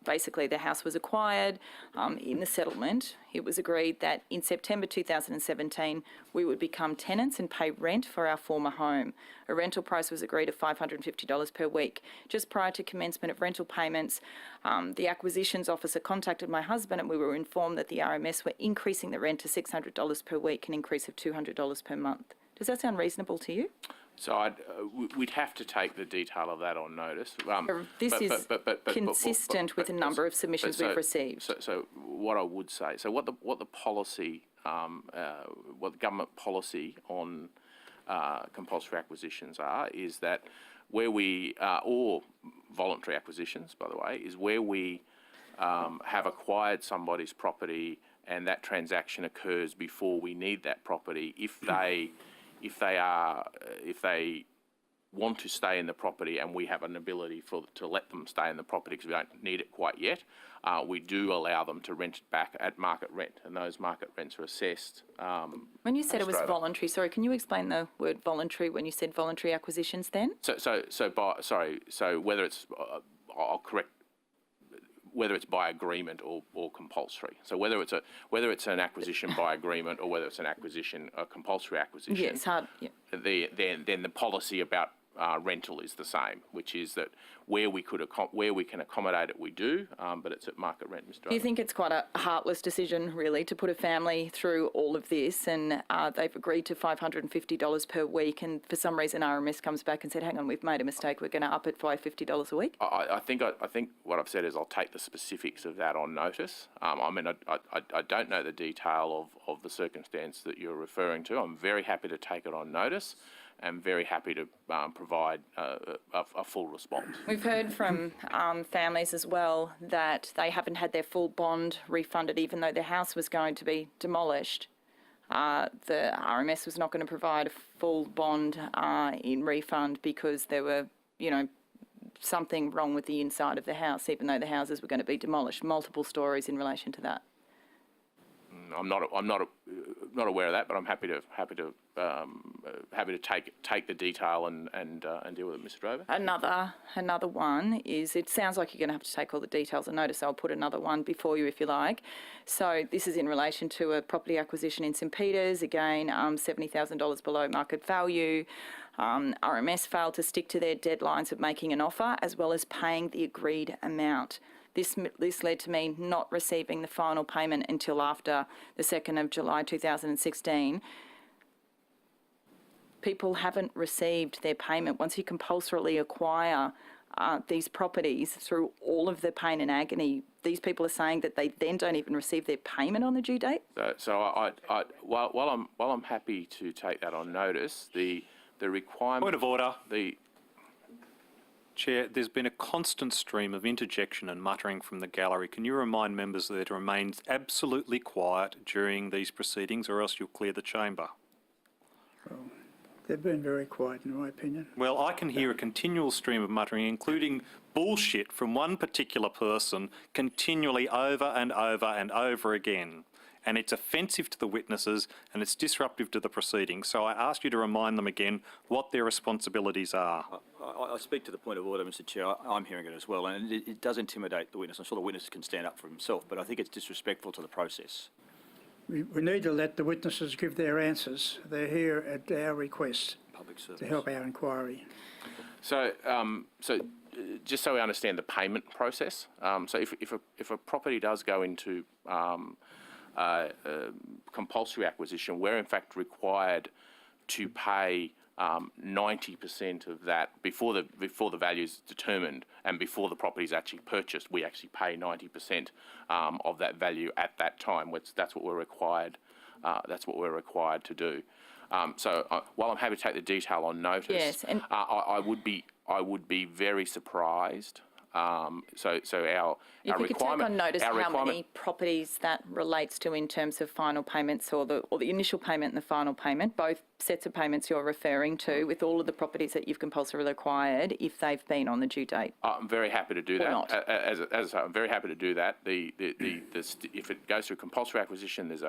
basically the house was acquired. In the settlement, it was agreed that in September 2017, we would become tenants and pay rent for our former home. A rental price was agreed of $550 per week. Just prior to commencement of rental payments, the acquisitions officer contacted my husband and we were informed that the RMS were increasing the rent to $600 per week, an increase of $200 per month. Does that sound reasonable to you? So we'd have to take the detail of that on notice. This is consistent with a number of submissions we've received. So what I would say, so what the policy, what the government policy on compulsory acquisitions is that where we, or voluntary acquisitions, by the way, is where we have acquired somebody's property and that transaction occurs before we need that property. If they want to stay in the property and we have an ability to let them stay in the property because we don't need it quite yet, we do allow them to rent it back at market rent, and those market rents are assessed. When you said it was voluntary, sorry, can you explain the word voluntary when you said voluntary acquisitions then? So whether it's, I'll correct, whether it's by agreement or compulsory. So whether it's an acquisition by agreement or whether it's a compulsory acquisition. Yeah, it's hard. Yeah. Then the policy about rental is the same, which is that where we can accommodate it, we do, but it's at market rent, Mr. Do you think it's quite a heartless decision, really, to put a family through all of this, and they've agreed to $550 per week, and for some reason RMS comes back and said, "Hang on, we've made a mistake. We're going to up it by $50 a week"? I think what I've said is I'll take the specifics of that on notice. I mean, I don't know the detail of the circumstance that you're referring to. I'm very happy to take it on notice. And very happy to provide a full response. We've heard from families as well that they haven't had their full bond refunded, even though their house was going to be demolished. The RMS was not going to provide a full bond in refund because there were, something wrong with the inside of the house, even though the houses were going to be demolished. Multiple stories in relation to that. I'm not aware of that, but I'm happy to take the detail and deal with it, Mr. Drover. Another one is, it sounds like you're going to have to take all the details on notice. I'll put another one before you if you like. So this is in relation to a property acquisition in St Peters. Again, $70,000 below market value. RMS failed to stick to their deadlines of making an offer as well as paying the agreed amount. This led to me not receiving the final payment until after the 2nd of July 2016. People haven't received their payment. Once you compulsorily acquire these properties through all of the pain and agony, these people are saying that they then don't even receive their payment on the due date. While I'm happy to take that on notice, the requirement. Point of order. Chair, there's been a constant stream of interjection and muttering from the gallery. Can you remind members that it remains absolutely quiet during these proceedings, or else you'll clear the chamber? Well, they've been very quiet, in my opinion. Well, I can hear a continual stream of muttering, including bullshit from one particular person continually over and over and over again. And it's offensive to the witnesses and it's disruptive to the proceedings. So I ask you to remind them again what their responsibilities are. I speak to the point of order, Mr. Chair. I'm hearing it as well, and it does intimidate the witness. I'm sure the witness can stand up for himself, but I think it's disrespectful to the process. We need to let the witnesses give their answers. They're here at our request to help our inquiry. So, just so we understand the payment process, so if a property does go into compulsory acquisition, we're in fact required to pay 90% of that, before the value is determined and before the property is actually purchased, we actually pay 90% of that value at that time. That's what we're required. That's what we're required to do. While I'm happy to take the detail on notice, Yes, and I would be very surprised. if you could take on notice how many properties that relates to in terms of final payments or the initial payment and the final payment, both sets of payments you're referring to, with all of the properties that you've compulsorily acquired, if they've been on the due date. I'm very happy to do Or that. not. As I say, I'm very happy to do that. If it goes through compulsory acquisition, there's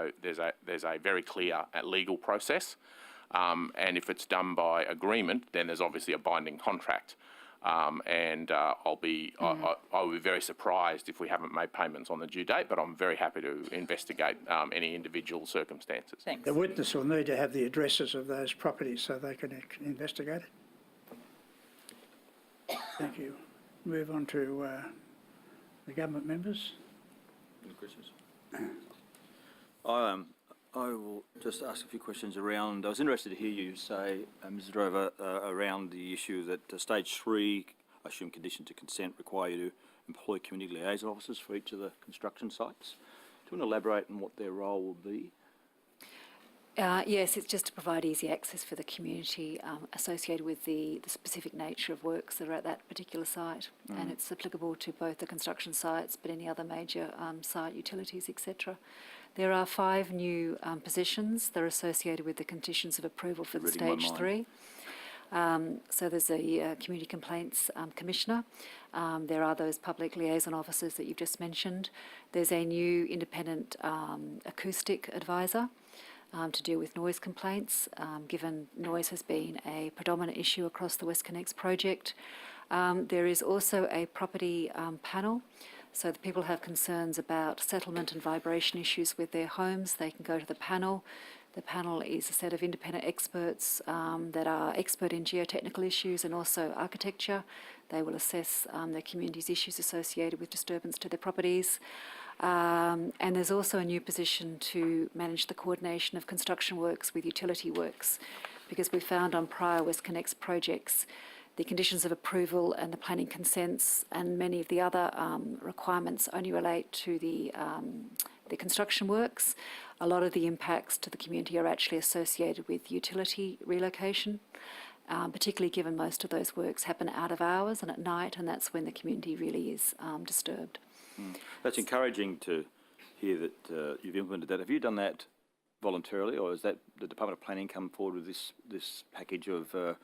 a very clear legal process, and if it's done by agreement, then there's obviously a binding contract. I'll be very surprised if we haven't made payments on the due date, but I'm very happy to investigate any individual circumstances. Thanks. The witness will need to have the addresses of those properties so they can investigate it. Thank you. Move on to the government members. Any questions? I will just ask a few questions around. I was interested to hear you say, Mr. Drover, around the issue that stage 3, I assume condition to consent, require you to employ community liaison officers for each of the construction sites. Do you want to elaborate on what their role will be? Yes, it's just to provide easy access for the community associated with the specific nature of works that are at that particular site. And it's applicable to both the construction sites, but any other major site, utilities, etc. There are 5 new positions that are associated with the conditions of approval for the stage 3. So there's a Community Complaints Commissioner. There are those public liaison officers that you've just mentioned. There's a new independent acoustic advisor to deal with noise complaints, given noise has been a predominant issue across the WestConnex project. There is also a property panel. So if people have concerns about settlement and vibration issues with their homes, they can go to the panel. The panel is a set of independent experts that are expert in geotechnical issues and also architecture. They will assess the community's issues associated with disturbance to their properties. And there's also a new position to manage the coordination of construction works with utility works, because we found on prior WestConnex projects the conditions of approval and the planning consents and many of the other requirements only relate to the construction works. A lot of the impacts to the community are actually associated with utility relocation, particularly given most of those works happen out of hours and at night, and that's when the community really is disturbed. That's encouraging to hear that you've implemented that. Have you done that voluntarily, or is that the Department of Planning come forward with this package of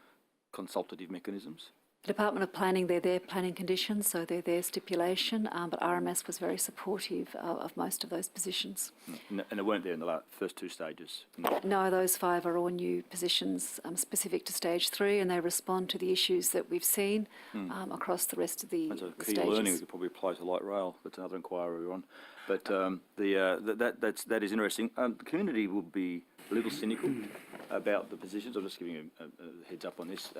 consultative mechanisms? The Department of Planning, they're their planning conditions, so they're their stipulation, but RMS was very supportive of most of those positions. And they weren't there in the first 2 stages? No, those 5 are all new positions specific to stage 3, and they respond to the issues that we've seen across the rest of the That's a key stages. learning that could probably apply to light rail. That's another inquiry we're on. But that is interesting. The community will be a little cynical about the positions. I'm just giving you a heads up on this.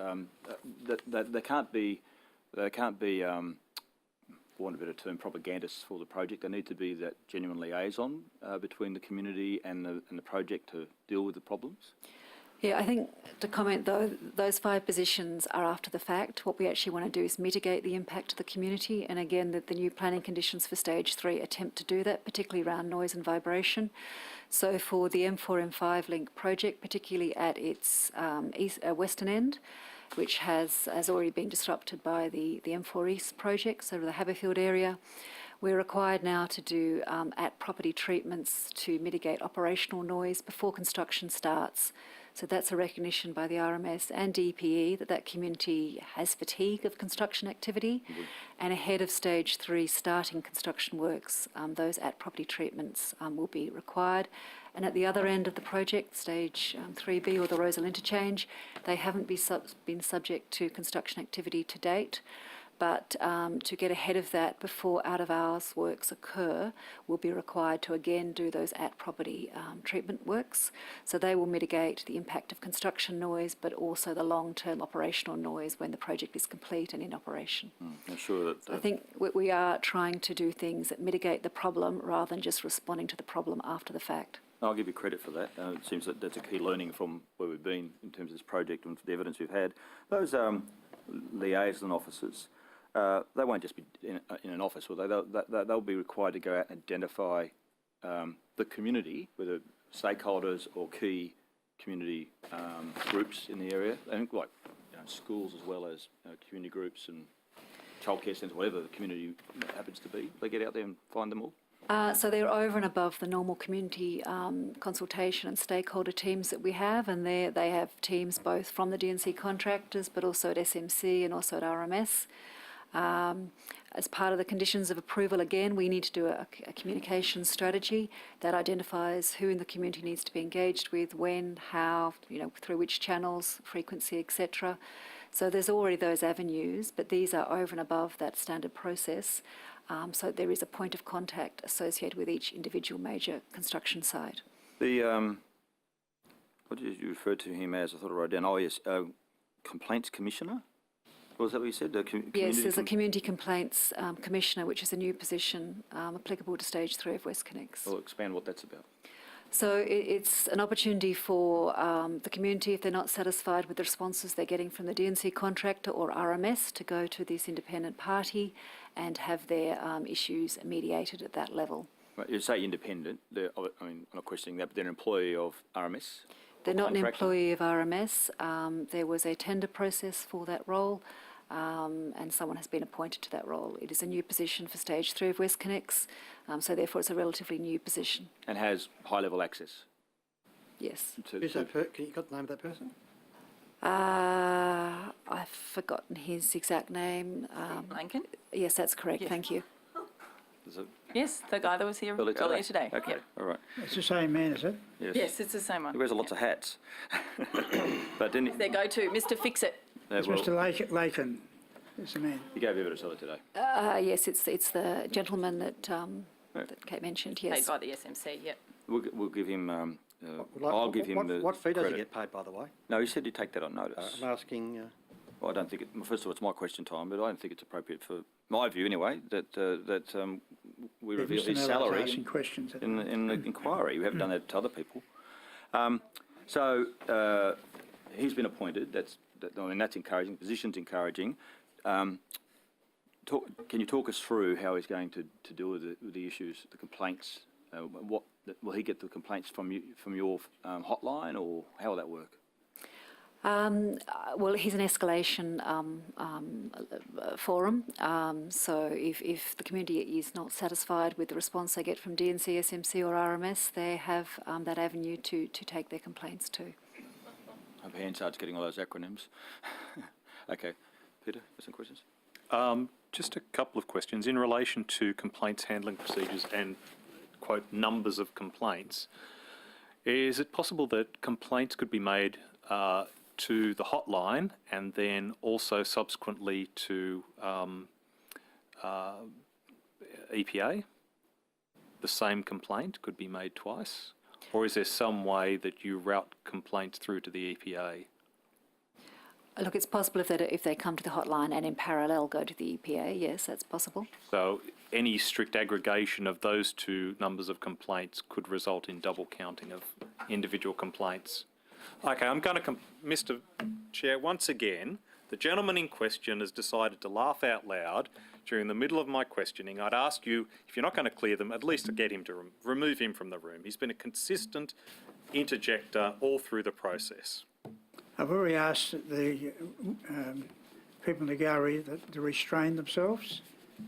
That they can't be, for want of a better term, propagandists for the project. They need to be that genuine liaison between the community and the project to deal with the problems. Yeah, I think to comment though, those 5 positions are after the fact. What we actually want to do is mitigate the impact to the community, and again, the new planning conditions for stage 3 attempt to do that, particularly around noise and vibration. So for the M4, M5 link project, particularly at its western end, which has already been disrupted by the M4 East project, so the Haberfield area, we're required now to do at-property treatments to mitigate operational noise before construction starts. So that's a recognition by the RMS and DPE that community has fatigue of construction activity. And ahead of stage 3 starting construction works, those at-property treatments will be required. And at the other end of the project, stage 3B or the Rosal interchange, they haven't been subject to construction activity to date. But to get ahead of that before out-of-hours works occur, we'll be required to again do those at-property treatment works. So they will mitigate the impact of construction noise, but also the long-term operational noise when the project is complete and in operation. I'm sure that... I think we are trying to do things that mitigate the problem rather than just responding to the problem after the fact. I'll give you credit for that. It seems that that's a key learning from where we've been in terms of this project and the evidence we've had. Those liaison officers, they won't just be in an office, will they? They'll be required to go out and identify the community, whether stakeholders or key community groups in the area, and like schools as well as community groups and childcare centres, whatever the community happens to be. They get out there and find them all. So they're over and above the normal community consultation and stakeholder teams that we have, and they have teams both from the DNC contractors but also at SMC and also at RMS. As part of the conditions of approval, again, we need to do a communication strategy that identifies who in the community needs to be engaged with, when, how, through which channels, frequency, etc. So there's already those avenues, but these are over and above that standard process. So there is a point of contact associated with each individual major construction site. The what did you refer to him as? I thought I wrote down. Oh yes, complaints commissioner. Was that what you said? Yes, there's a community complaints commissioner, which is a new position applicable to stage 3 of WestConnex. Well, expand what that's about. So it's an opportunity for the community, if they're not satisfied with the responses they're getting from the DNC contractor or RMS, to go to this independent party and have their issues mediated at that level. Right, you say independent. I'm not questioning that, but they're an employee of RMS? They're not an employee of RMS. There was a tender process for that role, and someone has been appointed to that role. It is a new position for stage 3 of WestConnex, so therefore it's a relatively new position. And has high-level access? Yes. Who's that you got the name of that person? I've forgotten his exact name. Lincoln? Yes, that's correct. Yes. Thank you. Yes, the guy that was here earlier today. Okay, Yep. all right. It's the same man, is it? Yes, it's the same one. He wears lots of hats. But didn't he? Their go-to, Mr. Fix-It. It's well, Mr. Laken. It's the man. he gave evidence of it today. Yes, it's the gentleman that Kate mentioned. Paid Yes. by the SMC, yep. We'll give him. I'll give him the What fee does he credit. get paid, by the way? No, he said he'd take that on notice. I'm asking. Well, I don't think first of all, it's my question time, but I don't think it's appropriate for my view anyway that we reveal his salary Asking questions. in the inquiry. We haven't done that to other people. So he's been appointed. That's encouraging. Position's encouraging. Can you talk us through how he's going to deal with the issues, the complaints? What will he get the complaints from your hotline, or how will that work? Well, he's an escalation forum, so if the community is not satisfied with the response they get from DNC, SMC or RMS, they have that avenue to take their complaints to. I hope Hand starts getting all those acronyms. Okay. Peter, some questions? Just a couple of questions. In relation to complaints handling procedures and, quote, numbers of complaints, is it possible that complaints could be made to the hotline and then also subsequently to EPA? The same complaint could be made twice? Or is there some way that you route complaints through to the EPA? Look, it's possible if they come to the hotline and in parallel go to the EPA, yes, that's possible. So any strict aggregation of those two numbers of complaints could result in double counting of individual complaints. Okay, I'm going to, Mr. Chair, once again, the gentleman in question has decided to laugh out loud during the middle of my questioning. I'd ask you, if you're not going to clear them, at least to get him to remove him from the room. He's been a consistent interjector all through the process. I've already asked the people in the gallery to restrain themselves,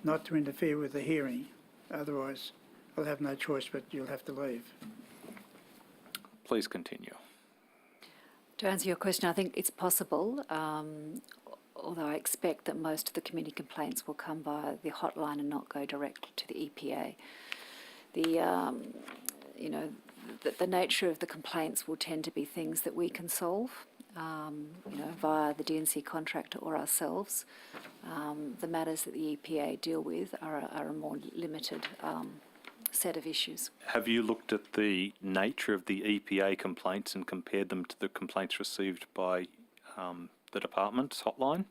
not to interfere with the hearing. Otherwise, I'll have no choice, but you'll have to leave. Please continue. To answer your question, I think it's possible, although I expect that most of the community complaints will come via the hotline and not go directly to the EPA. The nature of the complaints will tend to be things that we can solve, via the DNC contractor or ourselves. The matters that the EPA deal with are a more limited set of issues. Have you looked at the nature of the EPA complaints and compared them to the complaints received by the department's hotline?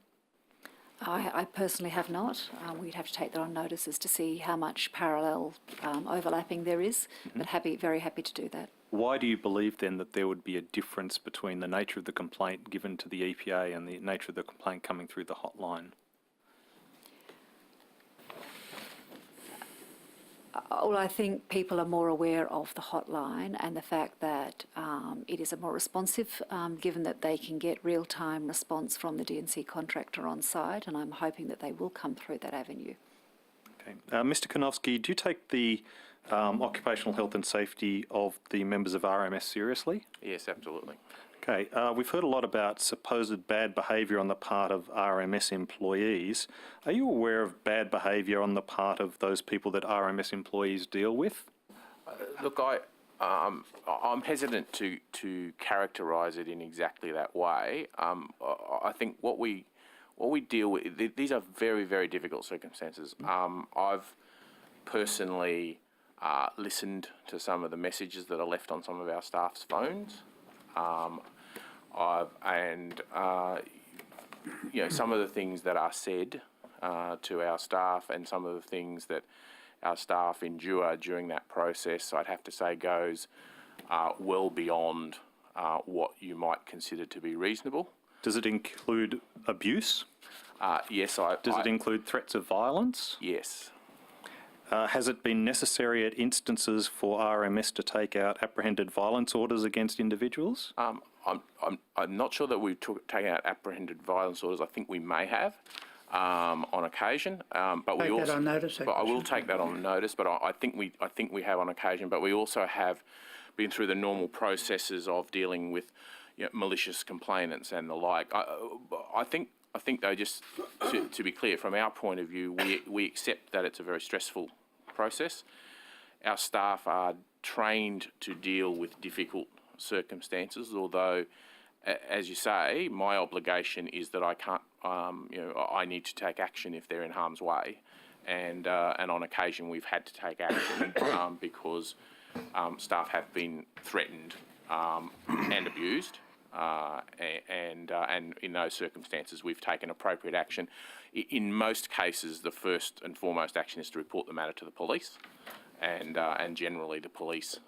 I personally have not. We'd have to take that on notice as to see how much parallel overlapping there is, but very happy to do that. why do you believe then that there would be a difference between the nature of the complaint given to the EPA and the nature of the complaint coming through the hotline? Well, I think people are more aware of the hotline and the fact that it is a more responsive, given that they can get real-time response from the DNC contractor on site, and I'm hoping that they will come through that avenue. Okay. Mr. Konofsky, do you take the occupational health and safety of the members of RMS seriously? Yes, absolutely. Okay, we've heard a lot about supposed bad behaviour on the part of RMS employees. Are you aware of bad behaviour on the part of those people that RMS employees deal with? Look, I'm hesitant to characterise it in exactly that way. I think what we deal with, these are very, very difficult circumstances. I've personally listened to some of the messages that are left on some of our staff's phones. Some of the things that are said to our staff and some of the things that our staff endure during that process, I'd have to say goes well beyond what you might consider to be reasonable. Does it include abuse? Yes. Does it include threats of violence? Yes. Has it been necessary at instances for RMS to take out apprehended violence orders against individuals? I'm not sure that we've taken out apprehended violence orders. I think we may have on occasion, but we also. Take that on notice. But I will take that on notice. But I think we have on occasion. But we also have been through the normal processes of dealing with malicious complainants and the like. I think though, just to be clear, from our point of view, we accept that it's a very stressful process. Our staff are trained to deal with difficult circumstances, although, as you say, my obligation is that I can't, I need to take action if they're in harm's way. And on occasion we've had to take action because staff have been threatened and abused. And in those circumstances, we've taken appropriate action. In most cases, the first and foremost action is to report the matter to the police, and generally the police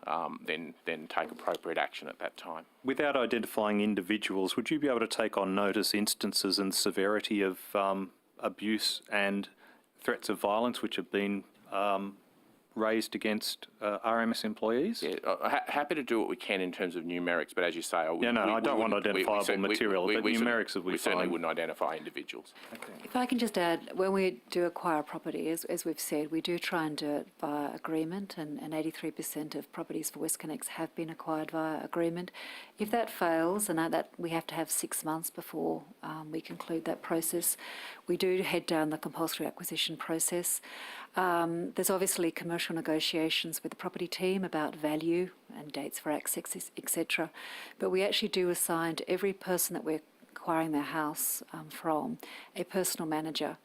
then take appropriate action at that time. Without identifying individuals, would you be able to take on notice instances and severity of abuse and threats of violence which have been raised against RMS employees? Yeah, happy to do what we can in terms of numerics, but as you say, I don't want identifiable material, but numerics would be fine. We certainly wouldn't identify individuals. Okay. If I can just add, when we do acquire a property, as we've said, we do try and do it via agreement, and 83% of properties for WestConnex have been acquired via agreement. If that fails, and that we have to have 6 months before we conclude that process, we do head down the compulsory acquisition process. There's obviously commercial negotiations with the property team about value and dates for access, etc. But we actually do assign to every person that we're acquiring their house from a personal manager.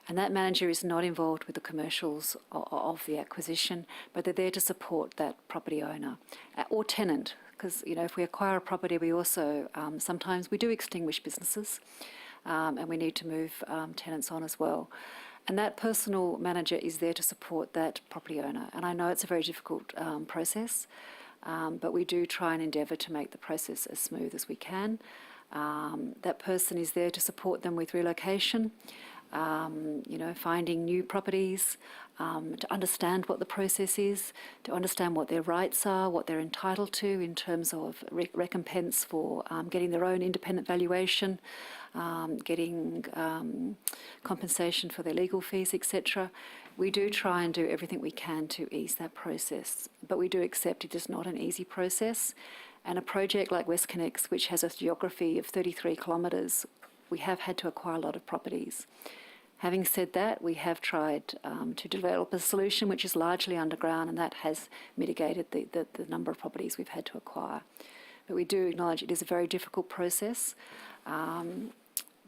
And that manager is not involved with the commercials of the acquisition, but they're there to support that property owner or tenant. Because, if we acquire a property, we also, sometimes we do extinguish businesses and we need to move tenants on as well. And that personal manager is there to support that property owner. And I know it's a very difficult process, but we do try and endeavour to make the process as smooth as we can. That person is there to support them with relocation, finding new properties, to understand what the process is, to understand what their rights are, what they're entitled to in terms of recompense for getting their own independent valuation, getting compensation for their legal fees, etc. We do try and do everything we can to ease that process, but we do accept it is not an easy process. And a project like WestConnex, which has a geography of 33 kilometres, we have had to acquire a lot of properties. Having said that, we have tried to develop a solution which is largely underground, and that has mitigated the number of properties we've had to acquire. But we do acknowledge it is a very difficult process.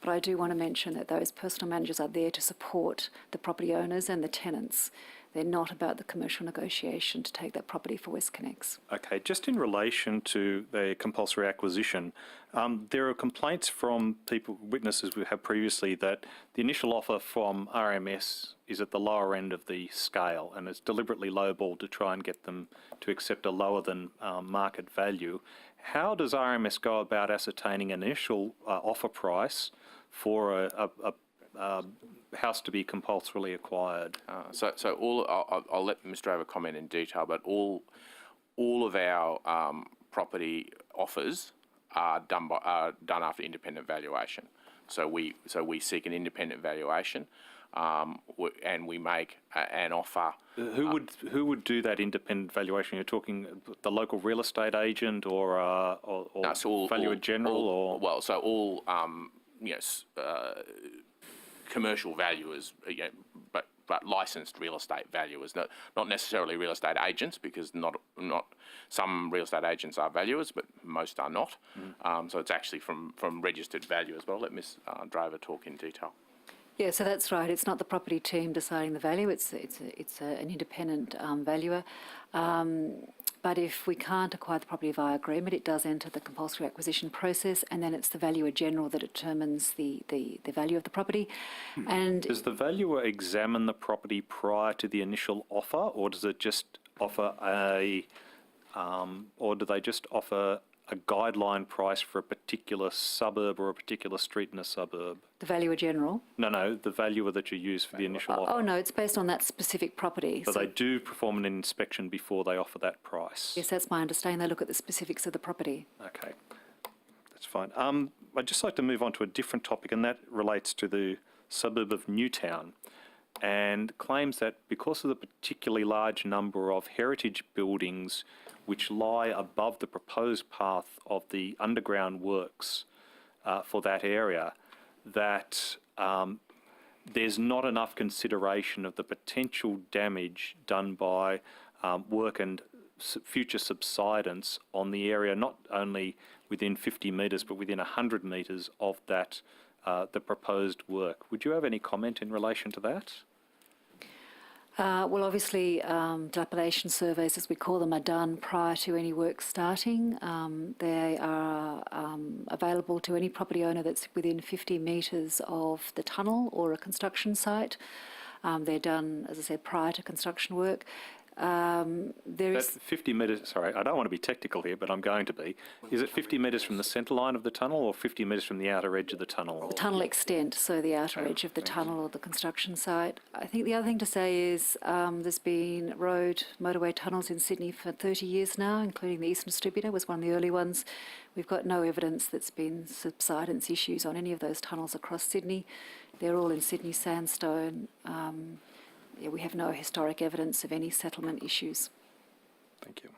But I do want to mention that those personal managers are there to support the property owners and the tenants. They're not about the commercial negotiation to take that property for WestConnex. Okay, just in relation to the compulsory acquisition, there are complaints from witnesses we had previously that the initial offer from RMS is at the lower end of the scale and it's deliberately lowballed to try and get them to accept a lower than market value. How does RMS go about ascertaining an initial offer price for a house to be compulsorily acquired? I'll let Mr. Drover comment in detail, but all of our property offers are done after independent valuation. So we seek an independent valuation, and we make an offer. Who would do that independent valuation? You're talking the local real estate agent or Valuer General, commercial valuers, but licensed real estate valuers, not necessarily real estate agents, because not some real estate agents are valuers, but most are not. So it's actually from registered valuers. But I'll let Ms. Drover talk in detail. Yeah, so that's right. It's not the property team deciding the value. It's an independent valuer. But if we can't acquire the property via agreement, it does enter the compulsory acquisition process, and then it's the Valuer General that determines the value of the property. And does the valuer examine the property prior to the initial offer, or does it just offer or do they just offer a guideline price for a particular suburb or a particular street in a suburb? the Valuer General? No, the valuer that you use for the initial offer. Oh, no, it's based on that specific property. So they do perform an inspection before they offer that price? Yes, that's my understanding. They look at the specifics of the property. Okay, that's fine. I'd just like to move on to a different topic, and that relates to the suburb of Newtown, and claims that because of the particularly large number of heritage buildings which lie above the proposed path of the underground works for that area, that there's not enough consideration of the potential damage done by work and future subsidence on the area, not only within 50 metres but within 100 metres of that, the proposed work. Would you have any comment in relation to that? Well, obviously, dilapidation surveys, as we call them, are done prior to any work starting. They are available to any property owner that's within 50 metres of the tunnel or a construction site. They're done, as I said, prior to construction work. That 50 metres, sorry, I don't want to be technical here, but I'm going to be. Is it 50 metres from the centre line of the tunnel or 50 metres from the outer edge of the tunnel? The tunnel extent, so the outer edge of the tunnel or the construction site. I think the other thing to say is there's been motorway tunnels in Sydney for 30 years now, including the Eastern Distributor was one of the early ones. We've got no evidence that's been subsidence issues on any of those tunnels across Sydney. They're all in Sydney sandstone. We have no historic evidence of any settlement issues. Thank you.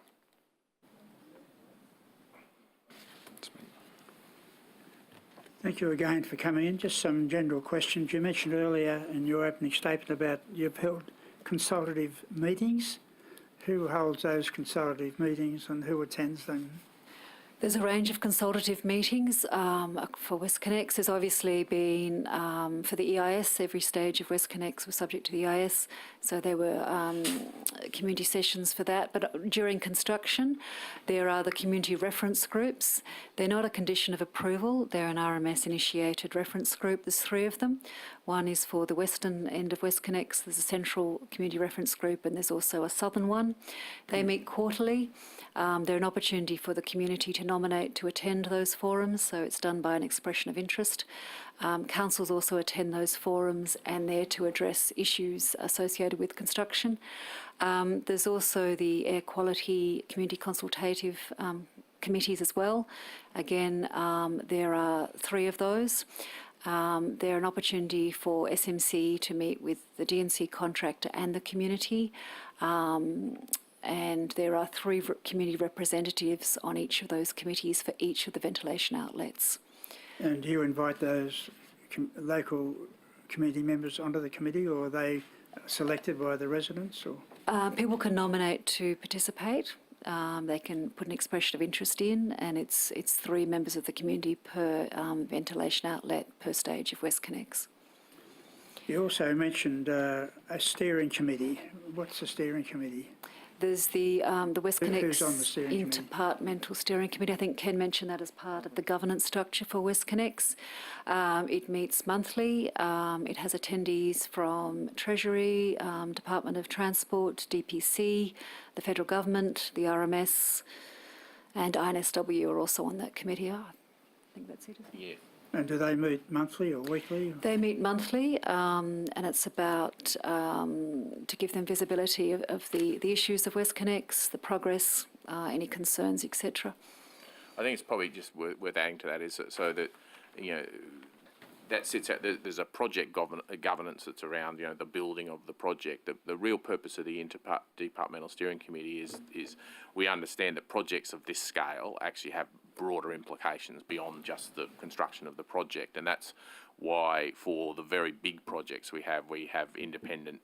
Thank you again for coming in. Just some general questions. You mentioned earlier in your opening statement about you've held consultative meetings. Who holds those consultative meetings and who attends them? There's a range of consultative meetings for WestConnex. There's obviously been, for the EIS, every stage of WestConnex was subject to the EIS, so there were community sessions for that. But during construction, there are the community reference groups. They're not a condition of approval. They're an RMS-initiated reference group. There's 3 of them. One is for the western end of WestConnex. There's a central community reference group, and there's also a southern one. They meet quarterly. They're an opportunity for the community to nominate to attend those forums, so it's done by an expression of interest. Councils also attend those forums, and they're to address issues associated with construction. There's also the air quality community consultative committees as well. Again, there are 3 of those. They're an opportunity for SMC to meet with the DNC contractor and the community. And there are 3 community representatives on each of those committees for each of the ventilation outlets. And do you invite those local community members onto the committee, or are they selected by the residents? Or people can nominate to participate. They can put an expression of interest in, and it's 3 members of the community per ventilation outlet per stage of WestConnex. You also mentioned a steering committee. What's the steering committee? There's the WestConnex Who's on the steering committee? Interdepartmental Steering Committee. I think Ken mentioned that as part of the governance structure for WestConnex. It meets monthly. It has attendees from Treasury, Department of Transport, DPC, the federal government, the RMS, and INSW are also on that committee. I think that's it. Yeah. And do they meet monthly or weekly? They meet monthly, and it's about to give them visibility of the issues of WestConnex, the progress, any concerns, etc. I think it's probably just worth adding to that is so that, that sits out, there's a project governance that's around, the building of the project. The real purpose of the Interdepartmental Steering Committee is we understand that projects of this scale actually have broader implications beyond just the construction of the project, and that's why for the very big projects we have independent,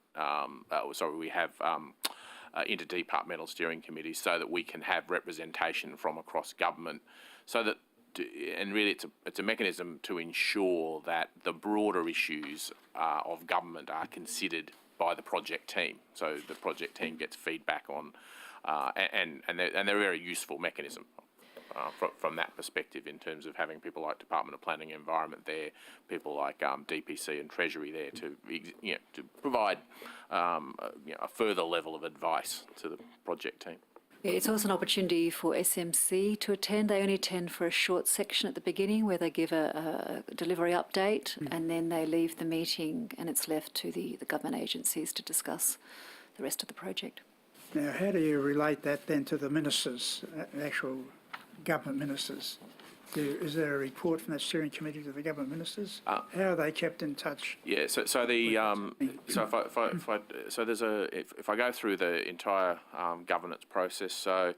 interdepartmental steering committees so that we can have representation from across government, so that and really it's a mechanism to ensure that the broader issues of government are considered by the project team. So the project team gets feedback on, and they're a very useful mechanism from that perspective in terms of having people like Department of Planning and Environment there, people like DPC and Treasury there to provide a further level of advice to the project team. Yeah, it's also an opportunity for SMC to attend. They only attend for a short section at the beginning where they give a delivery update, and then they leave the meeting and it's left to the government agencies to discuss the rest of the project. Now, how do you relate that then to the ministers, actual government ministers? Is there a report from that steering committee to the government ministers? How are they kept in touch? Yeah, so if I go through the entire governance process, so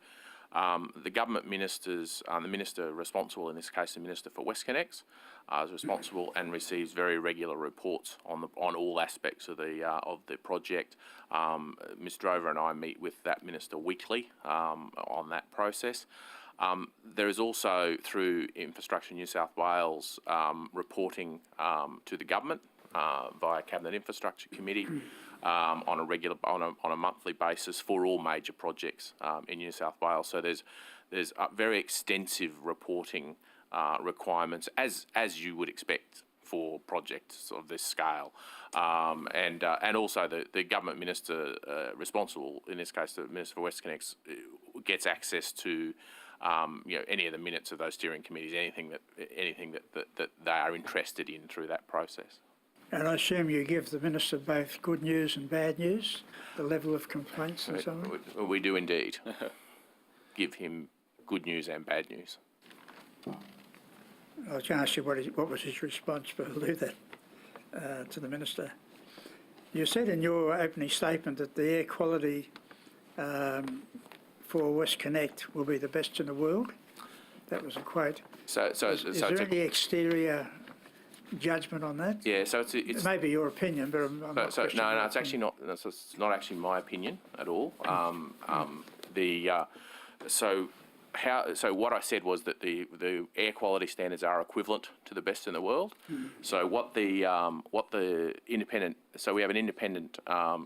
the government ministers, the minister responsible in this case, the minister for WestConnex, is responsible and receives very regular reports on all aspects of the project. Ms. Drover and I meet with that minister weekly on that process. There is also, through Infrastructure New South Wales, reporting to the government via Cabinet Infrastructure Committee on a monthly basis for all major projects in New South Wales. So there's very extensive reporting requirements as you would expect for projects of this scale, and also the government minister responsible, in this case the Minister for WestConnex, gets access to any of the minutes of those steering committees, anything that they are interested in through that process. And I assume you give the minister both good news and bad news, the level of complaints and so on? We do indeed give him good news and bad news. I was going to ask you what was his response, but I'll leave that to the minister. You said in your opening statement that the air quality for WestConnect will be the best in the world. That was a quote. Is there any exterior judgment on that? Yeah, so it's it may be your opinion, but I'm not questioning no, it's actually not. It's not actually my opinion at all. So what I said was that the air quality standards are equivalent to the best in the world. So what the independent, so we have an independent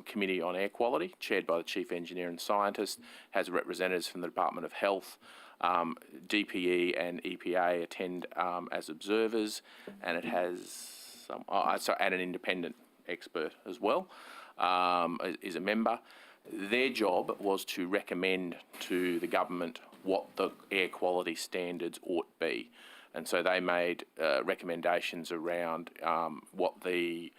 committee on air quality chaired by the chief engineer and scientist, has representatives from the Department of Health, DPE and EPA attend as observers, and it has and an independent expert as well is a member. Their job was to recommend to the government what the air quality standards ought be. And so they made recommendations around what the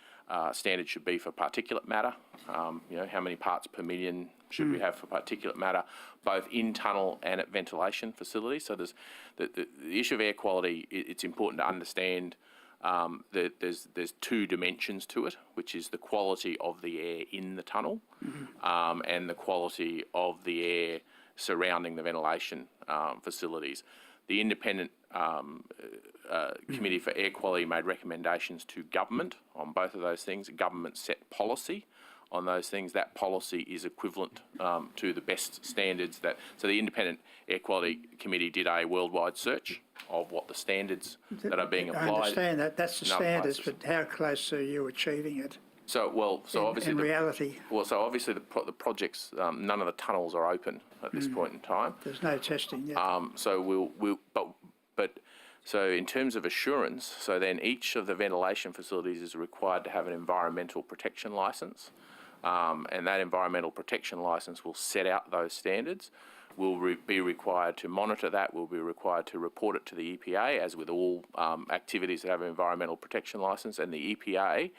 standard should be for particulate matter, how many parts per million should we have for particulate matter, both in tunnel and at ventilation facilities. So there's the issue of air quality, it's important to understand that there's two dimensions to it, which is the quality of the air in the tunnel and the quality of the air surrounding the ventilation facilities. The independent Committee for Air Quality made recommendations to government on both of those things. Government set policy on those things, that policy is equivalent to the best standards so the Independent Air Quality Committee did a worldwide search of what the standards that are being applied. I understand that, that's the in other standards, places. but how close are you achieving it Obviously in reality? Obviously the projects, none of the tunnels are open at this point in time. There's no testing yet. So in terms of assurance, so then each of the ventilation facilities is required to have an environmental protection licence, and that environmental protection licence will set out those standards. We'll be required to monitor that. We'll be required to report it to the EPA, as with all activities that have an environmental protection licence, and the EPA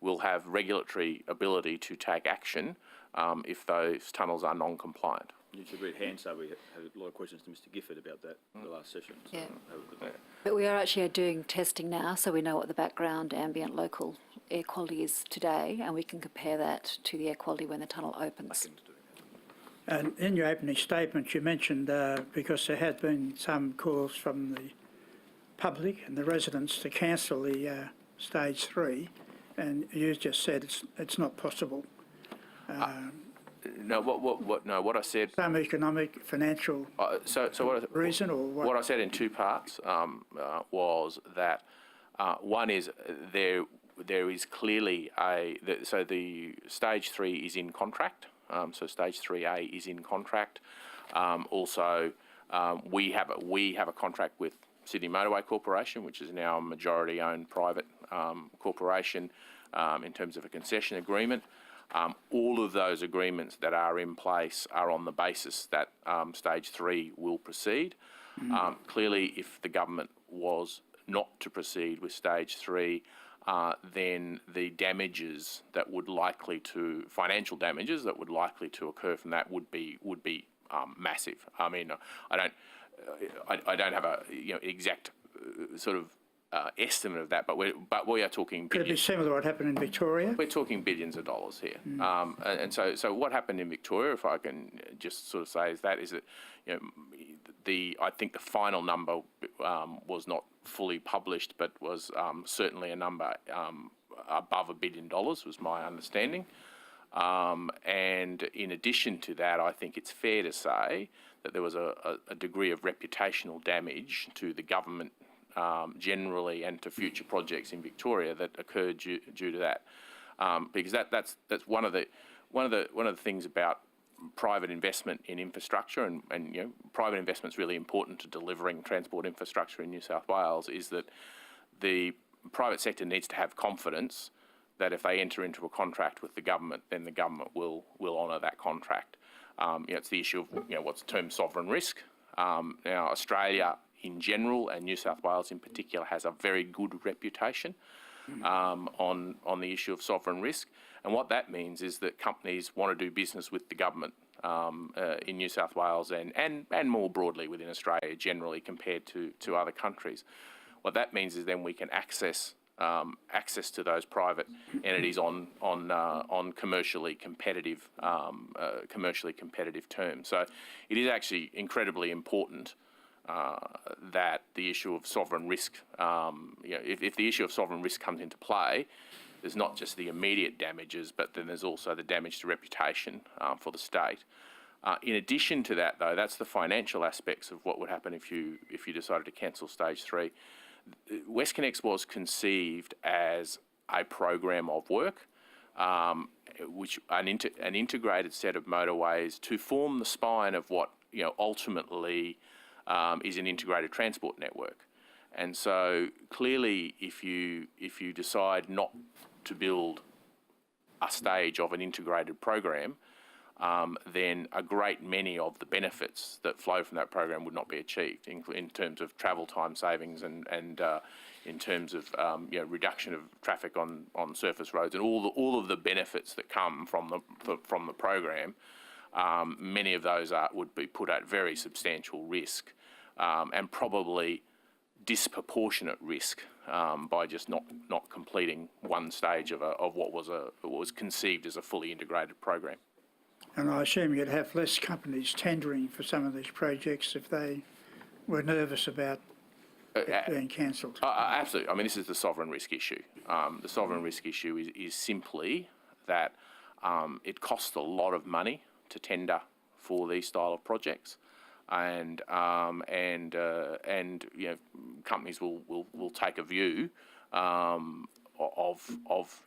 will have regulatory ability to take action if those tunnels are non-compliant. You should read hands up. We had a lot of questions to Mr Gifford about that in the last session. So Yeah. But we are actually doing testing now, so we know what the background ambient local air quality is today, and we can compare that to the air quality when the tunnel opens. And in your opening statement, you mentioned, because there had been some calls from the public and the residents to cancel the stage 3, and you just said it's not possible. No, what I said. Some economic, financial reason, or what? What I said in two parts was that one is there is clearly so the stage 3 is in contract. So stage 3A is in contract. Also, we have a contract with Sydney Motorway Corporation, which is now a majority-owned private corporation in terms of a concession agreement. All of those agreements that are in place are on the basis that stage 3 will proceed. Clearly, if the government was not to proceed with stage 3, then the damages that would financial damages that would likely to occur from that would be massive. I mean, I don't have a exact sort of estimate of that, but we are talking billions. Could it be similar to what happened in Victoria? We're talking billions of dollars here. And so what happened in Victoria, if I can just sort of say, is that I think the final number was not fully published, but was certainly a number above $1 billion, was my understanding. And in addition to that, I think it's fair to say that there was a degree of reputational damage to the government generally, and to future projects in Victoria that occurred due to that, because that's one of the things about private investment in infrastructure, and private investment is really important to delivering transport infrastructure in New South Wales, is that the private sector needs to have confidence that if they enter into a contract with the government, then the government will honour that contract. It's the issue of what's termed sovereign risk. Now, Australia in general, and New South Wales in particular, has a very good reputation on the issue of sovereign risk. And what that means is that companies want to do business with the government in New South Wales and more broadly within Australia generally compared to other countries. What that means is then we can access to those private entities on commercially competitive terms. So it is actually incredibly important that the issue of sovereign risk, if the issue of sovereign risk comes into play, there's not just the immediate damages, but then there's also the damage to reputation for the state. In addition to that, though, that's the financial aspects of what would happen if you decided to cancel stage 3. WestConnex was conceived as a program of work, which an integrated set of motorways to form the spine of what ultimately is an integrated transport network. And so clearly, if you decide not to build a stage of an integrated program, then a great many of the benefits that flow from that program would not be achieved in terms of travel time savings and in terms of reduction of traffic on surface roads and all of the benefits that come from the program. Many of those would be put at very substantial risk and probably disproportionate risk by just not completing one stage of what was conceived as a fully integrated program. And I assume you'd have less companies tendering for some of these projects if they were nervous about it being cancelled. Absolutely. I mean, this is the sovereign risk issue. The sovereign risk issue is simply that It costs a lot of money to tender for these style of projects, and you know, companies will take a view of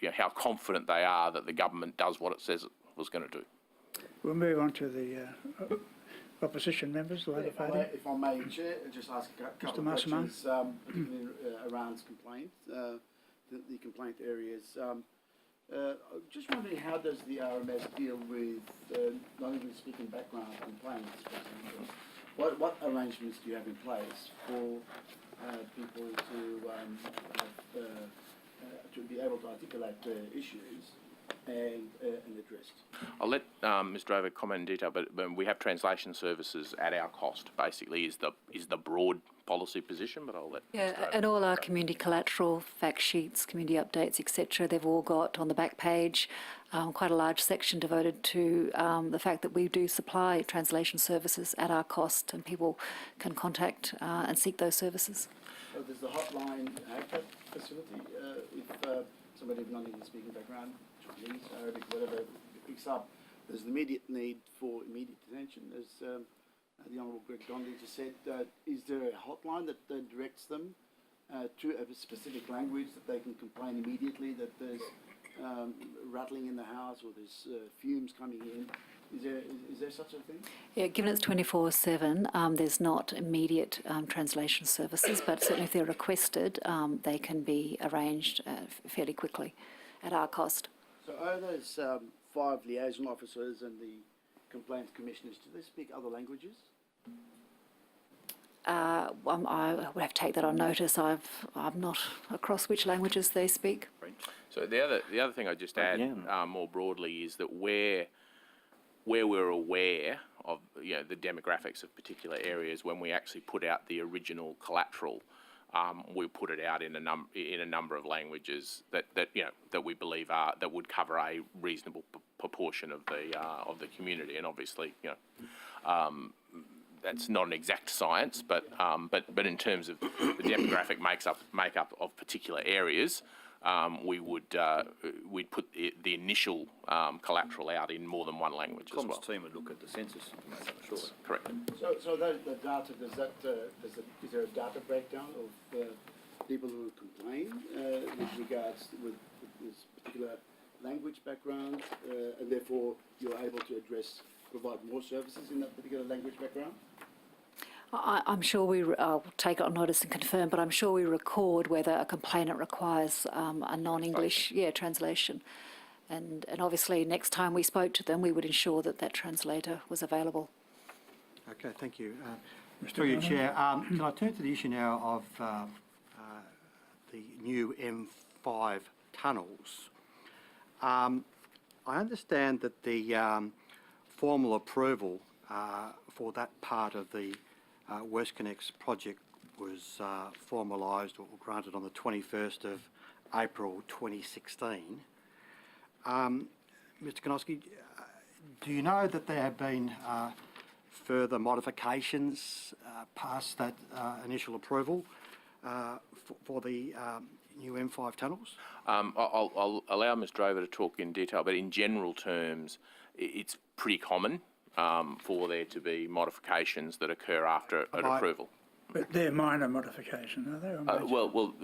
you know, how confident they are that the government does what it says it was going to do. We'll move on to the opposition members, the Labor Party. If I may, Chair, just ask a couple of Masterman. questions, particularly around complaint, the complaint areas. Just wondering, how does the RMS deal with non-English-speaking background complaints? What arrangements do you have in place for people to be able to articulate their issues and addressed? I'll let Ms. Drover comment in detail, but we have translation services at our cost. Basically, is the broad policy position. But I'll let Ms. Drover And all our community collateral, fact sheets, community updates, etc. They've all got on the back page quite a large section devoted to the fact that we do supply translation services at our cost, and people can contact and seek those services. So does the hotline have that facility if somebody with non-English-speaking background, Chinese, Arabic, whatever, picks up? There's an immediate need for immediate attention. As the Honourable Greg Donnelly just said, is there a hotline that directs them to a specific language that they can complain immediately that there's rattling in the house or there's fumes coming in? Is there such a thing? Yeah, given it's 24/7, there's not immediate translation services, but certainly if they're requested, they can be arranged fairly quickly at our cost. So are those 5 liaison officers and the complaints commissioners, do they speak other languages? I would have to take that on notice. I'm not across which languages they speak. So the other thing I'd just add more broadly is that where we're aware of, you know, the demographics of particular areas, when we actually put out the original collateral, we put it out in a number of languages that you know, that we believe that would cover a reasonable proportion of the community. And obviously, you know, that's not an exact science, but in terms of the demographic makeup of particular areas, we'd put the initial collateral out in more than one language as well. Comms team would look at the census information, I'm sure. Correct. So the data, is there a data breakdown of people who complain with regards with this particular language background, and therefore you're able to provide more services in that particular language background? I'm sure I'll take it on notice and confirm, but I'm sure we record whether a complainant requires a non-English translation. And obviously next time we spoke to them, we would ensure that that translator was available. Okay, thank you. Through you, Chair. Can I turn to the issue now of the new M5 tunnels? I understand that the formal approval for that part of the WestConnex project was formalised or granted on the 21st of April 2016. Mr Konoski, do you know that there have been further modifications past that initial approval for the new M5 tunnels? I'll allow Ms Drover to talk in detail, but in general terms, it's pretty common for there to be modifications that occur after an approval. But they're minor modifications, are they? Well,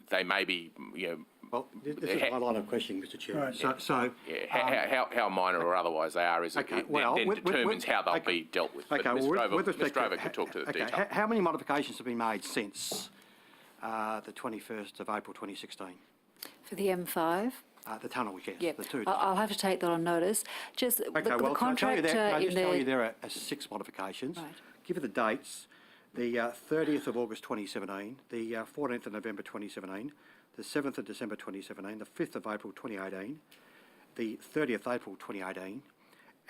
they may be, you know. Well, this is my line of questioning, Mr Chair. Right. How minor or otherwise they are is then determines how they'll be dealt with. Okay, Ms Drover can talk to the detail. How many modifications have been made since the 21st of April 2016? For the M5? The tunnels, yes. Yep. The two. I'll have to take that on notice. Just Okay, the well, contractor can I just tell you there are 6 modifications. Right. Give you the dates. The 30th of August 2017, the 14th of November 2017, the 7th of December 2017, the 5th of April 2018, the 30th April 2018,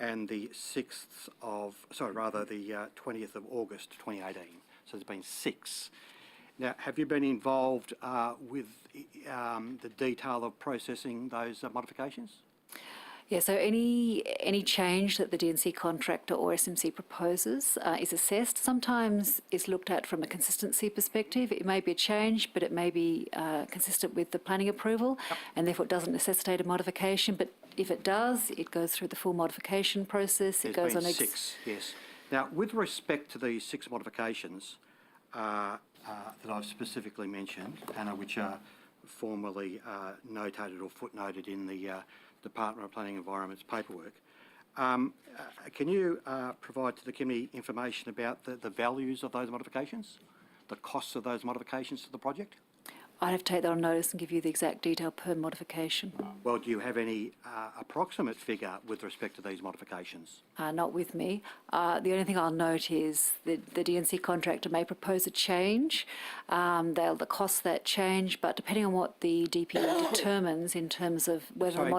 and the 20th of August 2018. So there's been 6. Now, have you been involved with the detail of processing those modifications? Yeah, so any change that the DNC contractor or SMC proposes is assessed. Sometimes it's looked at from a consistency perspective. It may be a change, but it may be consistent with the planning approval, and therefore it doesn't necessitate a modification. But if it does, it goes through the full modification process. It goes There's on. been 6, yes. Now, with respect to these 6 modifications that I've specifically mentioned, and which are formally notated or footnoted in the Department of Planning and Environment's paperwork, can you provide to the committee information about the values of those modifications, the costs of those modifications to the project? I'd have to take that on notice and give you the exact detail per modification. Well, do you have any approximate figure with respect to these modifications? Not with me. The only thing I'll note is that the DNC contractor may propose a change. They'll cost that change, but depending on what the DPE determines in terms of whether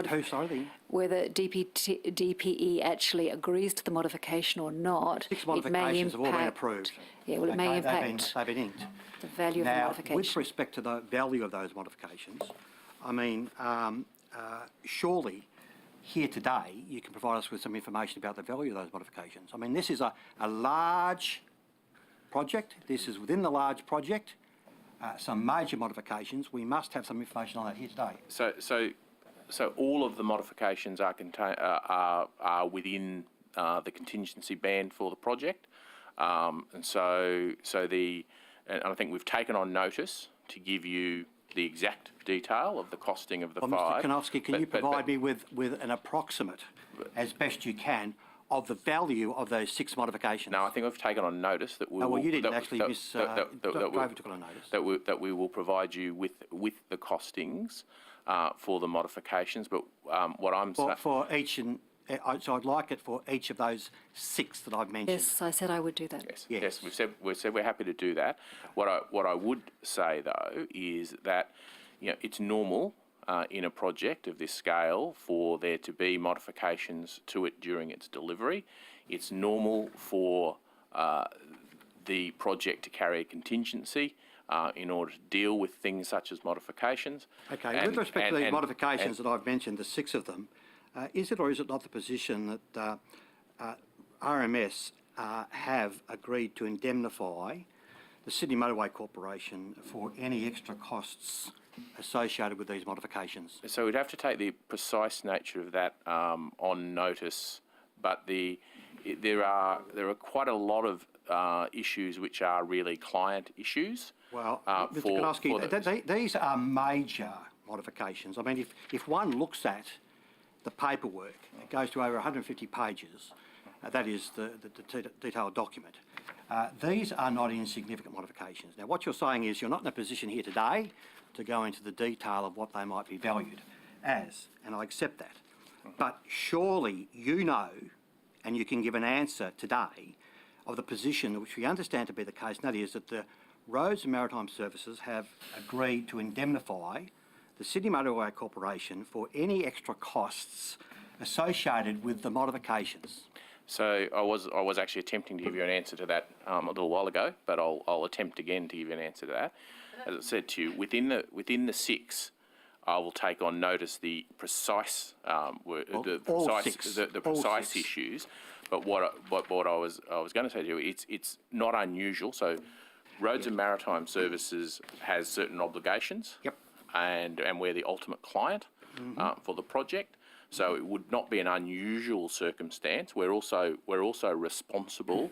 whether DPE actually agrees to the modification or not, 6 it may modifications have all been impact. approved. Yeah, well, it may Okay, impact they've been inked. the value of the Now, modification. with respect to the value of those modifications, I mean, surely here today you can provide us with some information about the value of those modifications. I mean, this is a large project. This is within the large project. Some major modifications. We must have some information on that here today. So all of the modifications are within the contingency band for the project, and I think we've taken on notice to give you the exact detail of the costing of the 5. Mr. Konofsky, can you provide me with an approximate, as best you can, of the value of those 6 modifications? No, I think we've taken on notice that we well, will... you didn't actually, Miss Drover took on notice. That we will provide you with the costings for the modifications, but what I'm saying... For each and... So I'd like it for each of those 6 that I've mentioned. Yes, I said I would do that. Yes. We've said we're happy to do that. What I would say though is that it's normal in a project of this scale for there to be modifications to it during its delivery. It's normal for the project to carry a contingency in order to deal with things such as modifications. Okay. With respect to these modifications that I've mentioned, the 6 of them. Is it or is it not the position that RMS have agreed to indemnify the Sydney Motorway Corporation for any extra costs associated with these modifications? So we'd have to take the precise nature of that on notice, but there are quite a lot of issues which are really client issues. Well, Mr. Konofsky, these are major modifications. I mean, if one looks at the paperwork, it goes to over 150 pages. That is the detailed document. These are not insignificant modifications. Now, what you're saying is you're not in a position here today to go into the detail of what they might be valued as, and I accept that. But surely you know, and you can give an answer today, of the position which we understand to be the case, and that is that the Roads and Maritime Services have agreed to indemnify the Sydney Motorway Corporation for any extra costs associated with the modifications. So I was actually attempting to give you an answer to that a little while ago, but I'll attempt again to give you an answer to that. As I said to you, within the 6, I will take on notice the precise precise issues. But what I was going to say to you, it's not unusual. So Roads and Maritime Services has certain obligations. Yep. And we're the ultimate client for the project, so it would not be an unusual circumstance. We're also responsible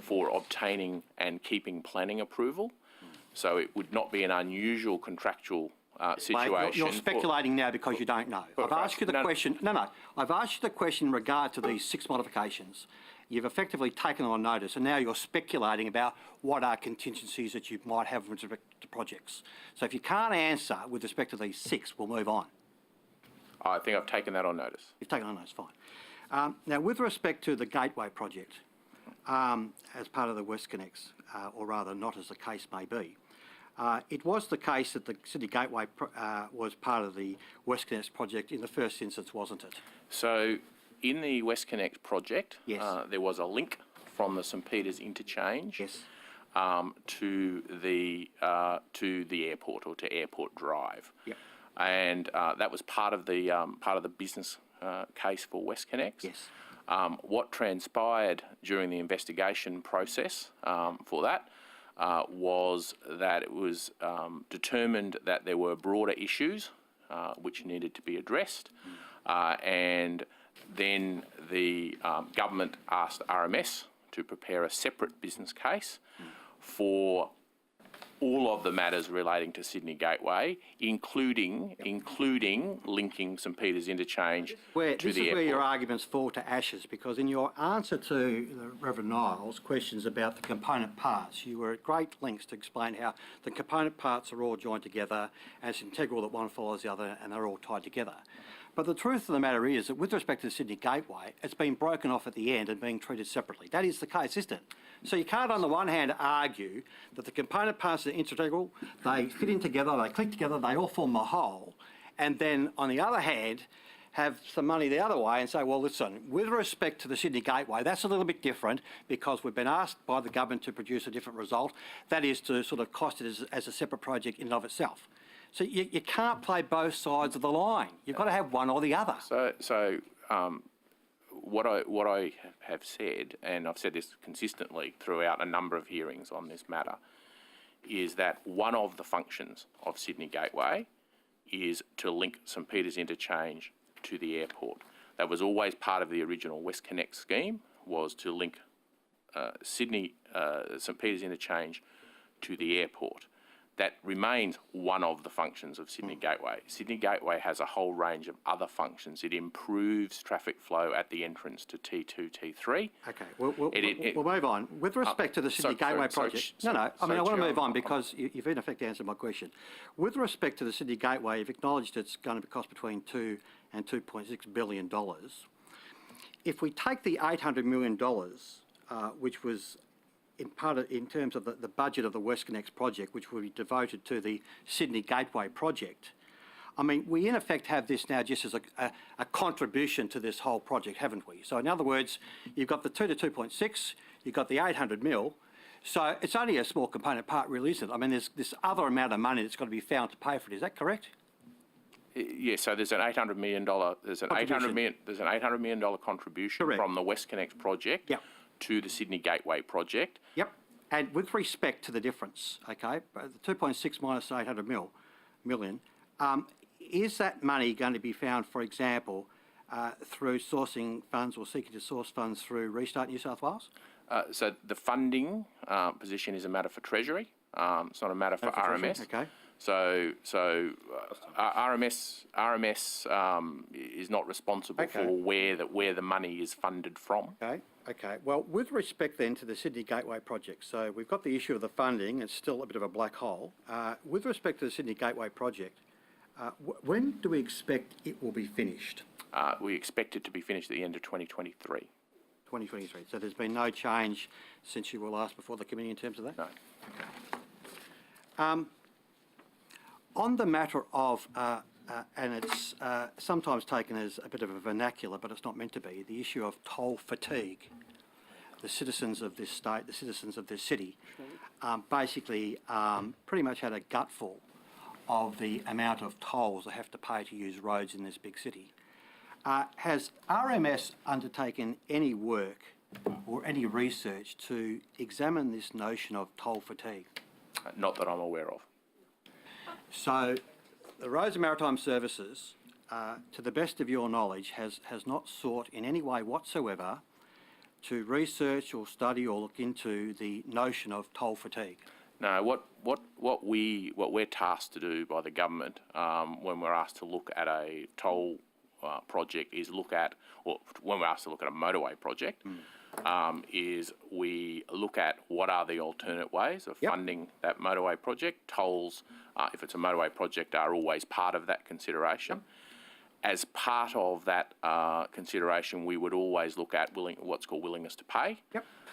for obtaining and keeping planning approval, so it would not be an unusual contractual situation. Mate, you're speculating now because you don't know. I've asked you the question. No. I've asked you the question in regard to these 6 modifications. You've effectively taken on notice, and now you're speculating about what are contingencies that you might have with respect to projects. So if you can't answer with respect to these 6, we'll move on. I think I've taken that on notice. You've taken on notice, fine. Now, with respect to the Gateway project, as part of the WestConnex, or rather not as the case may be, it was the case that the Sydney Gateway was part of the WestConnex project in the first instance, wasn't it? So in the WestConnex project, yes. There was a link from the St Peters interchange yes. To the airport or to Airport Drive. Yep. And that was part of the business case for WestConnex. Yes. What transpired during the investigation process for that was that it was determined that there were broader issues which needed to be addressed, and then the government asked RMS to prepare a separate business case for all of the matters relating to Sydney Gateway, including linking St Peters Interchange to the airport. This is where your arguments fall to ashes, because in your answer to the Reverend Niles' questions about the component parts, you were at great lengths to explain how the component parts are all joined together and it's integral that one follows the other and they're all tied together. But the truth of the matter is that with respect to the Sydney Gateway, it's been broken off at the end and being treated separately. That is the case, isn't it? So you can't on the one hand argue that the component parts are integral, they fit in together, they click together, they all form a whole, and then on the other hand have some money the other way and say, well, listen, with respect to the Sydney Gateway, that's a little bit different because we've been asked by the government to produce a different result, that is to sort of cost it as a separate project in and of itself. So you can't play both sides of the line. You've got to have one or the other. What I have said, and I've said this consistently throughout a number of hearings on this matter, is that one of the functions of Sydney Gateway is to link St Peters Interchange to the airport. That was always part of the original WestConnex scheme, was to link St Peters Interchange to the airport. That remains one of the functions of Sydney Gateway. Sydney Gateway has a whole range of other functions. It improves traffic flow at the entrance to T2, T3. Okay, we'll move on. With respect to the Sydney Gateway project... I want to move on because you've in effect answered my question. With respect to the Sydney Gateway, you've acknowledged it's going to cost between $2 and $2.6 billion. If we take the $800 million, which was in terms of the budget of the WestConnex project, which will be devoted to the Sydney Gateway project, I mean, we in effect have this now just as a contribution to this whole project, haven't we? So in other words, you've got the 2 to 2.6, you've got the 800 mil, so it's only a small component part really, isn't it? I mean, there's this other amount of money that's got to be found to pay for it, is that correct? Yes, so there's an $800 million, $800 million contribution from the WestConnex project to the Sydney Gateway project. Yep, and with respect to the difference, okay, the 2.6 minus 800 million, is that money going to be found, for example, through sourcing funds or seeking to source funds through Restart New South Wales? So the funding position is a matter for Treasury. It's not a matter for RMS. Okay. So RMS is not responsible for where the money is funded from. Okay. Well, with respect then to the Sydney Gateway project, so we've got the issue of the funding. It's still a bit of a black hole. With respect to the Sydney Gateway project, when do we expect it will be finished? We expect it to be finished at the end of 2023. 2023. So there's been no change since you were last before the committee in terms of that? No. Okay. On the matter of, and it's sometimes taken as a bit of a vernacular, but it's not meant to be, the issue of toll fatigue. The citizens of this state, the citizens of this city, basically pretty much had a gutful of the amount of tolls they have to pay to use roads in this big city. Has RMS undertaken any work or any research to examine this notion of toll fatigue? Not that I'm aware of. So the Roads and Maritime Services, to the best of your knowledge, has not sought in any way whatsoever to research or study or look into the notion of toll fatigue? No, what we're tasked to do by the government when we're asked to look at a toll project is look at, or when we're asked to look at a motorway project, is we look at what are the alternate ways of funding that motorway project. Tolls, if it's a motorway project, are always part of that consideration. As part of that consideration, we would always look at what's called willingness to pay.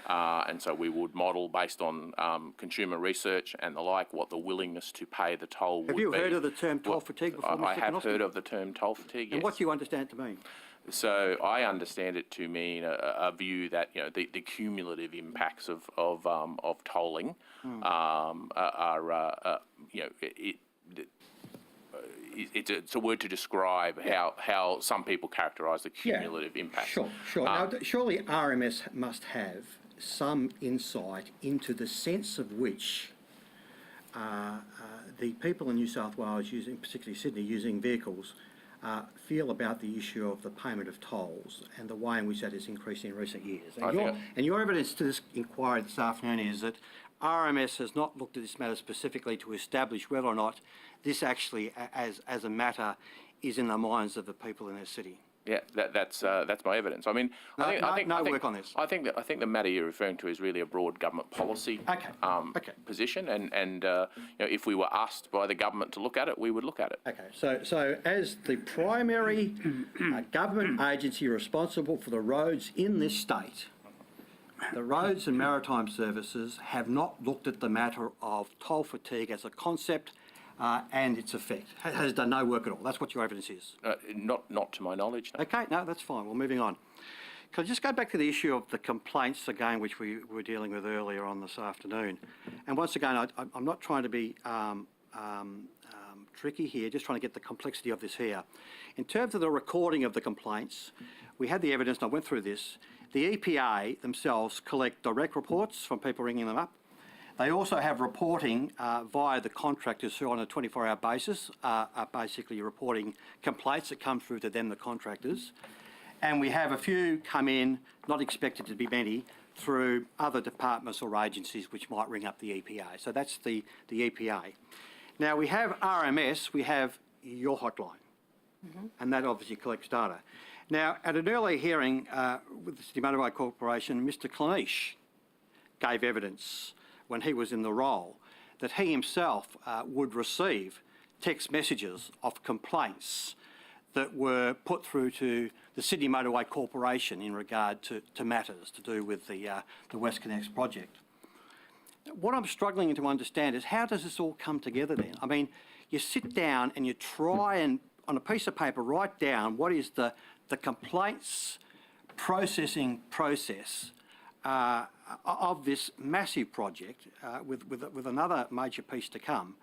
And so we would model based on consumer research and the like what the willingness to pay the toll would be. Have you heard of the term toll fatigue before, Mr. I have heard of the term toll fatigue, yes. And what do you understand it to mean? So I understand it to mean a view that the cumulative impacts of tolling are it's a word to describe how some people characterise the cumulative impact. Sure. Now, surely RMS must have some insight into the sense of which the people in New South Wales, particularly Sydney, using vehicles, feel about the issue of the payment of tolls and the way in which that has increased in recent years. And your evidence to this inquiry this afternoon is that RMS has not looked at this matter specifically to establish whether or not this actually, as a matter, is in the minds of the people in their city. Yeah, that's my evidence. I mean, I think work on this. I think the matter you're referring to is really a broad government policy position, and if we were asked by the government to look at it, we would look at it. Okay, so as the primary government agency responsible for the roads in this state, the Roads and Maritime Services have not looked at the matter of toll fatigue as a concept and its effect. Has done no work at all. That's what your evidence is. Not to my knowledge. No. Okay, no, that's fine. Well, moving on. Can I just go back to the issue of the complaints again, which we were dealing with earlier on this afternoon? And once again, I'm not trying to be tricky here, just trying to get the complexity of this here. In terms of the recording of the complaints, we had the evidence, and I went through this. The EPA themselves collect direct reports from people ringing them up. They also have reporting via the contractors who on a 24-hour basis are basically reporting complaints that come through to them, the contractors. And we have a few come in, not expected to be many, through other departments or agencies which might ring up the EPA. So that's the EPA. Now we have RMS, we have your hotline, and that obviously collects data. Now, at an earlier hearing with the City Motorway Corporation, Mr Klanish gave evidence when he was in the role that he himself would receive text messages of complaints that were put through to the Sydney Motorway Corporation in regard to matters to do with the WestConnex project. What I'm struggling to understand is how does this all come together then? I mean, you sit down and you try and, on a piece of paper, write down what is the complaints processing process of this massive project with another major piece to come.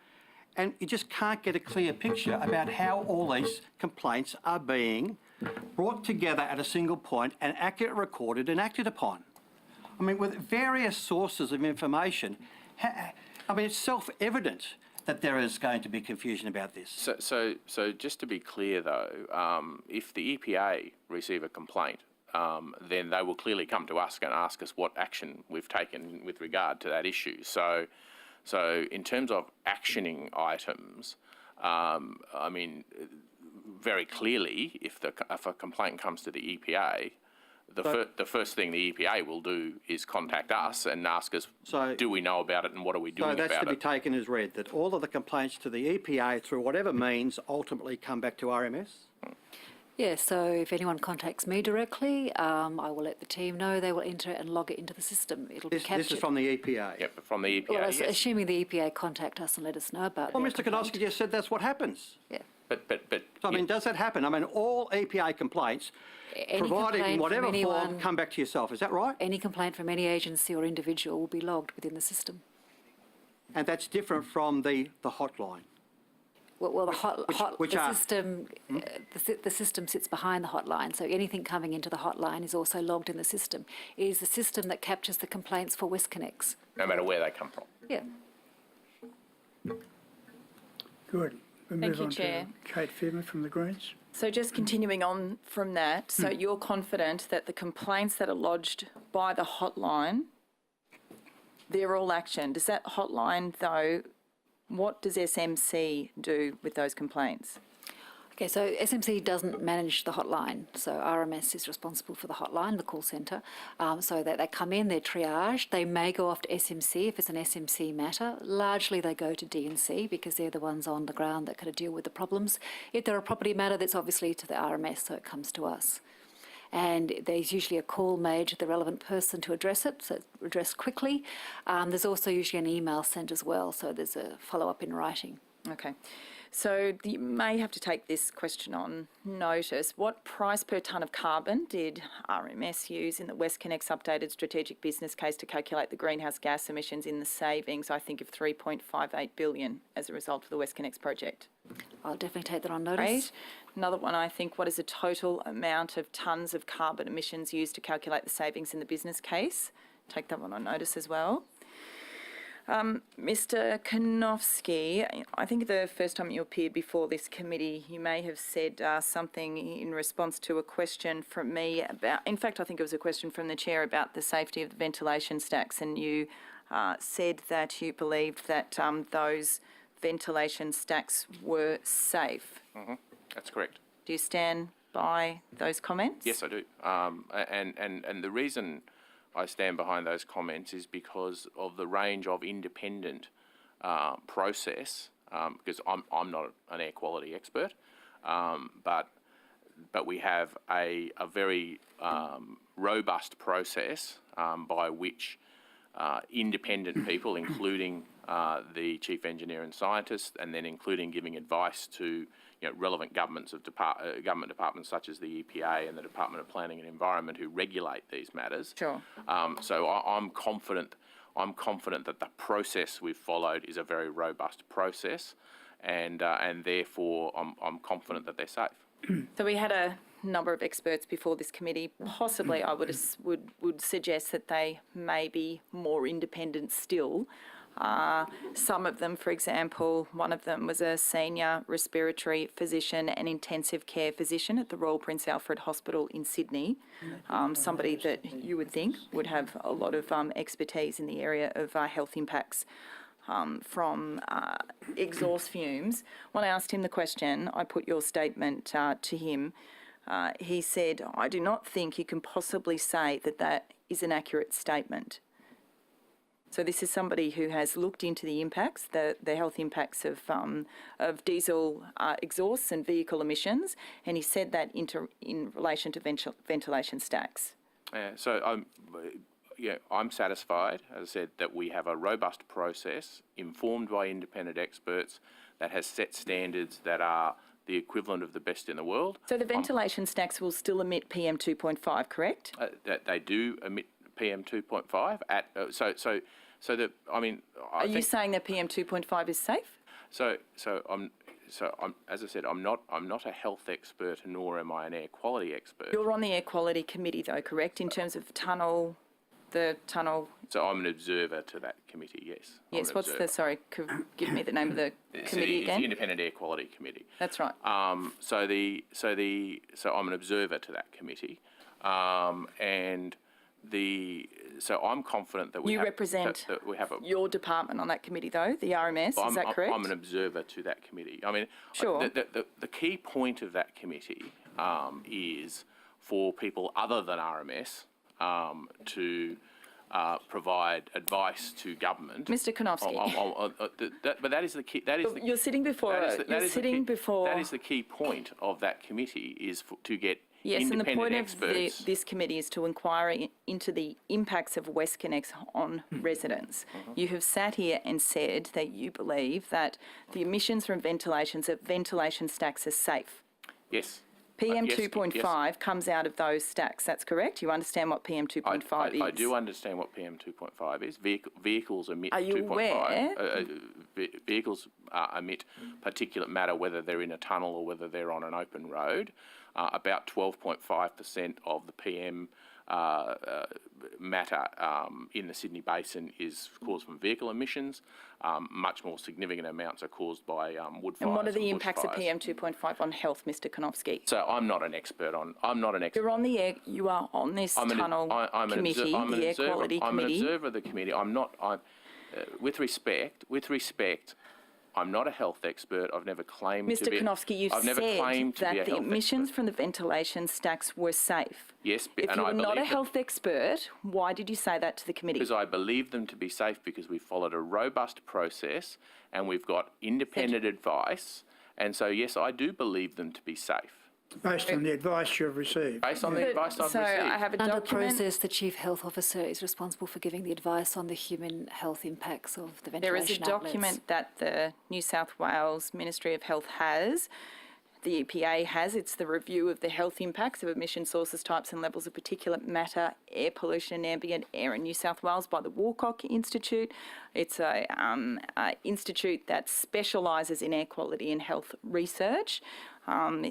And you just can't get a clear picture about how all these complaints are being brought together at a single point and accurately recorded and acted upon. I mean, with various sources of information, I mean, it's self-evident that there is going to be confusion about this. So just to be clear though, if the EPA receive a complaint, then they will clearly come to us and ask us what action we've taken with regard to that issue. So in terms of actioning items, I mean, very clearly, if a complaint comes to the EPA, the first thing the EPA will do is contact us and ask us, do we know about it and what are we doing about it? So that's to be taken as read, that all of the complaints to the EPA, through whatever means, ultimately come back to RMS? Yeah, so if anyone contacts me directly, I will let the team know. They will enter it and log it into the system. It'll be captured. This is from the EPA? Yep, from the EPA, well, yes. Assuming the EPA contact us and let us know about it. Well, Mr Konofsky just said that's what happens. Yeah. But So, I mean, does that happen? I mean, all EPA complaints, provided in whatever form, come back to yourself. Is that right? Any complaint from any agency or individual will be logged within the system. And that's different from the hotline? Well, the system sits behind the hotline, so anything coming into the hotline is also logged in the system. It is the system that captures the complaints for WestConnex. No matter where they come from. Yeah. Good. We'll Thank move you, on Chair. to Kate Fairman from the Greens. So just continuing on from that, so you're confident that the complaints that are lodged by the hotline, they're all actioned. Does that hotline, though, what does SMC do with those complaints? Okay, so SMC doesn't manage the hotline, so RMS is responsible for the hotline, the call centre. So that they come in, they're triaged. They may go off to SMC if it's an SMC matter. Largely they go to D&C because they're the ones on the ground that kind of deal with the problems. If they're a property matter, that's obviously to the RMS, so it comes to us. And there's usually a call made to the relevant person to address it, so it's addressed quickly. There's also usually an email sent as well, so there's a follow-up in writing. Okay. So you may have to take this question on notice. What price per tonne of carbon did RMS use in the WestConnex updated strategic business case to calculate the greenhouse gas emissions in the savings, I think, of $3.58 billion as a result of the WestConnex project? I'll definitely take that on notice. Right. Another one, I think, what is the total amount of tonnes of carbon emissions used to calculate the savings in the business case? Take that one on notice as well. Mr. Konofsky, I think the first time you appeared before this committee, you may have said something in response to a question from me about, in fact, I think it was a question from the chair about the safety of the ventilation stacks, and you said that you believed that those ventilation stacks were safe. That's correct. Do you stand by those comments? Yes, I do. And the reason I stand behind those comments is because of the range of independent process, because I'm not an air quality expert, but we have a very robust process by which independent people, including the chief engineer and scientist, and then including giving advice to relevant government departments such as the EPA and the Department of Planning and Environment who regulate these matters. Sure. So I'm confident that the process we've followed is a very robust process, and therefore I'm confident that they're safe. So we had a number of experts before this committee. Possibly, I would suggest that they may be more independent still. Some of them, for example, one of them was a senior respiratory physician and intensive care physician at the Royal Prince Alfred Hospital in Sydney, somebody that you would think would have a lot of expertise in the area of health impacts from exhaust fumes. When I asked him the question, I put your statement to him. He said, I do not think you can possibly say that that is an accurate statement. So this is somebody who has looked into the impacts, the health impacts of diesel exhausts and vehicle emissions, and he said that in relation to ventilation stacks. I'm satisfied, as I said, that we have a robust process informed by independent experts that has set standards that are the equivalent of the best in the world. So the ventilation stacks will still emit PM 2.5, correct? That they do emit PM 2.5 at Are you saying that PM 2.5 is safe? As I said, I'm not a health expert, nor am I an air quality expert. You're on the air quality committee, though, correct? In terms of the tunnel. So I'm an observer to that committee. Yes. Yes. Give me the name of the committee again. It's the Independent Air Quality Committee. That's right. So I'm an observer to that committee, So I'm confident that we represent your department on that committee, though, the RMS, is that correct? I'm an observer to that committee. I mean, sure. The key point of that committee is for people other than RMS to provide advice to government. Mr. Konofsky. But that is the key. You're sitting before. That is the key point of that committee is to get. Yes, and the point of this committee is to inquire into the impacts of WestConnex on residents. You have sat here and said that you believe that the emissions from ventilation stacks are safe. Yes. PM 2.5 comes out of those stacks, that's correct? You understand what PM 2.5 is? I do understand what PM 2.5 is. Vehicles emit 2.5. Are you aware? Vehicles emit particulate matter whether they're in a tunnel or whether they're on an open road. About 12.5% of the PM matter in the Sydney Basin is caused from vehicle emissions. Much more significant amounts are caused by wood fires. And what are the impacts of PM 2.5 on health, Mr. Konofsky? So I'm not an expert on. You're on the air. You are on this tunnel committee, the air quality committee. I'm an observer of the committee. I'm not. With respect. I'm not a health expert. I've never claimed to be. Mr. Konofsky, you've said that the emissions from the ventilation stacks were safe. Yes, if you were not a health expert, why did you say that to the committee? Because I believe them to be safe because we followed a robust process and we've got independent advice. And so, yes, I do believe them to be safe. Based on the advice you've received. Based on the advice I've So received. I have a Under document. process, the Chief Health Officer is responsible for giving the advice on the human health impacts of the There is a ventilation outlets. document that the New South Wales Ministry of Health has, the EPA has. It's the review of the health impacts of emission sources, types and levels of particulate matter, air pollution and ambient air in New South Wales by the Woolcock Institute. It's a institute that specialises in air quality and health research.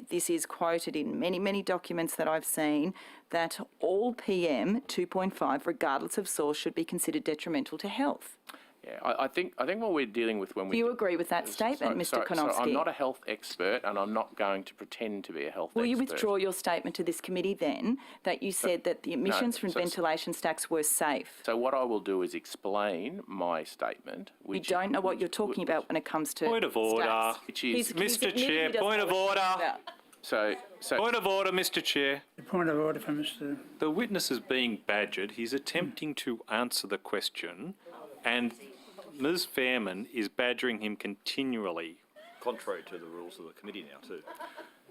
This is quoted in many, many documents that I've seen, that all PM 2.5, regardless of source, should be considered detrimental to health. Yeah, I think what we're dealing with when we... Do you agree with that statement, Mr. Konofsky? I'm not a health expert, and I'm not going to pretend to be a health expert. Will you withdraw your statement to this committee then, that you said that the emissions from ventilation stacks were safe? So what I will do is explain my statement, You don't know what you're talking about when it comes to Point of order. stacks. which is... Mr. Chair, point of order. So Point of order, Mr. Chair. The point of order for Mr. The witness is being badgered. He's attempting to answer the question, and Ms. Fairman is badgering him continually. Contrary to the rules of the committee now, too.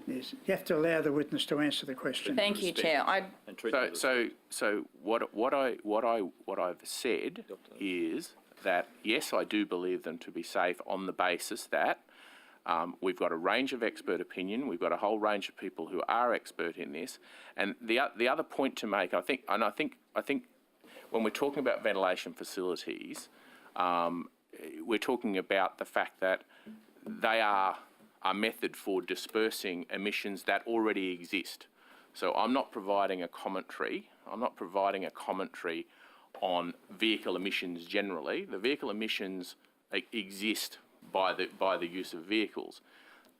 Yes, you have to allow the witness to answer the question. Thank you, Chair. And treat them So what I've said is that yes, I do believe them to be safe on the basis that we've got a range of expert opinion. We've got a whole range of people who are expert in this. And the other point to make, I think when we're talking about ventilation facilities, we're talking about the fact that they are a method for dispersing emissions that already exist. So I'm not providing a commentary. I'm not providing a commentary on vehicle emissions generally. The vehicle emissions exist by the use of vehicles.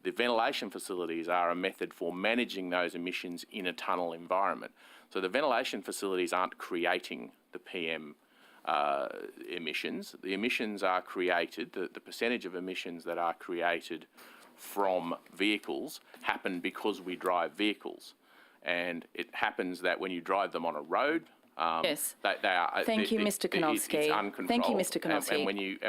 The ventilation facilities are a method for managing those emissions in a tunnel environment. So the ventilation facilities aren't creating the PM emissions. The emissions are created, the percentage of emissions that are created from vehicles happen because we drive vehicles. And it happens that when you drive them on a road, Yes. they are. Thank you, Mr. Konofsky. It's uncontrolled. Thank you, Mr. Konofsky. And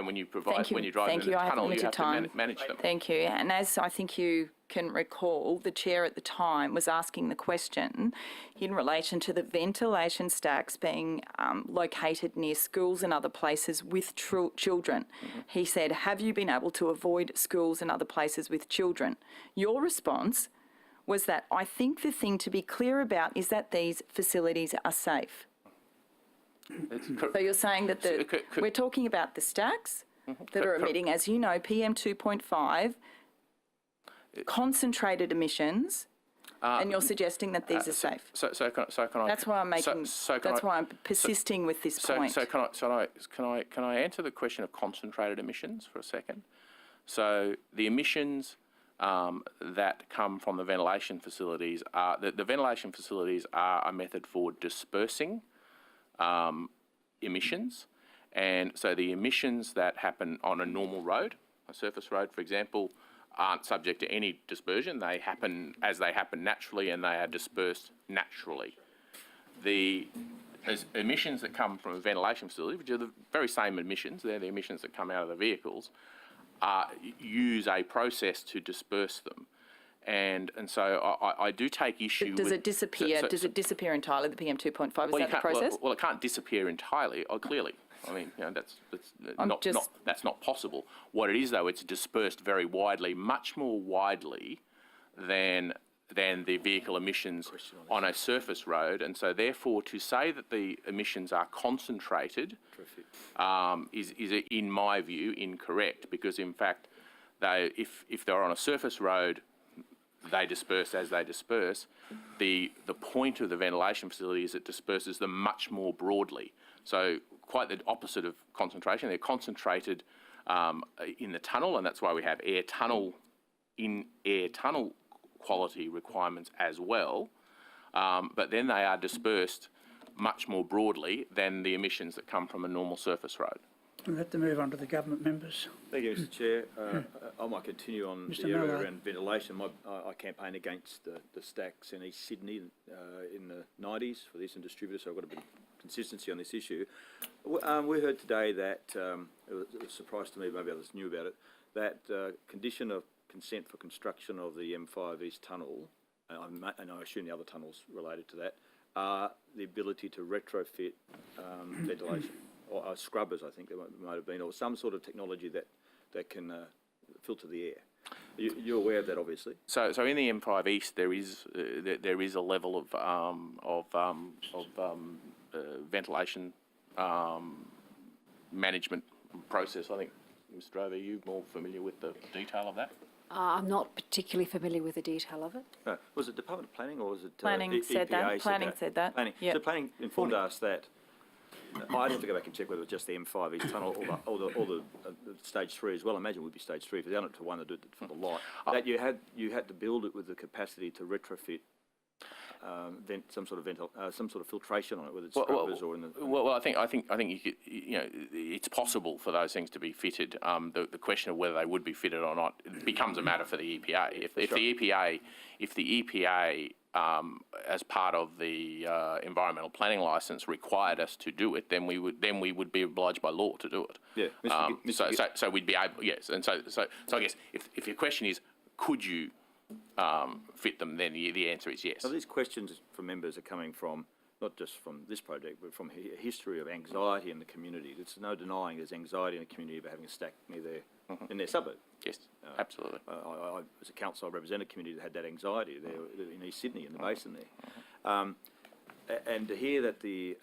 when you Thank you. drive Thank them you. in I a have tunnel, you limited have to time. manage them. Thank you. And as I think you can recall, the chair at the time was asking the question in relation to the ventilation stacks being located near schools and other places with children. He said, have you been able to avoid schools and other places with children? Your response was that I think the thing to be clear about is that these facilities are safe. So you're saying that we're talking about the stacks that are emitting, as you know, PM 2.5, concentrated emissions, and you're suggesting that these are safe. So can I? That's why I'm making. That's why I'm persisting with this point. So can I answer the question of concentrated emissions for a second? So the emissions that come from the ventilation facilities are the ventilation facilities are a method for dispersing emissions, and so the emissions that happen on a normal road, a surface road, for example, aren't subject to any dispersion. They happen as they happen naturally, and they are dispersed naturally. The emissions that come from a ventilation facility, which are the very same emissions, they're the emissions that come out of the vehicles, use a process to disperse them. And so I do take issue Does with... it disappear? Does it disappear entirely, the PM 2.5? Is that the process? Well, it can't disappear entirely, clearly. I mean, that's not possible. What it is, though, it's dispersed very widely, much more widely than the vehicle emissions on a surface road. And so, therefore, to say that the emissions are concentrated is, in my view, incorrect, because, in fact, if they're on a surface road, they disperse as they disperse. The point of the ventilation facility is it disperses them much more broadly. So quite the opposite of concentration. They're concentrated in the tunnel, and that's why we have air tunnel quality requirements as well. But then they are dispersed much more broadly than the emissions that come from a normal surface road. We'll have to move on to the government members. Thank you, Mr. Chair. I might continue on Mr. the area Miller. around ventilation. I campaigned against the stacks in East Sydney in the 90s for the Eastern Distributor, so I've got a bit of consistency on this issue. We heard today that, it was a surprise to me, maybe others knew about it, that condition of consent for construction of the M5 East Tunnel and I assume the other tunnels related to that, are the ability to retrofit ventilation, or scrubbers, I think there might have been, or some sort of technology that can filter the air. You're aware of that, obviously. So in the M5 East, there is a level of ventilation management process. I think, Mr. Drover, you're more familiar with the detail of that. I'm not particularly familiar with the detail of it. Was it Department of Planning or was it Planning said that. EPA Planning said that. Planning. Yep. So Planning informed us that. I'd have to go back and check whether it was just the M5 East Tunnel or the stage 3 as well. I imagine it would be stage 3 if they're done it to one that did it for the lot. That you had to build it with the capacity to retrofit some sort of filtration on it, whether it's scrubbers or in the. Well, I think you could, it's possible for those things to be fitted. The question of whether they would be fitted or not becomes a matter for the EPA. If the EPA as part of the environmental planning licence required us to do it, then we would be obliged by law to do it. Yeah, so we'd be able, yes, and so I guess if your question is, could you fit them, then the answer is yes. So these questions from members are coming from not just from this project, but from a history of anxiety in the community. There's no denying there's anxiety in the community about having a stack near in their suburb. Yes, absolutely. I, as a council, I represent a community that had that anxiety there in East Sydney, in the basin there. And to hear that the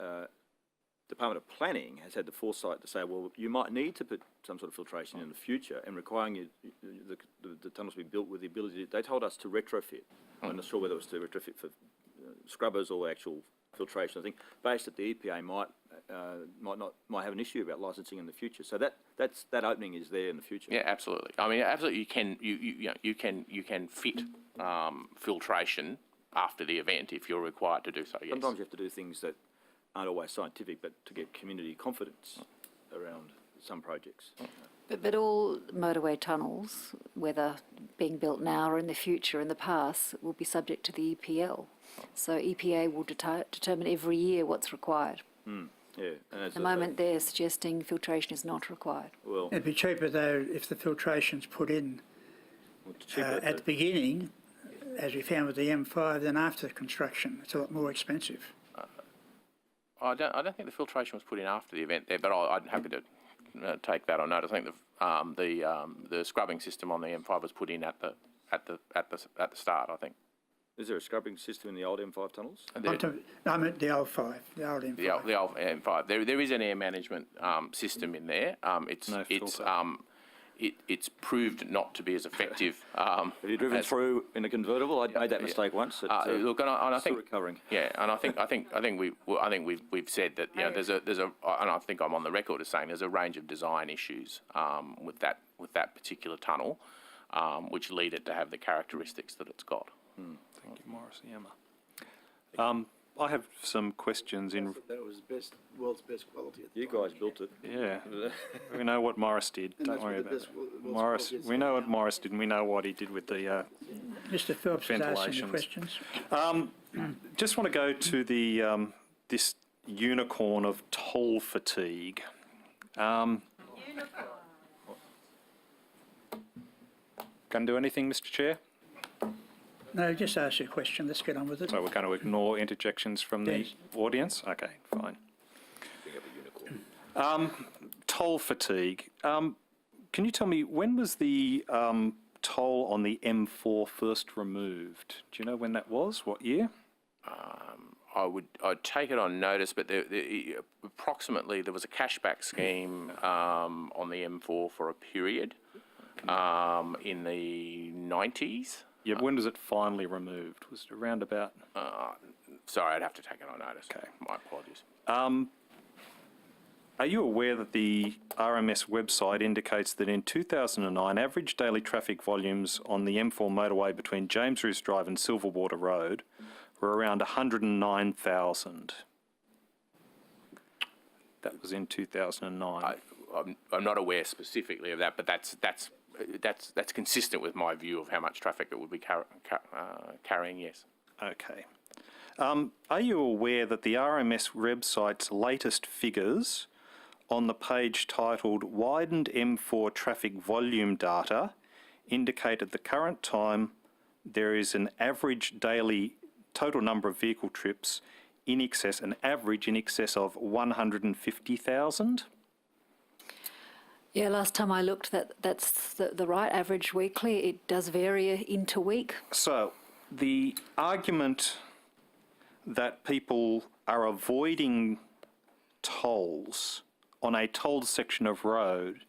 Department of Planning has had the foresight to say, well, you might need to put some sort of filtration in the future, and requiring the tunnels to be built with the ability. They told us to retrofit. I'm not sure whether it was to retrofit for scrubbers or actual filtration. I think based that the EPA might have an issue about licensing in the future. So that opening is there in the future. Yeah, absolutely. I mean, absolutely, you can fit filtration after the event if you're required to do so. Yes. Sometimes you have to do things that aren't always scientific, but to get community confidence around some projects. But all motorway tunnels, whether being built now or in the future, in the past, will be subject to the EPL. So EPA will determine every year what's required. Yeah. And At the moment, they're suggesting filtration is not required. Well, It'd be cheaper though if the filtration's put in at the beginning, as we found with the M5, than after construction. It's a lot more expensive. I don't think the filtration was put in after the event there, but I'm happy to take that on notice. I think the scrubbing system on the M5 was put in at the start, I think. is there a scrubbing system in the old M5 tunnels? I meant the old 5, the old M5. The old M5. There is an air management system in there. It's proved not to be as effective. Have you driven through in a convertible? I made that mistake once. Look, and I think recovering. Yeah, and I think we've said that there's a and I think I'm on the record as saying there's a range of design issues with that particular tunnel, which lead it to have the characteristics that it's got. Thank you, Morris. Emma. I have some questions in. That was world's best quality. You guys built it. Yeah, we know what Morris did. Don't worry about it. Morris, we know what Morris did, and we know what he did with the Mr. Phillips is asking the questions. Just want to go to the this unicorn of toll fatigue. Can do anything, Mr. Chair? No, just ask your question. Let's get on with it. So we're going to ignore interjections from the audience? Okay, fine. Toll fatigue. Can you tell me, when was the toll on the M4 first removed? Do you know when that was? What year? I'd take it on notice, but approximately there was a cashback scheme on the M4 for a period in the 90s. Yeah, when was it finally removed? Was it around about? Sorry, I'd have to take it on notice. Okay. My apologies. Are you aware that the RMS website indicates that in 2009, average daily traffic volumes on the M4 motorway between James Roos Drive and Silverwater Road were around 109,000? That was in 2009. I'm not aware specifically of that, but that's consistent with my view of how much traffic it would be carrying, yes. Okay. Are you aware that the RMS website's latest figures on the page titled Widened M4 Traffic Volume Data indicate at the current time there is an average daily total number of vehicle trips in excess, an average in excess of 150,000. Yeah, last time I looked, that's the right average weekly. It does vary interweek. So the argument that people are avoiding tolls on a tolled section of road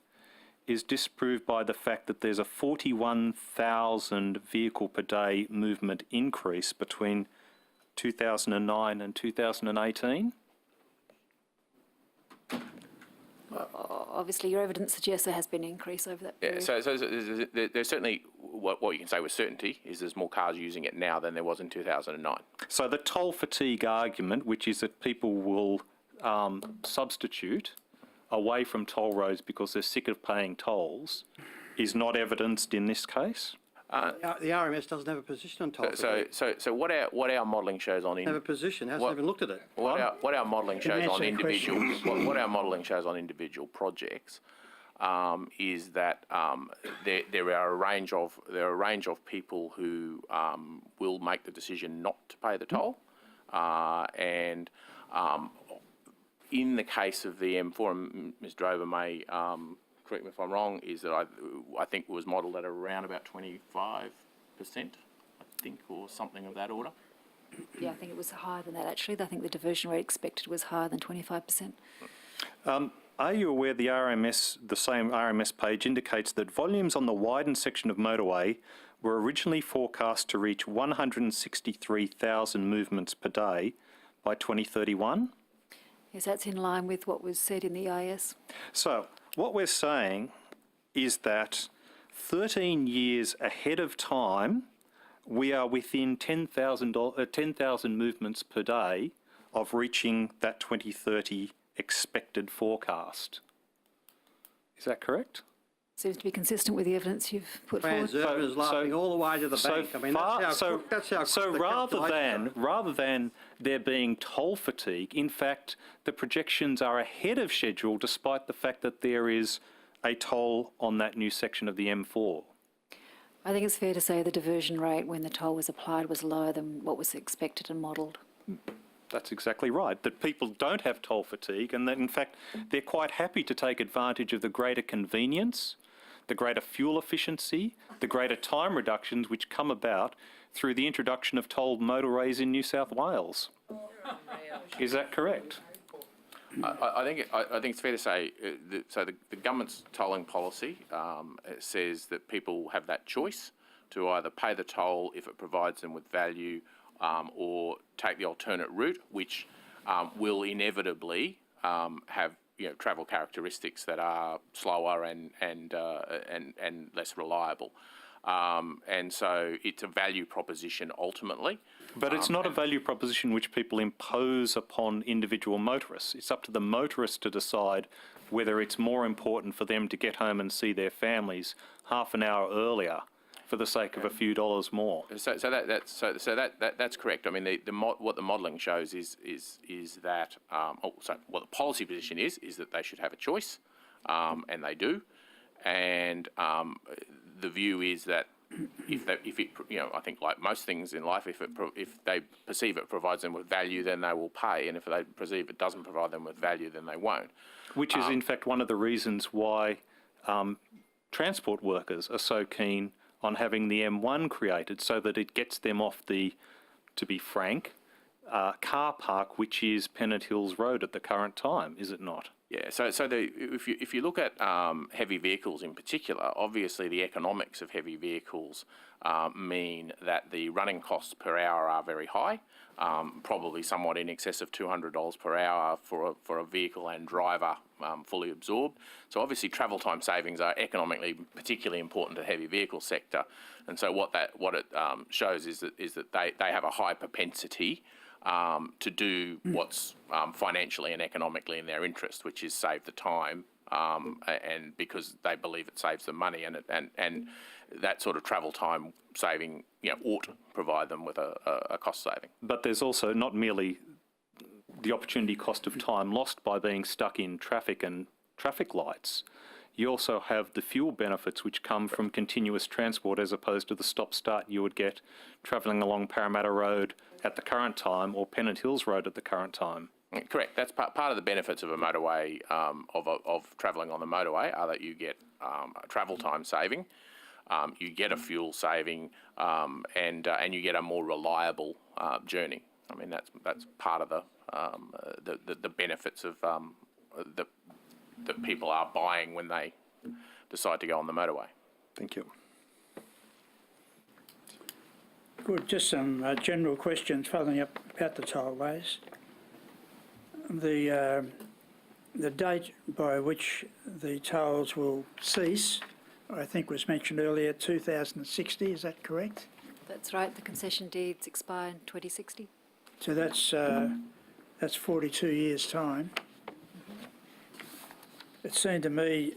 is disproved by the fact that there's a 41,000 vehicle per day movement increase between 2009 and 2018. Obviously, your evidence suggests there has been an increase over that period. Yeah, so there's certainly, what you can say with certainty is there's more cars using it now than there was in 2009. So the toll fatigue argument, which is that people will substitute away from toll roads because they're sick of paying tolls, is not evidenced in this case? The RMS doesn't have a position on toll. So what our modelling shows on Have a position, hasn't even looked at it. what our modelling shows on answer the individual what our modelling shows on individual projects is that there are a range of people who will make the decision not to pay the toll, and in the case of the M4, and Ms Drover may correct me if I'm wrong, is that I think it was modelled at around about 25%, I think, or something of that order. Yeah, I think it was higher than that, actually. I think the diversion rate expected was higher than 25%. Are you aware the same RMS page indicates that volumes on the widened section of motorway were originally forecast to reach 163,000 movements per day by 2031? Yes, that's in line with what was said in the EIS. So what we're saying is that 13 years ahead of time, we are within 10,000 movements per day of reaching that 2030 expected forecast. Is that correct? Seems to be consistent with the evidence you've put forward. Transurban is laughing all the way to the bank. I mean, that's how so the rather than there being toll fatigue, in fact, the projections are ahead of schedule despite the fact that there is a toll on that new section of the M4. I think it's fair to say the diversion rate when the toll was applied was lower than what was expected and modelled. That's exactly right, that people don't have toll fatigue and that, in fact, they're quite happy to take advantage of the greater convenience, the greater fuel efficiency, the greater time reductions which come about through the introduction of tolled motorways in New South Wales. Is that correct? I think it's fair to say, the government's tolling policy says that people have that choice to either pay the toll if it provides them with value or take the alternate route, which will inevitably have travel characteristics that are slower and less reliable. And so it's a value proposition ultimately. But it's not a value proposition which people impose upon individual motorists. It's up to the motorists to decide whether it's more important for them to get home and see their families half an hour earlier for the sake of a few dollars more. So that's correct. I mean, what the modelling shows is that what the policy position is that they should have a choice, and they do, and the view is that if it I think like most things in life, if they perceive it provides them with value, then they will pay, and if they perceive it doesn't provide them with value, then they won't. Which is in fact one of the reasons why transport workers are so keen on having the M1 created, so that it gets them off the, to be frank, car park, which is Pennant Hills Road at the current time, is it not? Yeah, if you look at heavy vehicles in particular, obviously the economics of heavy vehicles mean that the running costs per hour are very high, probably somewhat in excess of $200 per hour for a vehicle and driver fully absorbed. So obviously travel time savings are economically particularly important to the heavy vehicle sector, and so what it shows is that they have a high propensity to do what's financially and economically in their interest, which is save the time, and because they believe it saves them money, and that sort of travel time saving ought to provide them with a cost saving. But there's also not merely the opportunity cost of time lost by being stuck in traffic and traffic lights. you also have the fuel benefits which come from continuous transport as opposed to the stop-start you would get travelling along Parramatta Road at the current time or Pennant Hills Road at the current time. Correct. That's part of the benefits of a motorway, of travelling on the motorway, are that you get a travel time saving, you get a fuel saving, and you get a more reliable journey. I mean, that's part of the benefits of that people are buying when they decide to go on the motorway. Thank you. Good. Just some general questions following up about the tollways. The date by which the tolls will cease, I think was mentioned earlier, 2060, is that correct? That's right, the concession deeds expire in 2060. So that's 42 years' time. It seemed to me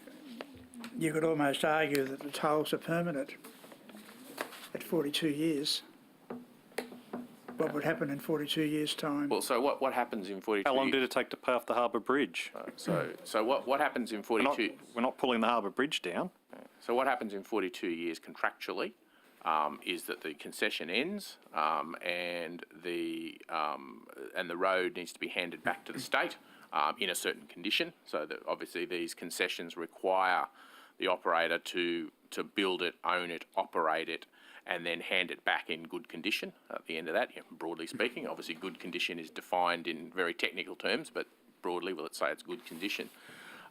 you could almost argue that the tolls are permanent at 42 years. What would happen in 42 years' time? Well, so what happens in 42? How long did it take to pay off the Harbour Bridge? So what happens in 42? We're not pulling the Harbour Bridge down. So what happens in 42 years contractually is that the concession ends and the road needs to be handed back to the state in a certain condition. So that obviously these concessions require the operator to build it, own it, operate it, and then hand it back in good condition at the end of that, broadly speaking. Obviously, good condition is defined in very technical terms, but broadly, well, let's say it's good condition.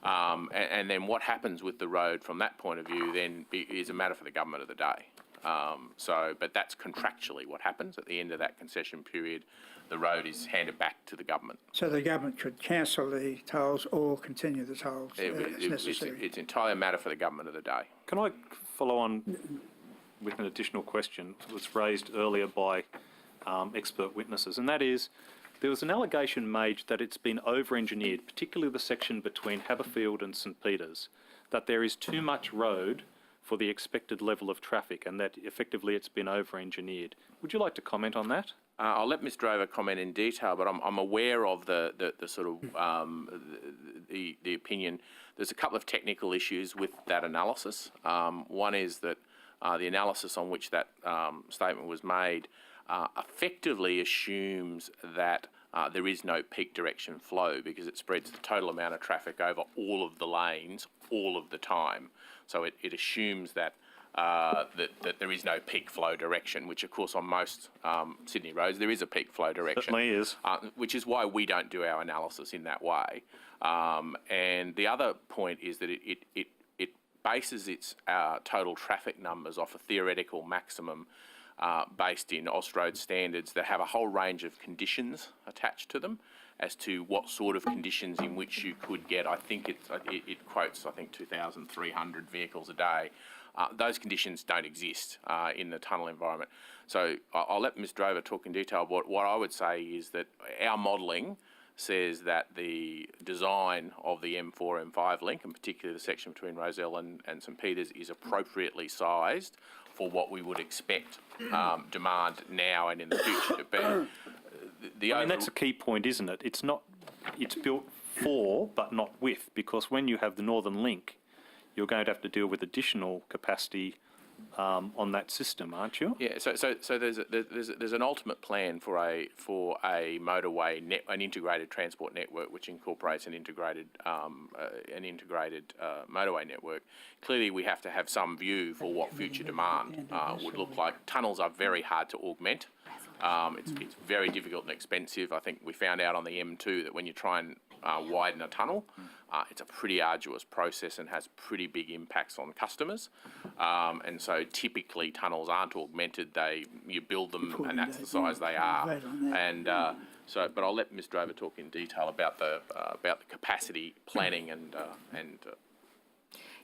And then what happens with the road from that point of view then is a matter for the government of the day. But that's contractually what happens. At the end of that concession period, the road is handed back to the government. So the government could cancel the tolls or continue the tolls as necessary? It's entirely a matter for the government of the day. Can I follow on with an additional question that was raised earlier by expert witnesses, and that is, there was an allegation made that it's been over-engineered, particularly the section between Haberfield and St Peters, that there is too much road for the expected level of traffic and that effectively it's been over-engineered. Would you like to comment on that? I'll let Mr. Drover comment in detail, but I'm aware of the sort of the opinion. There's a couple of technical issues with that analysis. One is that the analysis on which that statement was made effectively assumes that there is no peak direction flow because it spreads the total amount of traffic over all of the lanes all of the time. So it assumes that that there is no peak flow direction, which of course on most Sydney roads there is a peak flow direction. Certainly is. Which is why we don't do our analysis in that way. And the other point is that it bases its total traffic numbers off a theoretical maximum based in Austroad standards that have a whole range of conditions attached to them as to what sort of conditions in which you could get, I think it quotes, 2,300 vehicles a day. Those conditions don't exist in the tunnel environment. So I'll let Ms. Drover talk in detail. What I would say is that our modelling says that the design of the M4, M5 link, and particularly the section between Rozelle and St Peters, is appropriately sized for what we would expect demand now and in the future. But I mean, that's a key point, isn't it? It's built for, but not with, because when you have the Northern Link, you're going to have to deal with additional capacity on that system, aren't you? Yeah. So there's an ultimate plan for a motorway an integrated transport network which incorporates an integrated motorway network. Clearly, we have to have some view for what future demand would look like. Tunnels are very hard to augment. It's very difficult and expensive. I think we found out on the M2 that when you try and widen a tunnel, it's a pretty arduous process and has pretty big impacts on customers. And so typically tunnels aren't augmented. You build them and that's the size they are. And but I'll let Ms. Drover talk in detail about the capacity planning and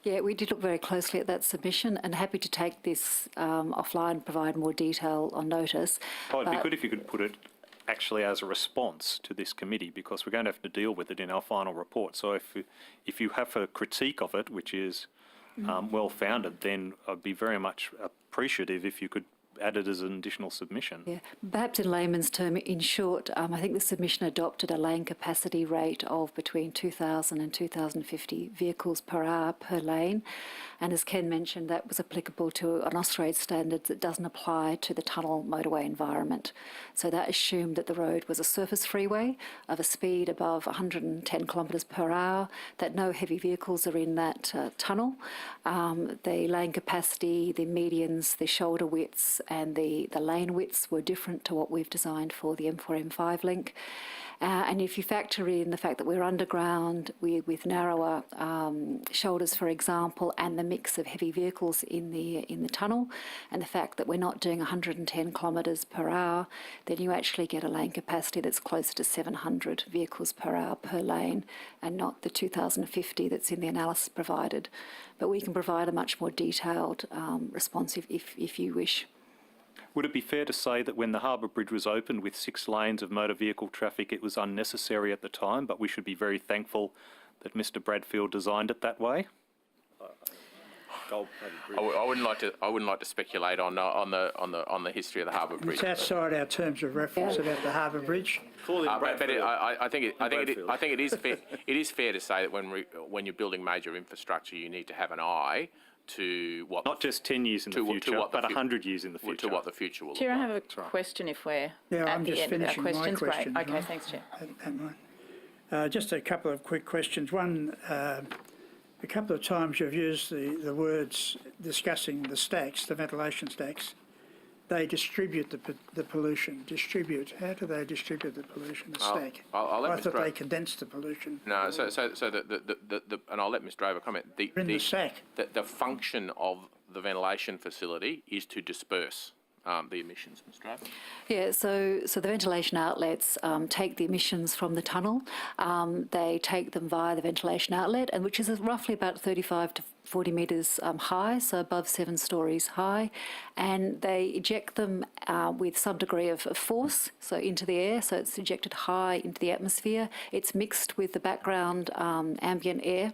Yeah, we did look very closely at that submission and happy to take this offline and provide more detail on notice. Oh, it'd be good if you could put it actually as a response to this committee, because we're going to have to deal with it in our final report. So if you have a critique of it, which is well-founded, then I'd be very much appreciative if you could added as an additional submission. Yeah, perhaps in layman's term, in short, I think the submission adopted a lane capacity rate of between 2,000 and 2,050 vehicles per hour per lane. And as Ken mentioned, that was applicable to an Austrade standard that doesn't apply to the tunnel motorway environment. So that assumed that the road was a surface freeway of a speed above 110 kilometres per hour, that no heavy vehicles are in that tunnel. The lane capacity, the medians, the shoulder widths and the lane widths were different to what we've designed for the M4, M5 link. And if you factor in the fact that we're underground with narrower shoulders, for example, and the mix of heavy vehicles in the tunnel, and the fact that we're not doing 110 kilometres per hour, then you actually get a lane capacity that's closer to 700 vehicles per hour per lane, and not the 2,050 that's in the analysis provided. But we can provide a much more detailed response if you wish. Would it be fair to say that when the Harbour Bridge was opened with 6 lanes of motor vehicle traffic, it was unnecessary at the time, but we should be very thankful that Mr Bradfield designed it that way? I wouldn't like to speculate on the history of the Harbour Bridge. It's outside our terms of reference about the Harbour Bridge. I think it is fair. It is fair to say that when you're building major infrastructure, you need to have an eye to what not just 10 years in the future, but 100 years in the future. To what the future will look Chair, I like. have a question if we're Yeah, at I'm the just end of our finishing my questions. questions. Great. Okay, right? thanks, Chair. Just a couple of quick questions. One, a couple of times you've used the words discussing the stacks, the ventilation stacks. They distribute the pollution. Distribute. How do they distribute the pollution? The stack. I thought they condense the pollution. No, so and I'll let Ms Drover comment. In the sack. The function of the ventilation facility is to disperse the emissions, Ms Drover. Yeah, so the ventilation outlets take the emissions from the tunnel. They take them via the ventilation outlet, and which is roughly about 35 to 40 metres high, so above 7 stories high, and they eject them with some degree of force, so into the air, so it's ejected high into the atmosphere. It's mixed with the background ambient air,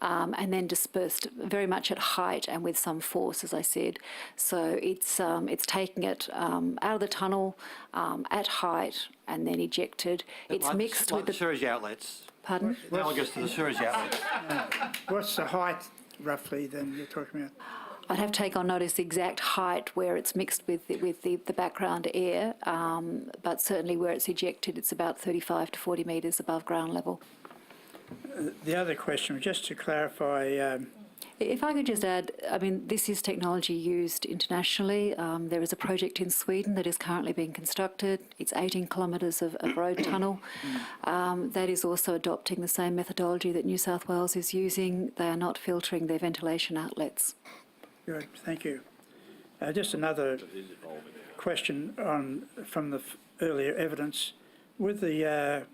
and then dispersed very much at height and with some force, as I said. So it's taking it out of the tunnel at height and then ejected. It's mixed with the sewage outlets. Pardon? Analogous to the sewage outlets. What's the height, roughly, then you're talking about? I'd have to take on notice the exact height where it's mixed with the background air, but certainly where it's ejected, it's about 35 to 40 metres above ground level. The other question, just to clarify. If I could just add, I mean, this is technology used internationally. There is a project in Sweden that is currently being constructed. It's 18 kilometres of road tunnel. That is also adopting the same methodology that New South Wales is using. They are not filtering their ventilation outlets. Good, thank you. Just another question from the earlier evidence. With the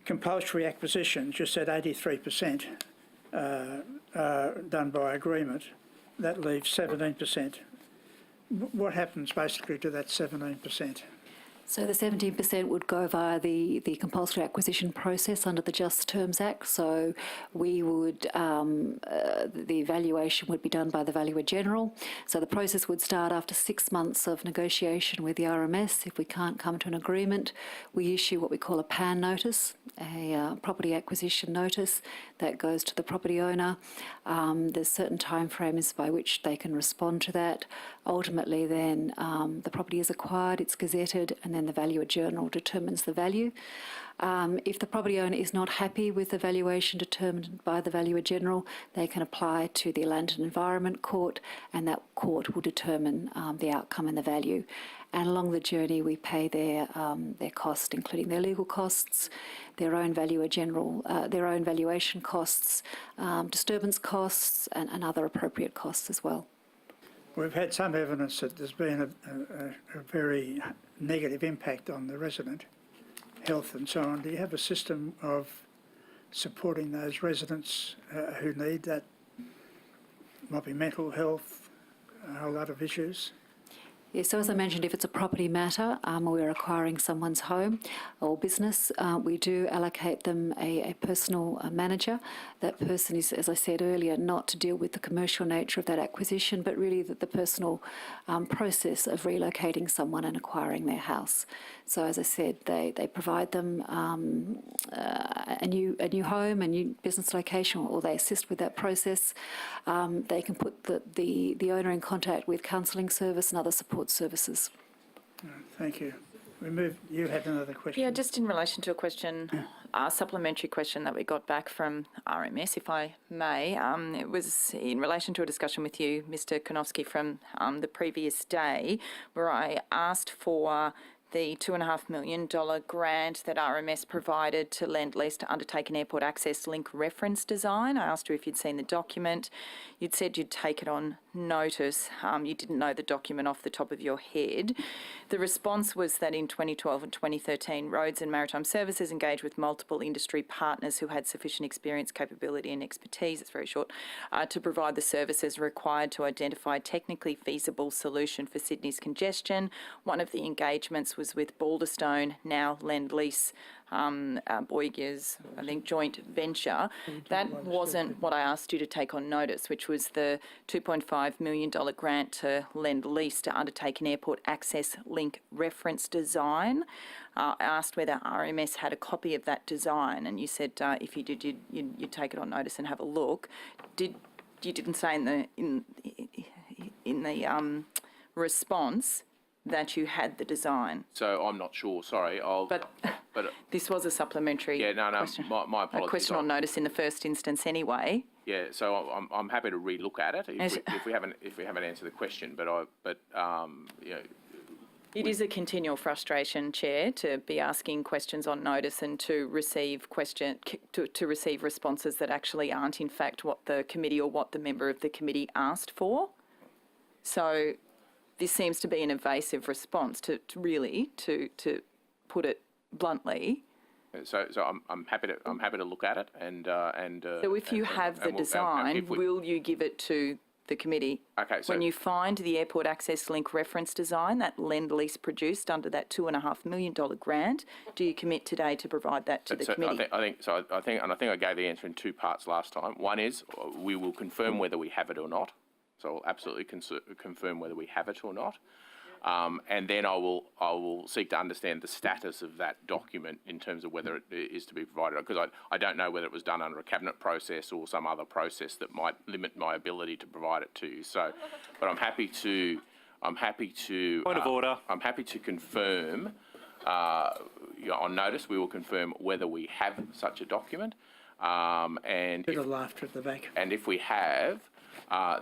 compulsory acquisitions, you said 83%. Done by agreement, that leaves 17%. What happens basically to that 17%? So the 17% would go via the compulsory acquisition process under the Just Terms Act. So we would, the evaluation would be done by the Valuer General. So the process would start after 6 months of negotiation with the RMS. If we can't come to an agreement, we issue what we call a PAN notice, a property acquisition notice that goes to the property owner. There's certain timeframes by which they can respond to that. Ultimately then the property is acquired, it's gazetted, and then the Valuer Journal determines the value. If the property owner is not happy with the valuation determined by the Valuer General, they can apply to the Land and Environment Court, and that court will determine the outcome and the value. And along the journey, we pay their cost, including their legal costs, their own Valuer General, their own valuation costs, disturbance costs, and other appropriate costs as well. We've had some evidence that there's been a very negative impact on the resident health and so on. Do you have a system of supporting those residents who need that? Might be mental health, a whole lot of issues. Yeah, so as I mentioned, if it's a property matter or we're acquiring someone's home or business, we do allocate them a personal manager. That person is, as I said earlier, not to deal with the commercial nature of that acquisition, but really the personal process of relocating someone and acquiring their house. So as I said, they provide them a new home, a new business location, or they assist with that process. They can put the owner in contact with counselling service and other support services. Thank you. You had another question. Yeah, just in relation to a question, a supplementary question that we got back from RMS, if I may. It was in relation to a discussion with you, Mr. Konofsky, from the previous day, where I asked for the $2.5 million grant that RMS provided to Lend-Lease to undertake an airport access link reference design. I asked you if you'd seen the document. You'd said you'd take it on notice. You didn't know the document off the top of your head. The response was that in 2012 and 2013, Roads and Maritime Services engaged with multiple industry partners who had sufficient experience, capability and expertise, it's very short, to provide the services required to identify a technically feasible solution for Sydney's congestion. One of the engagements was with Balderstone, now Lend-Lease, Boyga's, I think, joint venture. That wasn't what I asked you to take on notice, which was the $2.5 million grant to Lend-Lease to undertake an airport access link reference design. I asked whether RMS had a copy of that design, and you said if you did, you'd take it on notice and have a look. You didn't say in the response that you had the design. So I'm not sure, sorry. But this was a supplementary question. My apologies. A question on notice in the first instance anyway. Yeah, so I'm happy to relook at it if we haven't answered the question. It is a continual frustration, Chair, to be asking questions on notice and to receive receive responses that actually aren't in fact what the committee or what the member of the committee asked for. So this seems to be an evasive response to put it bluntly. So I'm happy to look at it So if you have the design, will you give it to the committee? Okay. So when you find the airport access link reference design that Lend-Lease produced under that $2.5 million grant, do you commit today to provide that to the committee? I think I gave the answer in two parts last time. One is we will confirm whether we have it or not. So I'll absolutely confirm whether we have it or not. And then I will seek to understand the status of that document in terms of whether it is to be provided, because I don't know whether it was done under a cabinet process or some other process that might limit my ability to provide it to you. So, but I'm happy to. Point of order. I'm happy to confirm on notice. We will confirm whether we have such a document, and Bit of laughter at the back. And if we have.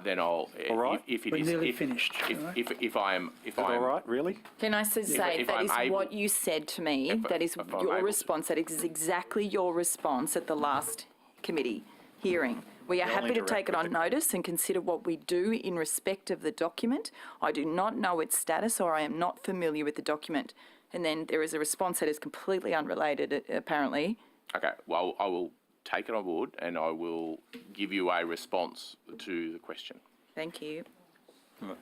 Then I'll. All right. If it We're is, nearly if, finished. if I'm. All right, really? Can I say that is what you said to me? That is your response. That is exactly your response at the last committee hearing. We are happy to take it on notice and consider what we do in respect of the document. I do not know its status, or I am not familiar with the document. And then there is a response that is completely unrelated, apparently. Okay. Well, I will take it on board and I will give you a response to the question. Thank you. Are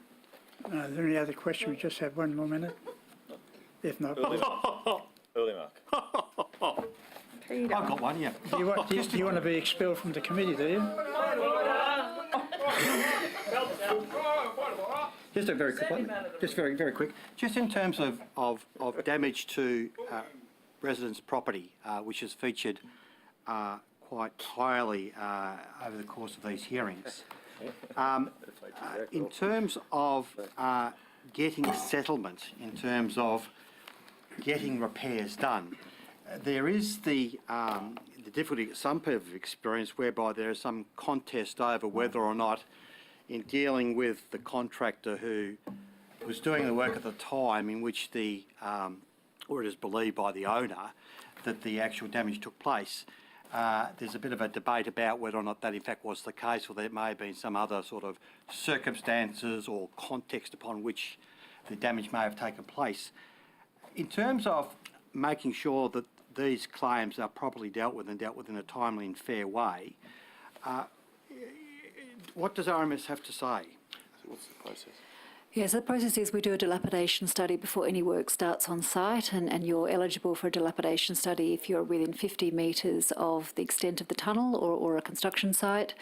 there any other questions? We just have one more minute. If not, Early mark. I've got one, yeah. do you want to be expelled from the committee, do you? Just a very quick one. Just very, very quick. Just in terms of damage to residents' property, which is featured quite highly over the course of these hearings. In terms of getting settlement, in terms of getting repairs done, there is the difficulty that some people have experienced whereby there is some contest over whether or not, in dealing with the contractor who was doing the work at the time in which or it is believed by the owner, that the actual damage took place. There's a bit of a debate about whether or not that in fact was the case, or there may have been some other sort of circumstances or context upon which the damage may have taken place. In terms of making sure that these claims are properly dealt with and dealt with in a timely and fair way, what does RMS have to say? What's the process? Yes, the process is we do a dilapidation study before any work starts on site, and you're eligible for a dilapidation study if you're within 50 metres of the extent of the tunnel or a construction site.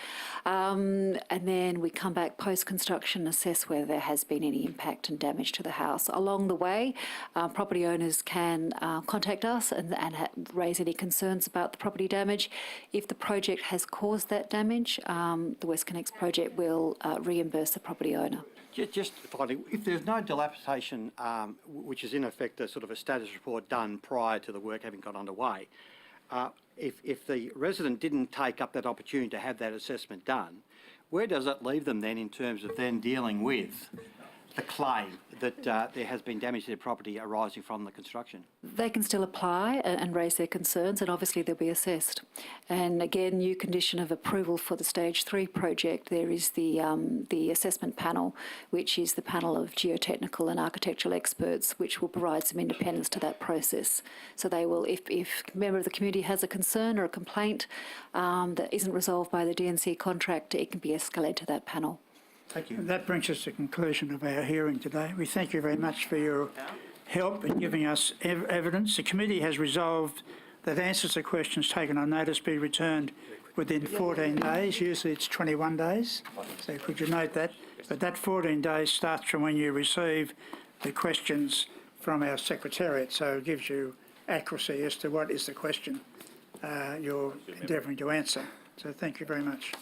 And then we come back post-construction, assess whether there has been any impact and damage to the house. Along the way, property owners can contact us and raise any concerns about the property damage. If the project has caused that damage, the WestConnex project will reimburse the property owner. Just finally, if there's no dilapidation, which is in effect a sort of a status report done prior to the work having got underway, if the resident didn't take up that opportunity to have that assessment done, where does it leave them then in terms of then dealing with the claim that there has been damage to their property arising from the construction? They can still apply and raise their concerns, and obviously they'll be assessed. And again, new condition of approval for the Stage 3 project, there is the assessment panel, which is the panel of geotechnical and architectural experts, which will provide some independence to that process. So they will, if a member of the community has a concern or a complaint that isn't resolved by the DNC contractor, it can be escalated to that panel. Thank you. And that brings us to the conclusion of our hearing today. We thank you very much for your help in giving us evidence. The committee has resolved that answers to questions taken on notice be returned within 14 days. Usually it's 21 days. So could you note that? But that 14 days starts from when you receive the questions from our secretariat. So it gives you accuracy as to what is the question you're endeavouring to answer. So thank you very much.